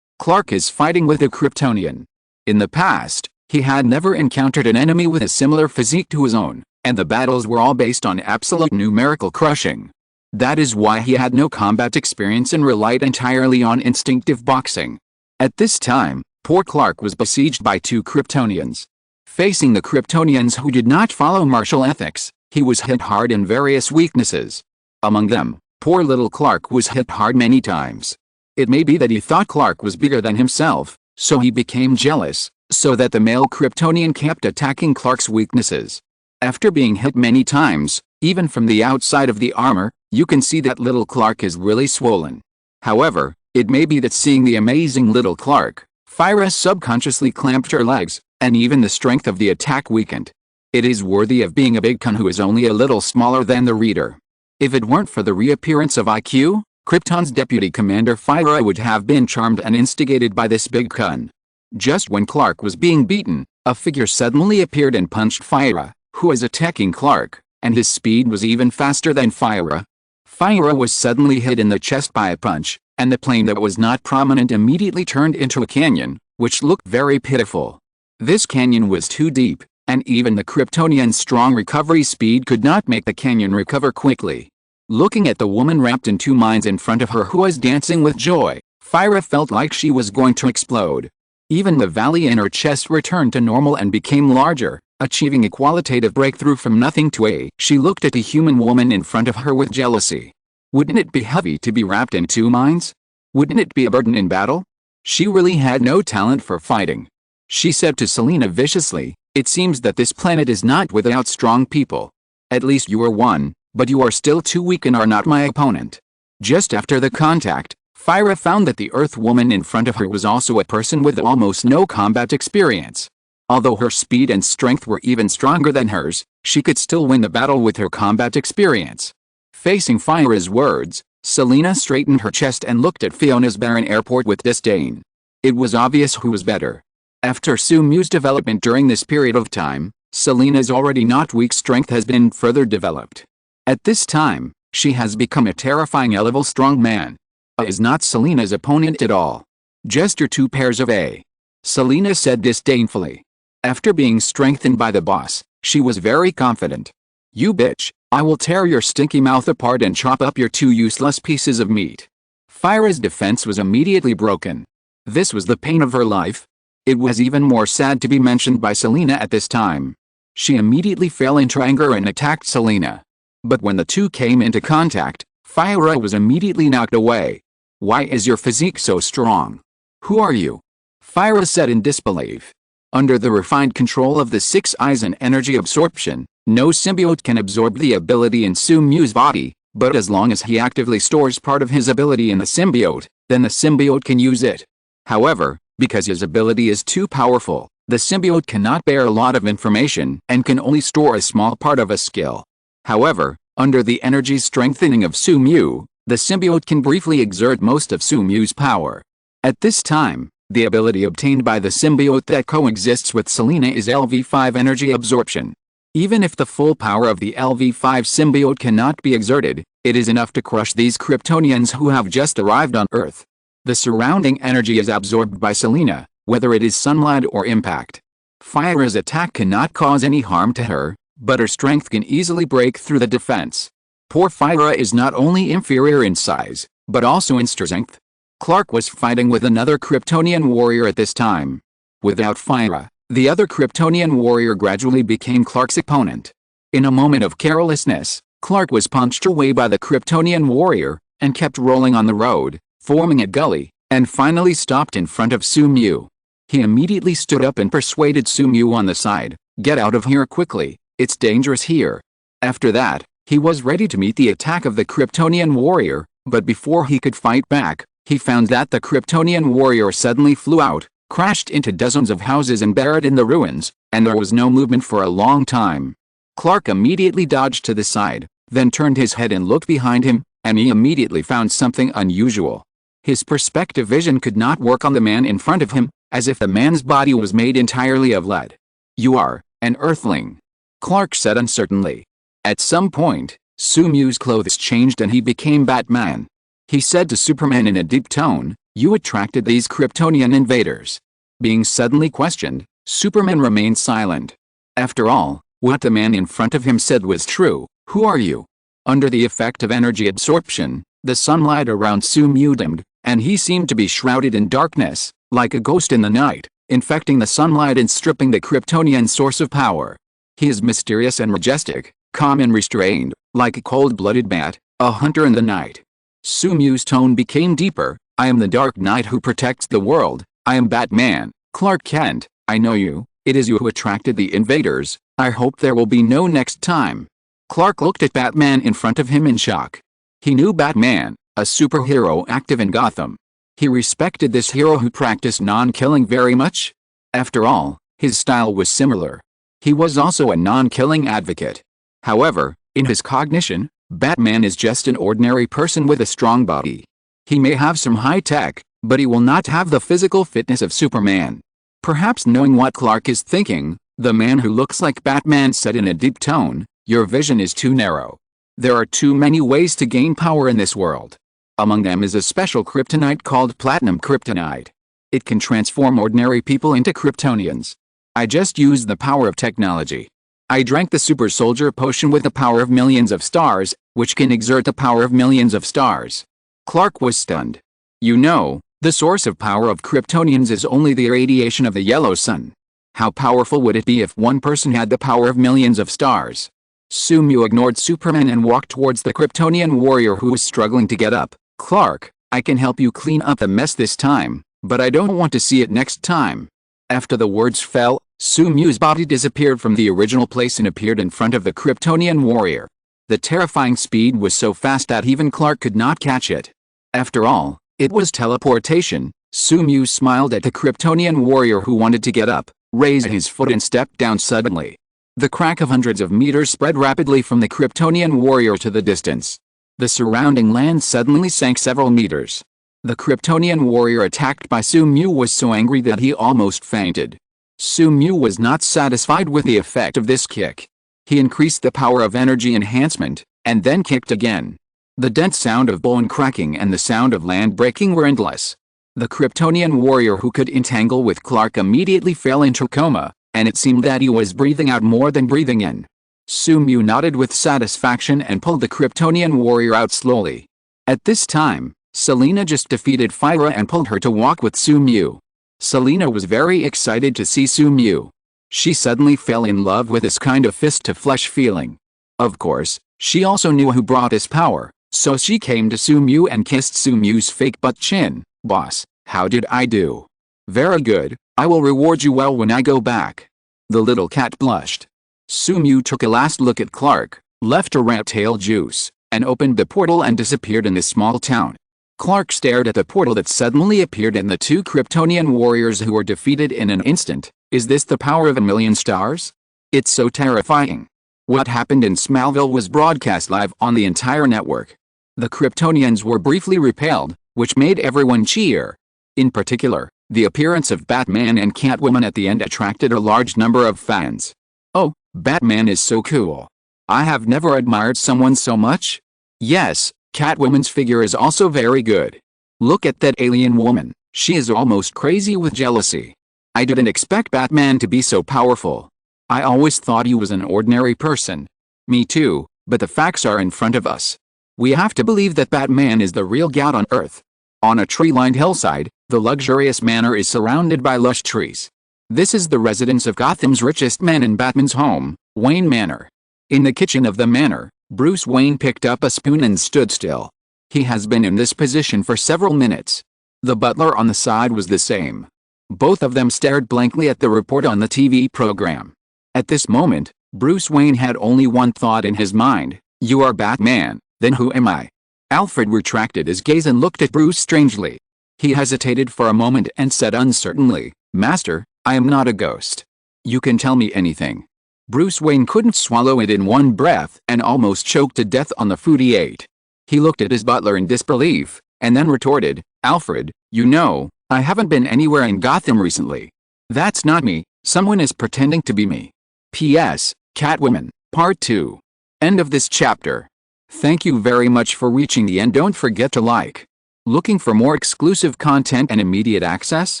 A: Clark is fighting with a Kryptonian. In the past, he had never encountered an enemy with a similar physique to his own, and the battles were all based on absolute numerical crushing. That is why he had no combat experience and relied entirely on instinctive boxing. At this time, poor Clark was besieged by two Kryptonians. Facing the Kryptonians who did not follow martial ethics, he was hit hard in various weaknesses. Among them, poor little Clark was hit hard many times. It may be that he thought Clark was bigger than himself, so he became jealous, so that the male Kryptonian kept attacking Clark's weaknesses. After being hit many times, even from the outside of the armor, you can see that little Clark is really swollen. However, it may be that seeing the amazing little Clark, Fyra subconsciously clamped her legs, and even the strength of the attack weakened. It is worthy of being a big con who is only a little smaller than the reader. If it weren't for the reappearance of IQ, Krypton's deputy commander Fyra would have been charmed and instigated by this big gun. Just when Clark was being beaten, a figure suddenly appeared and punched Fyra, who was attacking Clark, and his speed was even faster than Fyra. Fyra was suddenly hit in the chest by a punch, and the plane that was not prominent immediately turned into a canyon, which looked very pitiful. This canyon was too deep, and even the Kryptonian's strong recovery speed could not make the canyon recover quickly. Looking at the woman wrapped in two minds in front of her who was dancing with joy, Fyra felt like she was going to explode. Even the valley in her chest returned to normal and became larger, achieving a qualitative breakthrough from nothing to a. She looked at the human woman in front of her with jealousy. Wouldn't it be heavy to be wrapped in two minds? Wouldn't it be a burden in battle? She really had no talent for fighting. She said to Selena viciously, "It seems that this planet is not without strong people. At least you are one, but you are still too weak and are not my opponent." Just after the contact, Fyra found that the Earth woman in front of her was also a person with almost no combat experience. Although her speed and strength were even stronger than hers, she could still win the battle with her combat experience. Facing Fyra's words, Selena straightened her chest and looked at Fiona's barren airport with disdain. It was obvious who was better. After Sumyu's development during this period of time, Selena's already not weak strength has been further developed. At this time, she has become a terrifying A-level strong man. Is not Selena's opponent at all. Just your two pairs of A. Selena said disdainfully. After being strengthened by the boss, she was very confident. "You bitch, I will tear your stinky mouth apart and chop up your two useless pieces of meat." Fyra's defense was immediately broken. This was the pain of her life. It was even more sad to be mentioned by Selena at this time. She immediately fell into anger and attacked Selena. But when the two came into contact, Fyra was immediately knocked away. "Why is your physique so strong? Who are you?" Fyra said in disbelief. Under the refined control of the six eyes and energy absorption, no symbiote can absorb the ability in Sumyu's body, but as long as he actively stores part of his ability in the symbiote, then the symbiote can use it. However, because his ability is too powerful, the symbiote cannot bear a lot of information and can only store a small part of a skill. However, under the energy strengthening of Sumyu, the symbiote can briefly exert most of Sumyu's power. At this time, the ability obtained by the symbiote that coexists with Selena is LV5 energy absorption. Even if the full power of the LV5 symbiote cannot be exerted, it is enough to crush these Kryptonians who have just arrived on Earth. The surrounding energy is absorbed by Selena, whether it is sunlight or impact. Fyra's attack cannot cause any harm to her, but her strength can easily break through the defense. Poor Fyra is not only inferior in size, but also in strength. Clark was fighting with another Kryptonian warrior at this time. Without Fyra, the other Kryptonian warrior gradually became Clark's opponent. In a moment of carelessness, Clark was punched away by the Kryptonian warrior, and kept rolling on the road, forming a gully, and finally stopped in front of Sumyu. He immediately stood up and persuaded Sumyu on the side, "Get out of here quickly, it's dangerous here." After that, he was ready to meet the attack of the Kryptonian warrior, but before he could fight back, he found that the Kryptonian warrior suddenly flew out, crashed into dozens of houses and buried in the ruins, and there was no movement for a long time. Clark immediately dodged to the side, then turned his head and looked behind him, and he immediately found something unusual. His perspective vision could not work on the man in front of him, as if the man's body was made entirely of lead. "You are an Earthling," Clark said uncertainly. At some point, Sumyu's clothes changed and he became Batman. He said to Superman in a deep tone, "You attracted these Kryptonian invaders." Being suddenly questioned, Superman remained silent. After all, what the man in front of him said was true. "Who are you?" Under the effect of energy absorption, the sunlight around Sumyu dimmed, and he seemed to be shrouded in darkness, like a ghost in the night, infecting the sunlight and stripping the Kryptonian source of power. He is mysterious and majestic, calm and restrained, like a cold-blooded bat, a hunter in the night. Sumyu's tone became deeper. "I am the Dark Knight who protects the world. I am Batman, Clark Kent. I know you. It is you who attracted the invaders. I hope there will be no next time." Clark looked at Batman in front of him in shock. He knew Batman, a superhero active in Gotham. He respected this hero who practiced non-killing very much. After all, his style was similar. He was also a non-killing advocate. However, in his cognition, Batman is just an ordinary person with a strong body. He may have some high tech, but he will not have the physical fitness of Superman. Perhaps knowing what Clark is thinking, the man who looks like Batman said in a deep tone, "Your vision is too narrow. There are too many ways to gain power in this world. Among them is a special kryptonite called platinum kryptonite. It can transform ordinary people into Kryptonians. I just used the power of technology. I drank the super soldier potion with the power of millions of stars, which can exert the power of millions of stars." Clark was stunned. You know, the source of power of Kryptonians is only the radiation of the yellow sun. How powerful would it be if one person had the power of millions of stars? Sumu ignored Superman and walked towards the Kryptonian warrior who was struggling to get up. "Clark, I can help you clean up the mess this time, but I don't want to see it next time." After the words fell, Sumu's body disappeared from the original place and appeared in front of the Kryptonian warrior. The terrifying speed was so fast that even Clark could not catch it. After all, it was teleportation. Sumu smiled at the Kryptonian warrior who wanted to get up, raised his foot and stepped down suddenly. The crack of hundreds of meters spread rapidly from the Kryptonian warrior to the distance. The surrounding land suddenly sank several meters. The Kryptonian warrior attacked by Sumu was so angry that he almost fainted. Sumu was not satisfied with the effect of this kick. He increased the power of energy enhancement, and then kicked again. The dense sound of bone cracking and the sound of land breaking were endless. The Kryptonian warrior who could entangle with Clark immediately fell into coma, and it seemed that he was breathing out more than breathing in. Sumu nodded with satisfaction and pulled the Kryptonian warrior out slowly. At this time, Selena just defeated Fyra and pulled her to walk with Sumu. Selena was very excited to see Sumu. She suddenly fell in love with this kind of fist-to-flesh feeling. Of course, she also knew who brought this power, so she came to Sumu and kissed Sumu's fake butt chin. "Boss, how did I do?" "Very good, I will reward you well when I go back." The little cat blushed. Sumu took a last look at Clark, left a rat tail juice, and opened the portal and disappeared in the small town. Clark stared at the portal that suddenly appeared and the two Kryptonian warriors who were defeated in an instant. Is this the power of a million stars? It's so terrifying. What happened in Smallville was broadcast live on the entire network. The Kryptonians were briefly repelled, which made everyone cheer. In particular, the appearance of Batman and Catwoman at the end attracted a large number of fans. "Oh, Batman is so cool. I have never admired someone so much." "Yes, Catwoman's figure is also very good. Look at that alien woman, she is almost crazy with jealousy. I didn't expect Batman to be so powerful. I always thought he was an ordinary person." "Me too, but the facts are in front of us. We have to believe that Batman is the real god on Earth." On a tree-lined hillside, the luxurious manor is surrounded by lush trees. This is the residence of Gotham's richest man in Batman's home, Wayne Manor. In the kitchen of the manor, Bruce Wayne picked up a spoon and stood still. He has been in this position for several minutes. The butler on the side was the same. Both of them stared blankly at the report on the TV program. At this moment, Bruce Wayne had only one thought in his mind: "You are Batman, then who am I?" Alfred retracted his gaze and looked at Bruce strangely. He hesitated for a moment and said uncertainly, "Master, I am not a ghost. You can tell me anything." Bruce Wayne couldn't swallow it in one breath and almost choked to death on the food he ate. He looked at his butler in disbelief, and then retorted, "Alfred, you know, I haven't been anywhere in Gotham recently. That's not me, someone is pretending to be me." P.S. Catwoman, Part 2. End of this chapter. Thank you very much for reaching the end. Don't forget to like. Looking for more exclusive content and immediate access?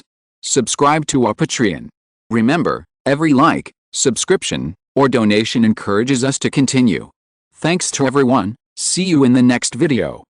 A: Subscribe to our Patreon. Remember, every like, subscription, or donation encourages us to continue. Thanks to everyone. See you in the next video.